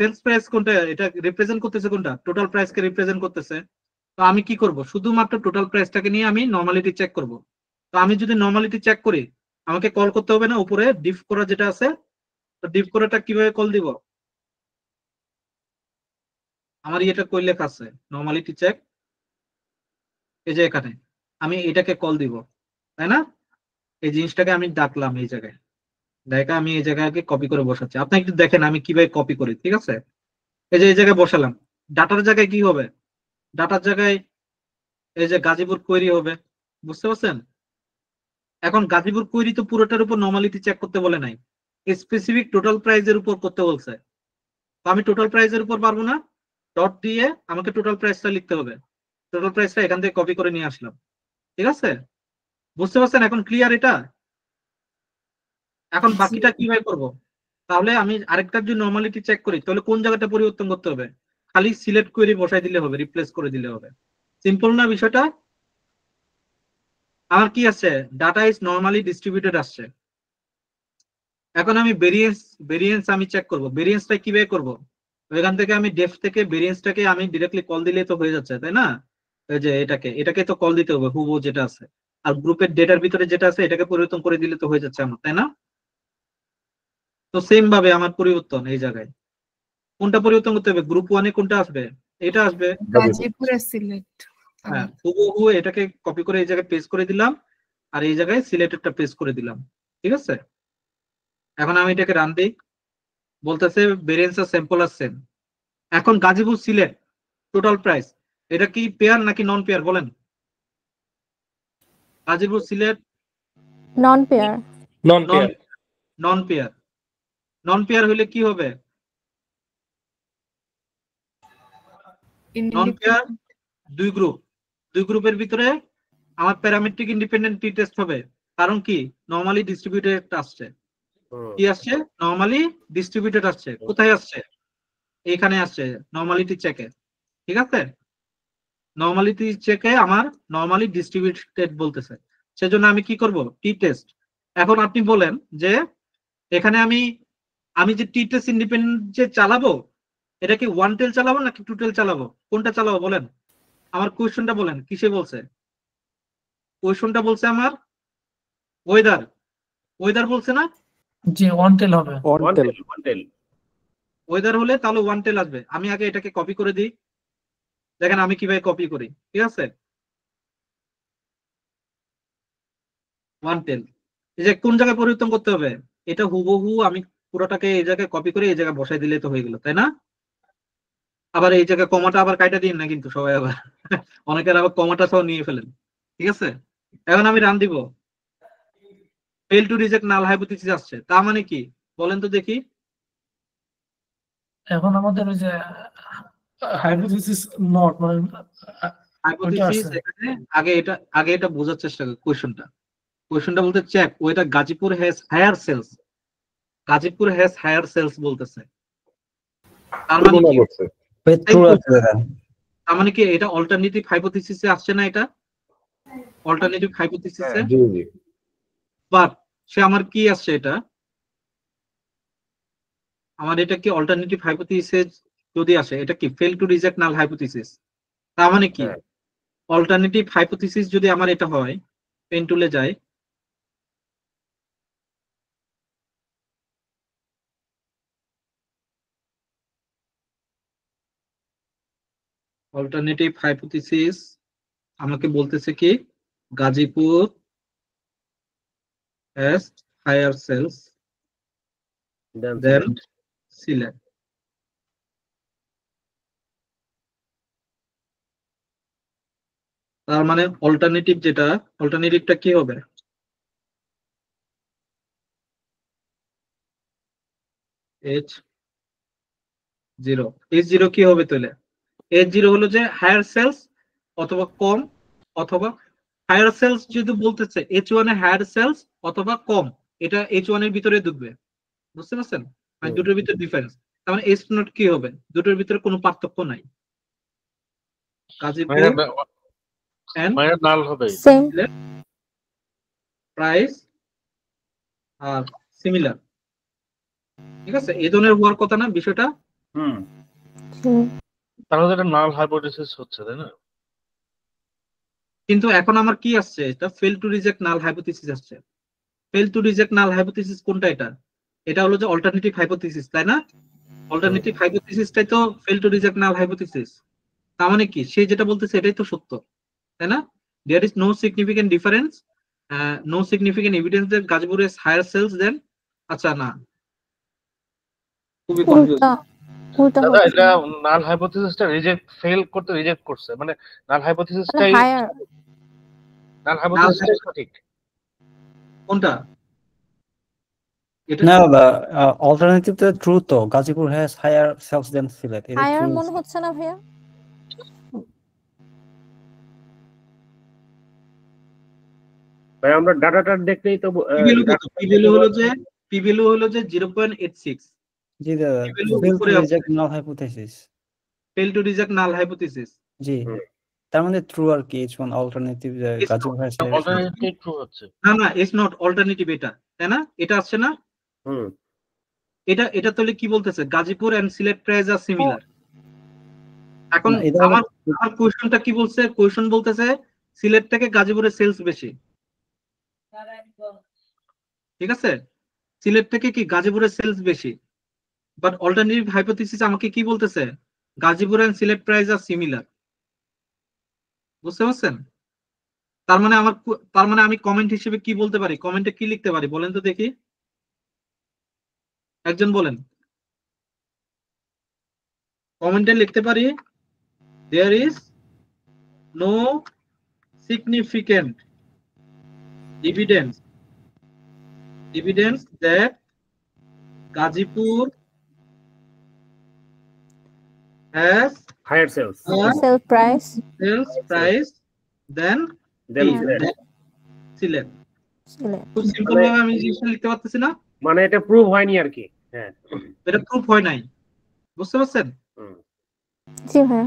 সেলস প্রাইস কোনটা? এটা রিপ্রেজেন্ট করতেছে কোনটা? টোটাল প্রাইসকে রিপ্রেজেন্ট করতেছে। তো আমি কি করব? শুধুমাত্র টোটাল প্রাইসটাকে নিয়ে আমি নরমালিটি চেক করব। তো আমি যদি নর্মালিটি চেক করি আমাকে কল করতে হবে না উপরে ডিফ করা যেটা আছে, তো ডিফ করাটা কিভাবে কল দিব? আমার এটা কই লেখা আছে নর্মালিটি চেক, এই যে এখানে আমি এটাকে কল দিব, তাই না? এই জিনিসটাকে আমি ডাকলাম এই জায়গায়, দেখা আমি এই জায়গায় কপি করে বসাচ্ছি। আপনি একটু দেখেন আমি কিভাবে কপি করি, ঠিক আছে? এই যে এই জায়গায় বসালাম, ডাটার জায়গায় কি হবে? ডাটার জায়গায় এই যে গাজীপুর কোয়েরি হবে, বুঝতে পারছেন? এখন গাজীপুর কোয়েরি তো পুরোটার উপর নর্মালিটি চেক করতে বলে নাই, স্পেসিফিক টোটাল প্রাইজের উপর করতে বলছে। তো আমি টোটাল প্রাইজের উপর পারবো না, ডট দিয়ে আমাকে টোটাল প্রাইসটা লিখতে হবে। টোটাল প্রাইসটা এখান থেকে কপি করে নিয়ে আসলাম, ঠিক আছে? বুঝতে পারছেন এখন ক্লিয়ার এটা? এখন বাকিটা কিভাবে করব? তাহলে আমি আরেকটার জন্য নর্মালিটি চেক করি, তাহলে কোন জায়গাটা পরিবর্তন করতে হবে? খালি সিলেক্ট কোয়েরি বসাই দিলে হবে, রিপ্লেস করে দিলে হবে। সিম্পল না বিষয়টা? আমার কি আছে, ডাটা ইজ নরমালি ডিস্ট্রিবিউটেড আসছে। এখন আমি ভেরিয়েন্স আমি চেক করব। ভেরিয়েন্সটা কিভাবে করব? এখান থেকে আমি ডেফ থেকে ভেরিয়েন্সটাকে আমি ডিরেক্টলি কল দিলে তো হয়ে যাচ্ছে, তাই না? এই যে এটাকে তো কল দিতে হবে হুবহু যেটা আছে, আর গ্রুপের ডেটার ভিতরে যেটা আছে এটাকে পরিবর্তন করে দিলে তো হয়ে যাচ্ছে আমার, তাই না? তো সেম ভাবে আমার পরিবর্তন এই জায়গায় কোনটা পরিবর্তন করতে হবে? গ্রুপ 1 এ কোনটা আসবে? এটা আসবে। গাজীপুরে সিলেক্ট। হ্যাঁ, হুবহু এটাকে কপি করে এই জায়গায় পেস্ট করে দিলাম, আর এই জায়গায় সিলেক্টেডটা পেস্ট করে দিলাম, ঠিক আছে? এখন আমি এটাকে রান দিই, বলতেছে ভেরিয়েন্স আর স্যাম্পল আর সেম। এখন গাজীপুর সিলেক্ট টোটাল প্রাইস, এটা কি পেয়ার নাকি নন পেয়ার বলেন? গাজীপুর সিলেক্ট নন পেয়ার। নন পেয়ার। নন পেয়ার হলে কি হবে? নন পেয়ার দুই গ্রুপের ভিতরে আমার প্যারামেট্রিক ইন্ডিপেন্ডেন্ট টি টেস্ট হবে। কারণ কি? নরমালি ডিস্ট্রিবিউটেড আসছে। কি আসছে? নরমালি ডিস্ট্রিবিউটেড আসছে। কোথায় আসছে? এখানে আসছে নরমালিটি চেকে, ঠিক আছে? নরমালিটি চেকে আমার নরমালি ডিস্ট্রিবিউটেড বলতেছে, সেজন্য আমি কি করব? টি টেস্ট। এখন আপনি বলেন যে এখানে আমি যে টি টেস্ট ইন্ডিপেন্ডেন্ট যে চালাবো, এটা কি ওয়ান টেল চালাবো নাকি টু টেল চালাবো? কোনটা চালাবো বলেন? আমার কোয়েশ্চনটা বলেন কিসে বলছে? কোয়েশ্চনটা বলছে আমার ওয়েদার বলছে না? জি ওয়ান টেল হবে। ওয়েদার হলে তাহলে ওয়ান টেল আসবে। আমি আগে এটাকে কপি করে দিই, দেখেন আমি কিভাবে কপি করি, ঠিক আছে? ওয়ান টেল এই যে কোন জায়গায় পরিবর্তন করতে হবে? এটা হুবহু আমি পুরোটাকে এই জায়গায় কপি করে এই জায়গায় বসাই দিলে তো হয়ে গেল, তাই না? আবার এই জায়গায় কমাটা আবার কাইটা দিন না কিন্তু সবাই, আবার অনেকের আবার কমাটা সহ নিয়ে ফেলেন, ঠিক আছে? এখন আমি রান দিব, fail to reject null hypothesis আসছে। তার মানে কি বলেন তো দেখি? এখন আমাদের ওই যে হাইপোথিসিস নট মানে হাইপোথিসিস এখানে আগে এটা বোঝার চেষ্টা করি। কোয়েশ্চনটা বলতে চেক ওইটা Gazipur has higher sales, Gazipur has higher sales বলতেছে। তার মানে কি? তার মানে কি এটা অল্টারনেটিভ হাইপোথিসিসে আসছে না? এটা অল্টারনেটিভ হাইপোথিসিসে, বাট সে আমার কি আসছে? এটা আমার এটা কি অল্টারনেটিভ হাইপোথিসিস যদি আসে, এটা কি fail to reject null hypothesis. তার মানে কি অল্টারনেটিভ হাইপোথিসিস যদি আমার এটা হয়, পেন টুলে যায়, অল্টারনেটিভ হাইপোথিসিস আমাকে বলতেছে কি Gazipur has higher cells than Sylhet. তার মানে অল্টারনেটিভটা কি হবে? H0 কি হবে তাহলে? H0 হলো যে হায়ার সেলস অথবা কম, অথবা হায়ার সেলস যদি বলতেছে H1 এ হায়ার সেলস অথবা কম, এটা H1 এর ভিতরে ঢুকবে, বুঝতে পারছেন? মানে দুটোর ভিতরে ডিফারেন্স। তার মানে H নট কি হবে? দুটোর ভিতরে কোনো পার্থক্য নাই। গাজীপুর নাল হবে, প্রাইস আর সিমিলার, ঠিক আছে? এই ধরনের হওয়ার কথা না বিষয়টা? তাহলে এটা নাল হাইপোথিসিস হচ্ছে, তাই না? কিন্তু এখন আমার কি আসছে, এটা fail to reject null hypothesis আসছে। Fail to reject null hypothesis কোনটা? এটা হলো যে অল্টারনেটিভ হাইপোথিসিস, তাই না? অল্টারনেটিভ হাইপোথিসিসটাই তো fail to reject null hypothesis. তার মানে কি, সে যেটা বলতেছে এটাই তো সত্য, তাই না? There is no significant difference, no significant evidence that Gazipur has higher sales than, আচ্ছা না, খুবই কনফিউজ। উল্টা দাদা হচ্ছে এটা নাল হাইপোথিসিসটা ফেল করতে রিজেক্ট করছে, মানে নাল হাইপোথিসিসটাই হায়ার নাল হাইপোথিসিসটাই সঠিক। কোনটা? এটা না অল্টারনেটিভ তো ট্রু, তো গাজীপুর হ্যাজ হায়ার সেলস দেন সিলেট, এটা হায়ার ট্রু। মনে হচ্ছে না ভাইয়া? ভাই আমরা ডাটাটা দেখলেই তো পি ভ্যালু হলো যে 0.86। জি দাদা, P value ফেল টু উপরে আছে। Reject null hypothesis. Fail to reject null hypothesis. জি, তার মানে ট্রু আর কি, each one alternative Gazipur has higher sales. Alternative true হচ্ছে। না ইটস নট অল্টারনেটিভ, এটা তাই না? এটা আসছে না, এটা তাহলে কি বলতেছে? Gazipur and Sylhet price are similar. এখন না, এটা আমার কোশ্চেনটা কি বলছে? কোশ্চেন বলতেছে সিলেট থেকে গাজীপুরের সেলস বেশি, ঠিক আছে? সিলেট থেকে কি গাজীপুরের সেলস বেশি, বাট অল্টারনেটিভ হাইপোথিসিস আমাকে কি বলতেছে? Gazipur and Sylhet price are similar. বুঝতে পারছেন? তার মানে আমি কমেন্ট হিসেবে কি বলতে পারি? কমেন্টে কি লিখতে পারি বলেন তো দেখি, একজন বলেন। কমেন্টে লিখতে পারি there is no significant evidence that Gazipur has higher sales sell price than Sylhet. খুব সিম্পল ভাবে আমি জিনিসটা লিখতে পারতেছি না, মানে এটা প্রুভ হয়নি আর কি। হ্যাঁ, এটা প্রুফ হয় নাই। বুঝতে পারছেন? জি ভাই,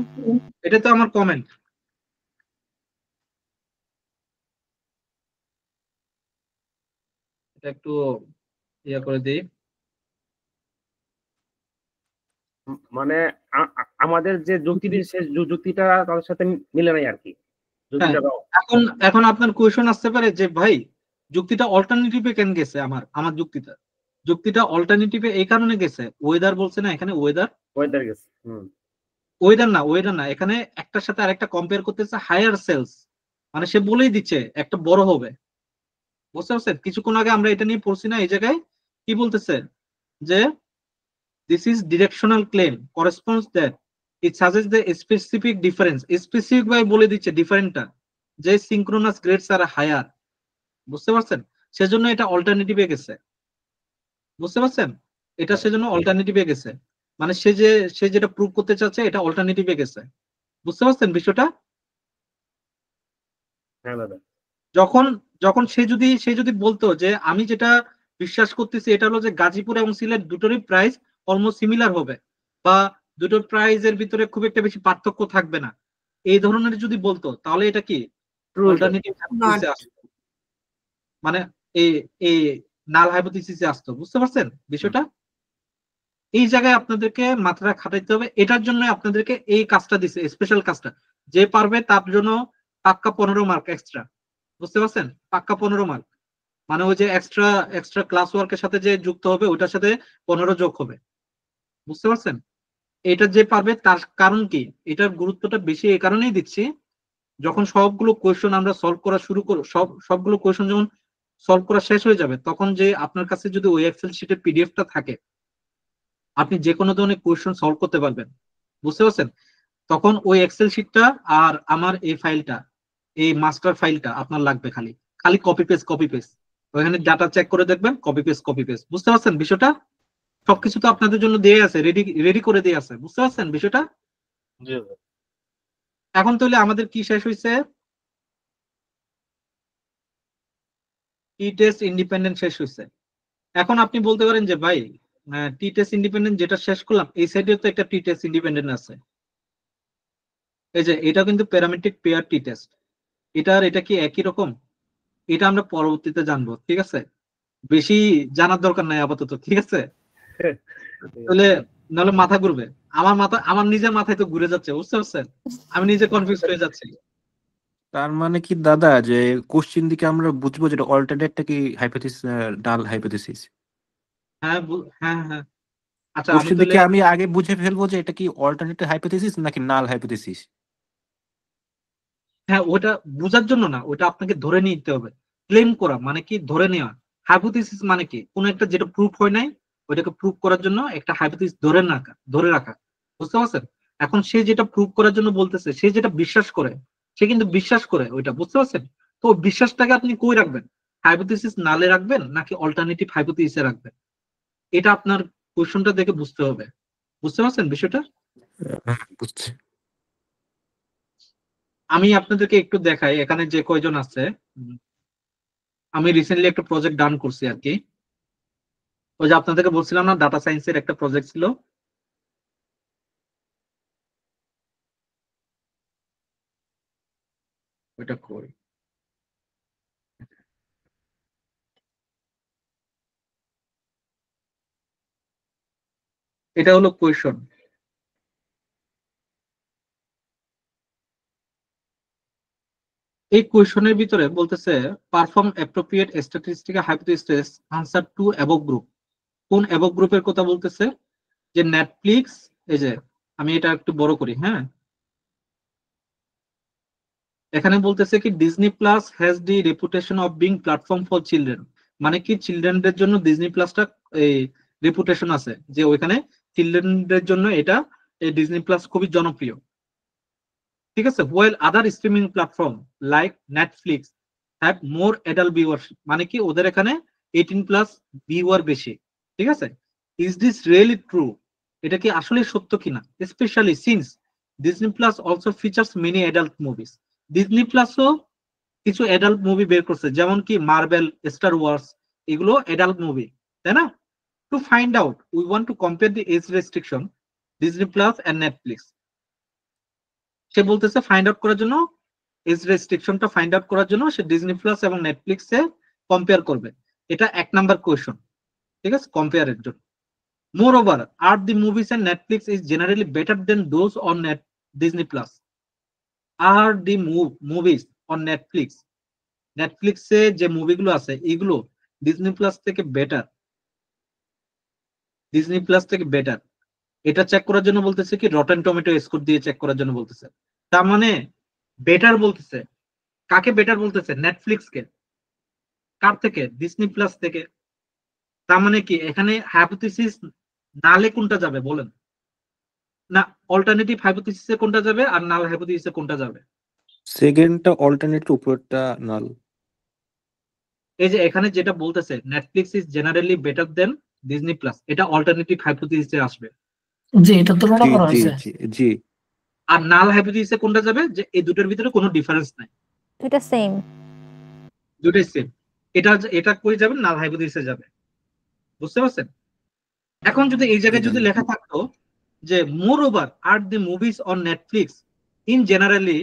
এটা তো আমার কমেন্ট। এটা একটু ইয়া করে দিই। মানে আমাদের যে যুক্তিটি, শেষ যুক্তিটা তাদের সাথে মিলে নাই আর কি। এখন আপনার কোয়েশ্চন আসতে পারে যে ভাই যুক্তিটা অল্টারনেটিভে কেন গেছে? আমার যুক্তিটা অল্টারনেটিভে এই কারণে গেছে, ওয়েদার বলছে না এখানে, ওয়েদার গেছে। ওয়েদার না, এখানে একটার সাথে আরেকটা কম্পেয়ার করতেছে, হায়ার সেলস, মানে সে বলেই দিচ্ছে একটা বড় হবে। বুঝতে পারছেন? কিছুক্ষণ আগে আমরা এটা নিয়ে পড়ছি না, এই জায়গায় কি বলতেছে যে this is directional claim corresponds that it suggests the specific difference, specific ভাবে বলে দিচ্ছে ডিফারেন্টটা, যে সিনক্রোনাস গ্রেডস আর হায়ার। বুঝতে পারছেন? সেজন্য এটা অল্টারনেটিভে গেছে। বুঝতে পারছেন? এটা সেজন্য অল্টারনেটিভে গেছে, মানে সে যেটা প্রুভ করতে চাচ্ছে এটা অল্টারনেটিভে গেছে। বুঝতে পারছেন বিষয়টা? হ্যাঁ দাদা, যখন সে যদি বলতো যে আমি যেটা বিশ্বাস করতেছি এটা হলো যে গাজীপুর এবং সিলেট দুটোরই প্রাইস অলমোস্ট সিমিলার হবে, বা দুটোর প্রাইসের ভিতরে খুব একটা বেশি পার্থক্য থাকবে না, এই ধরনের যদি বলতো, তাহলে এটা কি অল্টারনেটিভ হাইপোথিসিসে আসতো, মানে এই নাল হাইপোথিসিসে আসতো। বুঝতে পারছেন বিষয়টা? এই জায়গায় আপনাদেরকে মাথাটা খাটাইতে হবে। এটার জন্য আপনাদেরকে এই কাজটা দিছে, স্পেশাল কাজটা। যে পারবে তার জন্য পাক্কা 15 মার্ক এক্সট্রা। বুঝতে পারছেন? পাক্কা 15 মার্ক, মানে ওই যে এক্সট্রা ক্লাস ওয়ার্কের সাথে যে যুক্ত হবে ওটার সাথে 15 যোগ হবে। বুঝতে পারছেন? এটা যে পারবে তার, কারণ কি এটার গুরুত্বটা বেশি এই কারণেই দিচ্ছি, যখন সবগুলো কোয়েশ্চন আমরা সলভ করা শুরু করব, সবগুলো কোয়েশ্চন যখন সলভ করা শেষ হয়ে যাবে, তখন যে আপনার কাছে যদি ওই এক্সেল শিটের পিডিএফটা থাকে, আপনি যে কোনো ধরনের কোয়েশ্চন সলভ করতে পারবেন। বুঝতে পারছেন? তখন ওই এক্সেল শিটটা আর আমার এই ফাইলটা, এই মাস্টার ফাইলটা আপনার লাগবে, খালি কপি পেস্ট ওখানে ডাটা চেক করে দেখবেন, কপি পেস্ট। বুঝতে পারছেন বিষয়টা? সবকিছু তো আপনাদের জন্য দিয়ে আছে, রেডি করে দিয়ে আছে। বুঝতে পারছেন বিষয়টা? এখন তাহলে আমাদের কি শেষ হয়েছে? টি টেস্ট ইন্ডিপেন্ডেন্ট শেষ হয়েছে। এখন আপনি বলতে পারেন যে ভাই টি টেস্ট ইন্ডিপেন্ডেন্ট যেটা শেষ করলাম, এই সাইডে তো একটা টি টেস্ট ইন্ডিপেন্ডেন্ট আছে, এই যে এটা কিন্তু প্যারামেট্রিক পেয়ার টি টেস্ট। এটা কি একই রকম? এটা আমরা পরবর্তীতে জানবো, ঠিক আছে? বেশি জানার দরকার নাই আপাতত, ঠিক আছে? নাহলে মাথা ঘুরবে। আমার নিজের মাথায় তো ঘুরে যাচ্ছে। বুঝতে পারছেন? আমি নিজে কনফিউজ হয়ে যাচ্ছি। তার মানে কি দাদা যে কোশ্চিন দিকে আমরা বুঝবো যেটা অল্টারনেটটা কি হাইপোথিসিস নাল হাইপোথিসিস? হ্যাঁ হ্যাঁ হ্যাঁ। আচ্ছা আমি কোশ্চিন তাহলে দিকে আমি আগে বুঝে ফেলবো যে এটা কি অল্টারনেটিভ হাইপোথিসিস নাকি নাল হাইপোথিসিস। হ্যাঁ, ওটা বোঝার জন্য না, ওটা আপনাকে ধরে নিতে হবে। ক্লেম করা মানে কি ধরে নেওয়া। হাইপোথিসিস মানে কি কোন একটা যেটা প্রুফ হয় নাই ওইটাকে প্রুফ করার জন্য একটা হাইপোথিসিস ধরে রাখা। বুঝতে পারছেন? এখন সে যেটা প্রুফ করার জন্য বলতেছে, সে যেটা বিশ্বাস করে, সে কিন্তু বিশ্বাস করে ওইটা, বুঝতে পারছেন? তো ওই বিশ্বাসটাকে আপনি কই রাখবেন? হাইপোথিসিস নালে রাখবেন নাকি অল্টারনেটিভ হাইপোথিসিসে রাখবেন? এটা আপনার কোশ্চেনটা দেখে বুঝতে হবে। বুঝতে পারছেন বিষয়টা? বুঝছি। আমি আপনাদেরকে একটু দেখাই এখানে যে কয়জন আছে। আমি রিসেন্টলি একটা প্রজেক্ট ডান করছি আর কি। ওই যে আপনাদেরকে বলছিলাম না, ডাটা সায়েন্সের একটা প্রজেক্ট ছিল। ওইটা কই, এটা হলো কোয়েশন। এই কোয়েশনের ভিতরে বলতেছে perform appropriate statistical hypothesis answer to above group. কোন অ্যাবভ গ্রুপের কথা বলতেছে? যে নেটফ্লিক্স, এই যে আমি এটা একটু বড় করি, হ্যাঁ। এখানে বলতেছে কি Disney plus has the reputation of being platform for children. মানে কি চিলড্রেনদের জন্য ডিজনি প্লাসটা এই রেপুটেশন আছে যে ওইখানে চিলড্রেনদের জন্য এটা এই ডিজনি প্লাস খুবই জনপ্রিয়। ঠিক আছে, well other streaming platform like Netflix have more adult viewership. মানে কি ওদের এখানে 18 প্লাস ভিউয়ার বেশি। ঠিক আছে, ইজ দিস রিয়েলি ট্রু? এটা কি আসলে সত্য কিনা? Specially since Disney plus also features many adult movies. Disney প্লাসও কিছু অ্যাডাল্ট মুভি বের করছে, যেমন কি মার্বেল, স্টার ওয়ার্স, এগুলো অ্যাডাল্ট মুভি, তাই না? To find out we want to compare the age restriction Disney plus and Netflix. সে বলতেছে ফাইন্ড আউট করার জন্য, এজ রেস্ট্রিকশনটা ফাইন্ড আউট করার জন্য সে ডিজনি প্লাস এবং নেটফ্লিক্সে কম্পেয়ার করবে। এটা 1 নাম্বার কোয়েশ্চন। ঠিক আছে, কম্পেয়ারের জন্য। Moreover, are the movies and Netflix is generally better than those on Disney Plus? Are the movies on Netflix, নেটফ্লিক্সে যে মুভিগুলো আছে এগুলো ডিজনি প্লাস থেকে বেটার? ডিজনি প্লাস থেকে বেটার এটা চেক করার জন্য বলতেছে কি রটেন টমেটো স্কোর দিয়ে চেক করার জন্য বলতেছে। তার মানে বেটার বলতেছে, কাকে বেটার বলতেছে? নেটফ্লিক্সকে। কার থেকে? ডিজনি প্লাস থেকে। তার মানে কি এখানে হাইপোথিসিস নালে কোনটা যাবে বলেন? না অল্টারনেটিভ হাইপোথিসিসে কোনটা যাবে আর নাল হাইপোথিসিসে কোনটা যাবে? সেকেন্ডটা অল্টারনেট, উপরটা নাল। এই যে এখানে যেটা বলতেছে Netflix is generally better then Disney plus, এটা অল্টারনেটিভ হাইপোথিসিসে আসবে। জি, এটা তুলনা করা হয়েছে। জি। আর নাল হাইপোথিসিসে কোনটা যাবে? যে এই দুটোর ভিতরে কোনো ডিফারেন্স নাই, এটা সেম, দুটোই সেম। এটা কই যাবে? নাল হাইপোথিসিসে যাবে। বুঝতে পারছেন? এখন যদি এই জায়গায় যদি লেখা থাকতো যে moreover are the movies on Netflix in generally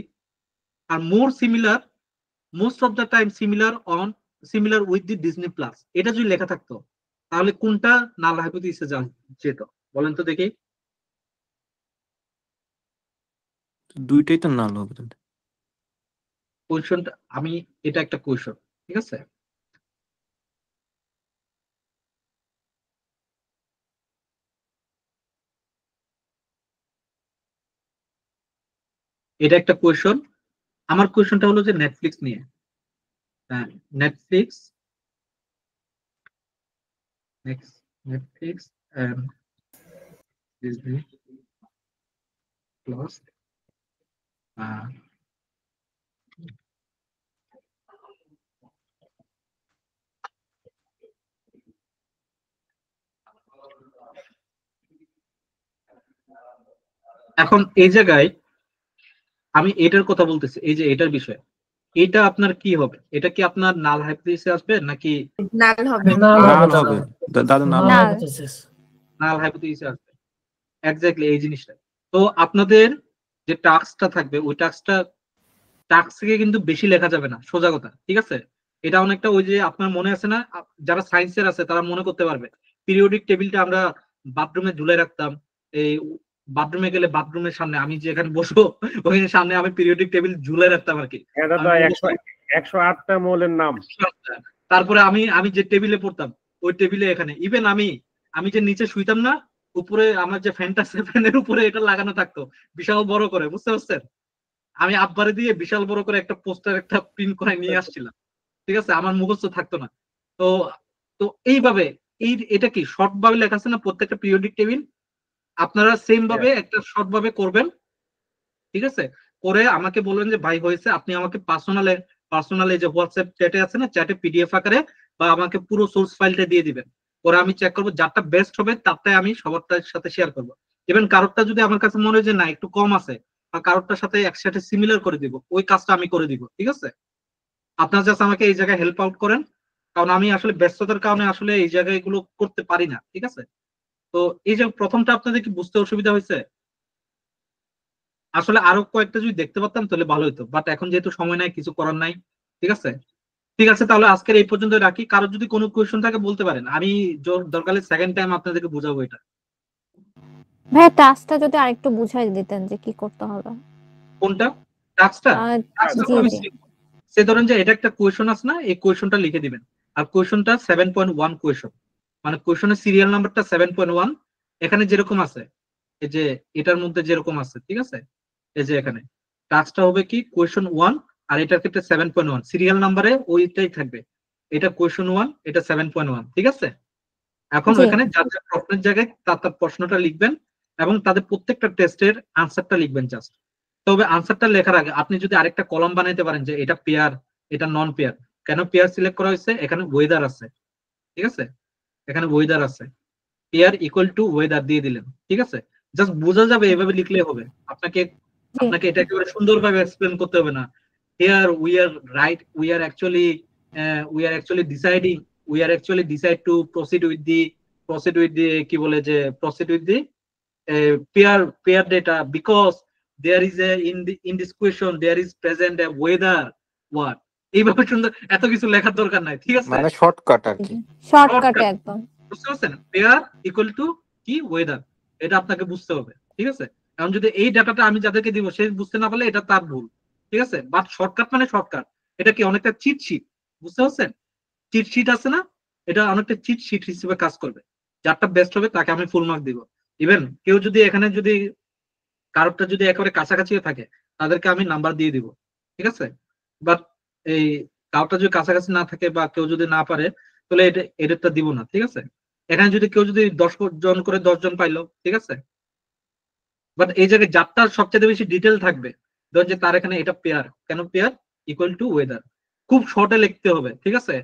are more similar, most of the time similar with the Disney plus, এটা যদি লেখা থাকতো তাহলে কোনটা নাল হাইপোথিসিসে যেত বলেন তো দেখি? দুইটাই তো নাল হবে। কোয়েশনটা আমি, এটা একটা কোয়েশন, ঠিক আছে? এটা একটা কোয়েশন। আমার কোয়েশনটা হলো যে নেটফ্লিক্স নিয়ে। নেটফ্লিক্স and Disney Plus এখন এই জায়গায় আমি এটার কথা বলতেছি, এই যে এটার বিষয়, এটা আপনার কি হবে? এটা কি আপনার নাল হাইপোথিসিসে আসবে নাকি নাল হবে? নাল হবে দাদা, নাল নাল হাইপোথিসিসে আসবে। এক্স্যাক্টলি এই জিনিসটা। তো আপনাদের যে টাস্কটা থাকবে ওই টাস্ক থেকে কিন্তু বেশি লেখা যাবে না, সোজা কথা। ঠিক আছে, এটা অনেকটা ওই যে আপনার মনে আছে না, যারা সায়েন্সের আছে তারা মনে করতে পারবে পিরিয়ডিক টেবিলটা আমরা বাথরুমে ঝুলে রাখতাম, এই বাথরুমে গেলে বাথরুমের সামনে আমি যেখানে বসবো ওখানে সামনে আমি পিরিয়ডিক টেবিল ঝুলে রাখতাম আর কি। হ্যাঁ দাদা, 108টা মৌলের নাম। তারপরে আমি যে টেবিলে পড়তাম ওই টেবিলে এখানে ইভেন আমি যে নিচে শুইতাম না, উপরে আমার যে ফ্যানটা আছে ফ্যানের উপরে এটা লাগানো থাকতো বিশাল বড় করে, বুঝতে পারছেন? আমি আব্বারে দিয়ে বিশাল বড় করে একটা পোস্টার একটা প্রিন্ট করে নিয়ে আসছিলাম, ঠিক আছে? আমার মুখস্থ থাকতো না। তো তো এইভাবে এটা কি শর্ট ভাবে লেখা আছে না প্রত্যেকটা পিরিয়ডিক টেবিল, আপনারা সেম ভাবে একটা শর্ট ভাবে করবেন, ঠিক আছে? করে আমাকে বলবেন যে ভাই হয়েছে, আপনি আমাকে পার্সোনালে যে হোয়াটসঅ্যাপ চ্যাটে আছে না, চ্যাটে পিডিএফ আকারে বা আমাকে পুরো সোর্স ফাইলটা দিয়ে দিবেন। পরে আমি চেক করবো, যারটা বেস্ট হবে তারটাই আমি সবার সাথে শেয়ার করবো। ইভেন কারোরটা যদি আমার কাছে মনে হয় যে না একটু কম আছে, বা কারোরটার সাথে একসাথে সিমিলার করে দিব, ওই কাজটা আমি করে দিব, ঠিক আছে? আপনার জাস্ট আমাকে এই জায়গায় হেল্প আউট করেন, কারণ আমি আসলে ব্যস্ততার কারণে আসলে এই জায়গায় এগুলো করতে পারি না, ঠিক আছে? তো এই যে প্রথমটা আপনাদের কি বুঝতে অসুবিধা হয়েছে? আসলে আরো কয়েকটা যদি দেখতে পারতাম তাহলে ভালো হতো, বাট এখন যেহেতু সময় নাই, কিছু করার নাই, ঠিক আছে? ঠিক আছে, তাহলে আজকের এই পর্যন্ত রাখি। কারো যদি কোনো কোয়েশ্চন থাকে বলতে পারেন, আমি দরকার হলে সেকেন্ড টাইম আপনাদেরকে বুঝাবো এটা। ভাই টাস্কটা যদি আরেকটু বুঝাই দিতেন যে কি করতে হবে। কোনটা টাস্কটা? জি জি। সে ধরেন যে এটা একটা কোয়েশ্চন আছে না, এই কোয়েশ্চনটা লিখে দিবেন। আর কোয়েশ্চনটা 7.1 কোয়েশ্চন, মানে কোয়েশ্চনের সিরিয়াল নাম্বারটা 7.1 এখানে যেরকম আছে, এই যে এটার মধ্যে যেরকম আছে, ঠিক আছে? এই যে এখানে টাস্কটা হবে কি কোয়েশ্চন 1, আর এটার ক্ষেত্রে 7.1 সিরিয়াল নাম্বারে ওইটাই থাকবে। এটা কোয়েশ্চন 1, এটা 7.1, ঠিক আছে? এখন ওখানে যার যার প্রশ্নের জায়গায় তার প্রশ্নটা লিখবেন এবং তাদের প্রত্যেকটা টেস্টের আনসারটা লিখবেন জাস্ট। তবে আনসারটা লেখার আগে আপনি যদি আরেকটা কলাম বানাইতে পারেন যে এটা পেয়ার, এটা নন পেয়ার। কেন পেয়ার সিলেক্ট করা হয়েছে? এখানে ওয়েদার আছে, ঠিক আছে? এখানে ওয়েদার আছে, পেয়ার ইকুয়াল টু ওয়েদার দিয়ে দিলেন, ঠিক আছে? জাস্ট বোঝা যাবে, এভাবে লিখলে হবে। আপনাকে এটা একেবারে সুন্দরভাবে এক্সপ্লেন করতে হবে না। Here we are right, we are actually decide to proceed with the কি বলে যে proceed with the pair data because there is in this question there is present a weather what. এইভাবে সুন্দর এত কিছু লেখার দরকার নাই, ঠিক আছে? মানে শর্টকাট আর কি, শর্টকাটে একদম, বুঝতে পারছেন? পেয়ার ইকুয়াল টু কি ওয়েদার, এটা আপনাকে বুঝতে হবে, ঠিক আছে? এখন যদি এই ডাটাটা আমি যাদেরকে দিব সে বুঝতে না পারলে এটা তার ভুল, ঠিক আছে? বাট শর্টকাট মানে শর্টকাট, এটা কি অনেকটা চিট শিট, বুঝতে পারছেন? চিট শিট আছে না, এটা অনেকটা চিট শিট হিসেবে কাজ করবে। যারটা বেস্ট হবে তাকে আমি ফুল মার্ক দিব। ইভেন কেউ যদি এখানে যদি কারোরটা যদি একেবারে কাছাকাছি থাকে তাদেরকে আমি নাম্বার দিয়ে দিব, ঠিক আছে? বাট এই কারোরটা যদি কাছাকাছি না থাকে বা কেউ যদি না পারে তাহলে এটারটা দিব না, ঠিক আছে? এখানে যদি কেউ যদি 10 জন করে 10 জন পাইলো, ঠিক আছে? বাট এই জায়গায় যারটা সবচেয়ে বেশি ডিটেল থাকবে, ধরুন যে তার এখানে এটা পেয়ার, কেন পেয়ার ইকুয়াল টু ওয়েদার, খুব শর্টে লিখতে হবে, ঠিক আছে?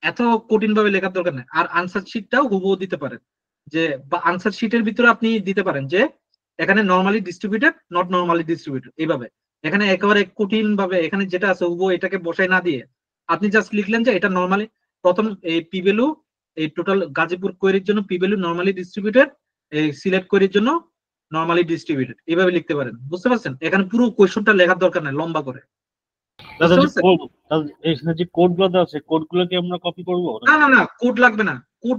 এত কঠিন ভাবে লেখার দরকার নেই। আর আনসার শিটটাও হুবহু দিতে পারেন, যে বা আনসার শিটের ভিতরে আপনি দিতে পারেন যে এখানে normally distributed, not normally distributed, এইভাবে। এখানে একেবারে কঠিন ভাবে এখানে যেটা আছে হুবহু এটাকে বসাই না দিয়ে আপনি জাস্ট লিখলেন যে এটা নরমালি, প্রথম এই পি ভ্যালু, এই টোটাল গাজীপুর কোয়েরির জন্য পি ভ্যালু নরমালি ডিস্ট্রিবিউটেড, এই সিলেক্ট কোয়েরির জন্য নরমালি ডিস্ট্রিবিউটেড, এইভাবে লিখতে পারেন, বুঝতে পারছেন? এখানে পুরো কোয়েশ্চনটা লেখার দরকার নাই লম্বা করে। এখানে যে কোডগুলো দেওয়া আছে কোডগুলো কি আমরা কপি করব? না কোড লাগবে না, কোড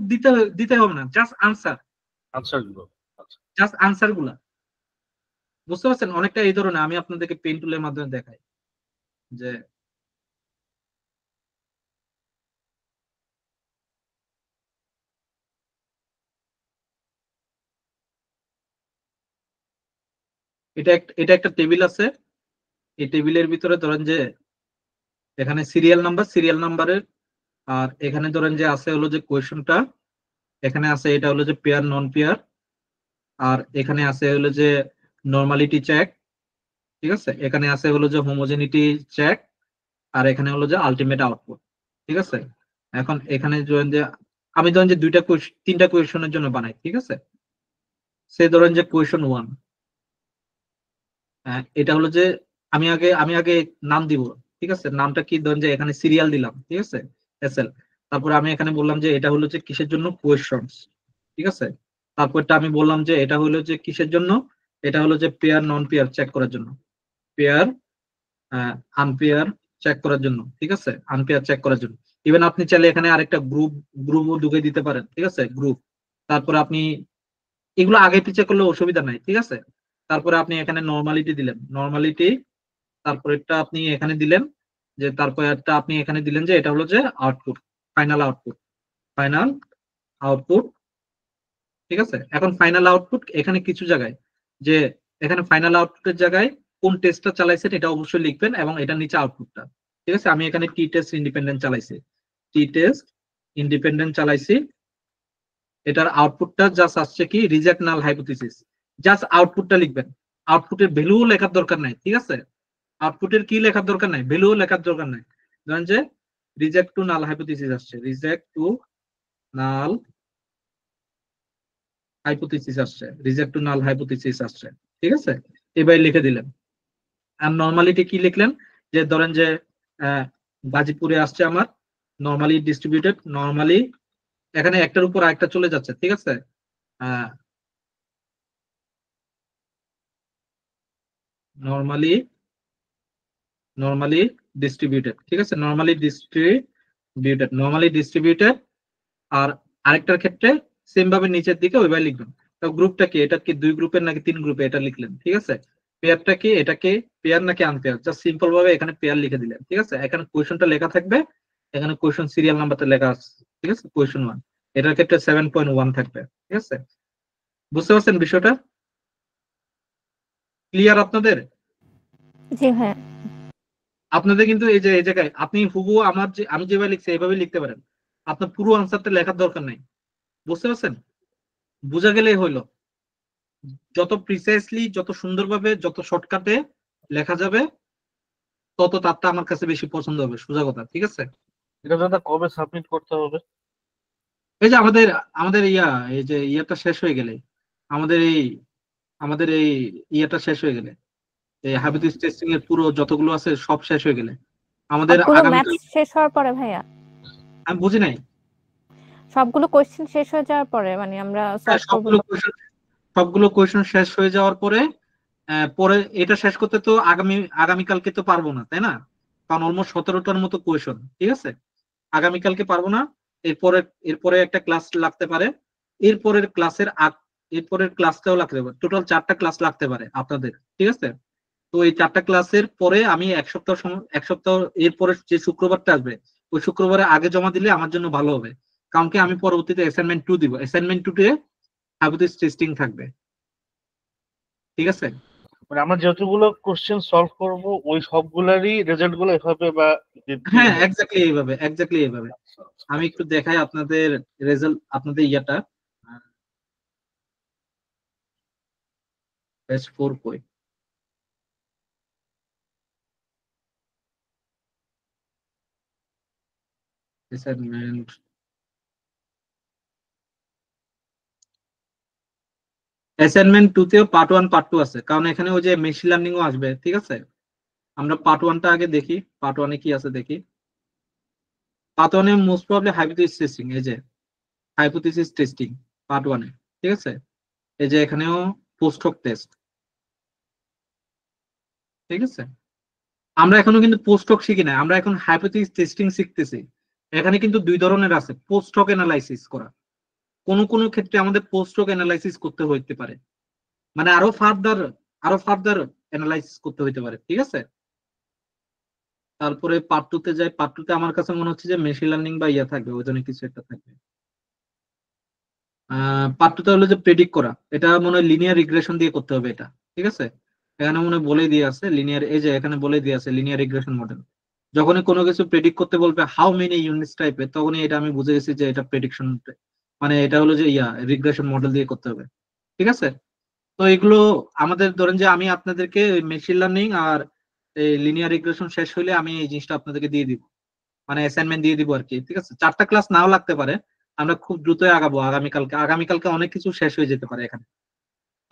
দিতে হবে না, জাস্ট আনসারগুলো, জাস্ট আনসারগুলো, বুঝতে পারছেন? অনেকটা এই ধরনের, আমি আপনাদেরকে পেন টুলের মাধ্যমে দেখাই যে এটা একটা টেবিল আছে। এই টেবিলের ভিতরে ধরেন যে এখানে সিরিয়াল নাম্বারের, আর এখানে ধরেন যে আছে হলো যে কোয়েশ্চনটা, এখানে আছে এটা হলো যে পেয়ার নন পেয়ার, আর এখানে আছে হলো যে নরমালিটি চেক, ঠিক আছে? এখানে আছে হলো যে হোমোজেনিটি চেক, আর এখানে হলো যে আলটিমেট আউটপুট, ঠিক আছে? এখন এখানে ধরেন যে আমি ধরেন যে তিনটা কোয়েশ্চনের জন্য বানাই, ঠিক আছে? সে ধরেন যে কোয়েশ্চন 1, এটা হলো যে আমি আগে নাম দিব, ঠিক আছে? নামটা কি, ধরেন যে এখানে সিরিয়াল দিলাম, ঠিক আছে? এসএল। তারপর আমি এখানে বললাম যে এটা হলো যে কিসের জন্য, কোয়েশ্চনস, ঠিক আছে? তারপরটা আমি বললাম যে এটা হলো যে কিসের জন্য, এটা হলো যে পেয়ার নন পেয়ার চেক করার জন্য, পেয়ার আনপেয়ার চেক করার জন্য, ঠিক আছে? আনপেয়ার চেক করার জন্য। ইভেন আপনি চাইলে এখানে আরেকটা গ্রুপও ঢুকে দিতে পারেন, ঠিক আছে? গ্রুপ। তারপর আপনি এগুলো আগে পিছে করলে অসুবিধা নাই, ঠিক আছে। তারপরে আপনি এখানে নর্মালিটি দিলেন, নর্মালিটি, তারপরেরটা আপনি এখানে দিলেন যে, তারপরেরটা আপনি এখানে দিলেন যে এটা হলো যে output, final output, final output, ঠিক আছে। এখন ফাইনাল আউটপুট এখানে কিছু জায়গায় যে এখানে ফাইনাল আউটপুটের জায়গায় কোন টেস্টটা চালাইছেন এটা অবশ্যই লিখবেন, এবং এটা নিচে আউটপুটটা, ঠিক আছে। আমি এখানে টি টেস্ট ইন্ডিপেন্ডেন্ট চালাইছি, টি টেস্ট ইন্ডিপেন্ডেন্ট চালাইছি, এটার আউটপুটটা জাস্ট আসছে কি রিজেক্ট নাল হাইপোথিসিস, জাস্ট আউটপুটটা লিখবেন, আউটপুটের ভ্যালুও লেখার দরকার নাই, ঠিক আছে। আউটপুটের কি লেখার দরকার নাই, ভ্যালুও লেখার দরকার নাই। ধরেন যে রিজেক্ট টু নাল হাইপোথিসিস আসছে, রিজেক্ট টু নাল হাইপোথিসিস আসছে, রিজেক্ট টু নাল হাইপোথিসিস আসছে, ঠিক আছে। এবার লিখে দিলেন। আর নর্মালিটি কি লিখলেন, যে ধরেন যে গাজীপুরে আসছে আমার নর্মালি ডিস্ট্রিবিউটেড, নর্মালি এখানে একটার উপর আরেকটা চলে যাচ্ছে, ঠিক আছে। নর্মালি ডিস্ট্রিবিউটেড, ঠিক আছে, নর্মালি ডিস্ট্রিবিউটেড। আর আরেকটার ক্ষেত্রে সেম ভাবে নিচের দিকে ওইভাবে লিখবেন। তো গ্রুপটা কি, এটা কি 2 গ্রুপের নাকি 3 গ্রুপে, এটা লিখলেন, ঠিক আছে। পেয়ারটা কি, এটাকে পেয়ার নাকি আনপেয়ার, জাস্ট সিম্পল ভাবে এখানে পেয়ার লিখে দিলেন, ঠিক আছে। এখানে কোয়েশনটা লেখা থাকবে, এখানে কোয়েশন সিরিয়াল নাম্বারটা লেখা আছে, ঠিক আছে, কোয়েশন 1, এটার ক্ষেত্রে 7.1 থাকবে, ঠিক আছে। বুঝতে পারছেন বিষয়টা? ক্লিয়ার আপনাদের? জি হ্যাঁ। আপনাদের কিন্তু এই যে এই জায়গায় আপনি হুবহু আমার যে আমি যেভাবে লিখছি এইভাবে লিখতে পারেন, আপনার পুরো আনসারটা লেখার দরকার নাই। বুঝতে পারছেন? বোঝা গেলেই হইলো। যত প্রিসাইসলি, যত সুন্দরভাবে, যত শর্টকাটে লেখা যাবে তত তারটা আমার কাছে বেশি পছন্দ হবে, সোজা কথা, ঠিক আছে। এটা দাদা কবে সাবমিট করতে হবে? এই যে আমাদের এই যে ইয়াটা শেষ হয়ে গেলে, আমাদের এই ইয়াটা শেষ হয়ে গেলে, এই হাইপোথিসিস টেস্টিং এর পুরো যতগুলো আছে সব শেষ হয়ে গেলে আমাদের ম্যাথস শেষ হওয়ার পরে ভাইয়া, আমি বুঝি নাই, সবগুলো কোশ্চেন শেষ হয়ে যাওয়ার পরে মানে আমরা সলভ করব, সবগুলো কোয়েশ্চন শেষ হয়ে যাওয়ার পরে পরে এটা শেষ করতে তো আগামীকালকে তো পারবো না, তাই না? কারণ অলমোস্ট 17টার মতো কোয়েশ্চন, ঠিক আছে। আগামীকালকে পারবো না, এরপরে একটা ক্লাস লাগতে পারে, এরপরের ক্লাসটাও লাগতে পারে, টোটাল 4টা ক্লাস লাগতে পারে আপনাদের, ঠিক আছে। তো এই 4টা ক্লাসের পরে আমি এক সপ্তাহ এরপরে যে শুক্রবারটা আসবে ওই শুক্রবারে আগে জমা দিলে আমার জন্য ভালো হবে, কারণ কি আমি পরবর্তীতে অ্যাসাইনমেন্ট 2 দিব, অ্যাসাইনমেন্ট 2 হাইপোথিসিস টেস্টিং থাকবে, ঠিক আছে। মানে আমরা যতগুলো কোশ্চেন সলভ করব ওই সবগুলোরই রেজাল্ট গুলো এভাবে বা হ্যাঁ এক্স্যাক্টলি এইভাবে আমি একটু দেখাই আপনাদের রেজাল্ট, আপনাদের ইয়াটা পেজ 4 কই, অ্যাসাইনমেন্ট অ্যাসাইনমেন্ট 2 তেও পার্ট 1 পার্ট 2 আছে, কারণ এখানে ওই যে মেশিন লার্নিংও আসবে, ঠিক আছে। আমরা পার্ট 1টা আগে দেখি, পার্ট 1 এ কি আছে দেখি। পার্ট 1 এ মোস্ট প্রবাবলি হাইপোথিসিস টেস্টিং, এই যে হাইপোথিসিস টেস্টিং পার্ট 1 এ, ঠিক আছে। এই যে এখানেও পোস্ট হক টেস্ট, ঠিক আছে। আমরা এখনো কিন্তু পোস্ট হক শিখি না, আমরা এখন হাইপোথিসিস টেস্টিং শিখতেছি। এখানে কিন্তু 2 ধরনের আছে, পোস্ট হক অ্যানালাইসিস করা, কোন ক্ষেত্রে আমাদের পোস্ট হক অ্যানালাইসিস করতে হইতে পারে, মানে আরো ফার্দার অ্যানালাইসিস করতে হইতে পারে, ঠিক আছে। তারপরে পার্ট 2 তে যাই, পার্ট 2 তে আমার কাছে মনে হচ্ছে যে মেশিন লার্নিং বা ইয়া থাকবে, ওই জন্য কিছু একটা থাকবে। পার্ট 2 তে হলো যে প্রেডিক্ট করা, এটা মনে হয় লিনিয়ার রিগ্রেশন দিয়ে করতে হবে এটা, ঠিক আছে। এখানে মনে হয় বলে দিয়ে আছে লিনিয়ার, এই যে এখানে বলে দিয়ে আছে লিনিয়ার রিগ্রেশন মডেল। যখনই কোনো কিছু প্রেডিক্ট করতে বলবে হাউ মেনি ইউনিটস টাইপের, তখনই এটা আমি বুঝে গেছি যে এটা প্রেডিকশন, মানে এটা হলো যে রিগ্রেশন মডেল দিয়ে করতে হবে, ঠিক আছে। তো এগুলো আমাদের ধরেন যে আমি আপনাদেরকে মেশিন লার্নিং আর এই লিনিয়ার রিগ্রেশন শেষ হইলে আমি এই জিনিসটা আপনাদেরকে দিয়ে দিব, মানে অ্যাসাইনমেন্ট দিয়ে দিব আর কি, ঠিক আছে। 4টা ক্লাস নাও লাগতে পারে, আমরা খুব দ্রুতই আগাবো আগামীকালকে অনেক কিছু শেষ হয়ে যেতে পারে এখানে।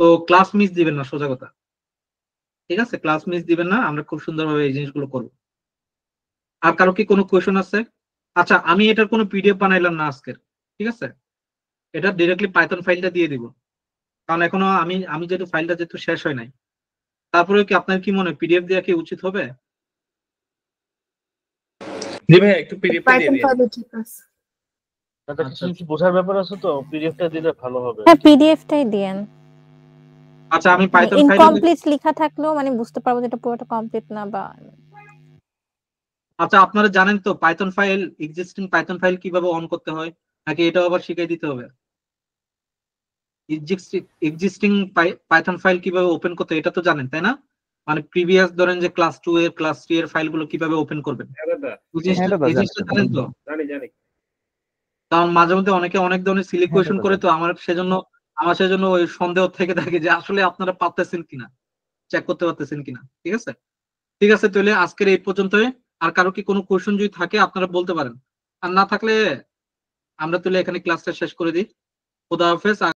তো ক্লাস মিস দিবেন না, সোজা কথা, ঠিক আছে। ক্লাস মিস দিবেন না, আমরা খুব সুন্দরভাবে এই জিনিসগুলো করব। আর কারো কি কোনো কোয়েশন আছে? আচ্ছা, আমি এটার কোনো পিডিএফ বানাইলাম না আজকের, ঠিক আছে। এটা ডিরেক্টলি পাইথন ফাইলটা দিয়ে দিব, কারণ এখনো আমি যেহেতু ফাইলটা যেহেতু শেষ হয় নাই। তারপরে কি আপনার কি মনে হয় পিডিএফ দেওয়া কি উচিত হবে? জি ভাই, একটু পিডিএফটা দিয়ে দিন। দাদা কিছু কিছু বোঝার ব্যাপার আছে তো, পিডিএফটা দিলে ভালো হবে। হ্যাঁ পিডিএফটাই দিয়েন। আচ্ছা আমি মানে পাইথন ফাইল ইনকমপ্লিট লেখা থাকলেও মানে বুঝতে পারবো যে এটা পুরোটা কমপ্লিট না বা আচ্ছা আপনারা জানেন তো Python file, existing Python file কিভাবে অন করতে হয়, নাকি এটাও আবার শিখিয়ে দিতে হবে? এক্সিস্টিং পাইথন ফাইল কিভাবে ওপেন করতে এটা তো জানেন তাই না? মানে প্রিভিয়াস ধরেন যে ক্লাস 2 এর ক্লাস 3 এর ফাইলগুলো কিভাবে ওপেন করবেন, এই জিনিসটা জানেন তো? জানি। কারণ মাঝে মধ্যে অনেকে অনেক ধরনের সিলি কোয়েশ্চেন করে, তো আমার সেজন্য ওই সন্দেহ থেকে থাকে যে আসলে আপনারা পারতেছেন কিনা, চেক করতে পারতেছেন কিনা। ঠিক আছে তাহলে আজকের এই পর্যন্তই। আর কারো কি কোনো কোয়েশ্চেন যদি থাকে আপনারা বলতে পারেন, আর না থাকলে আমরা তাহলে এখানে ক্লাসটা শেষ করে দিই। খোদা হাফেজ।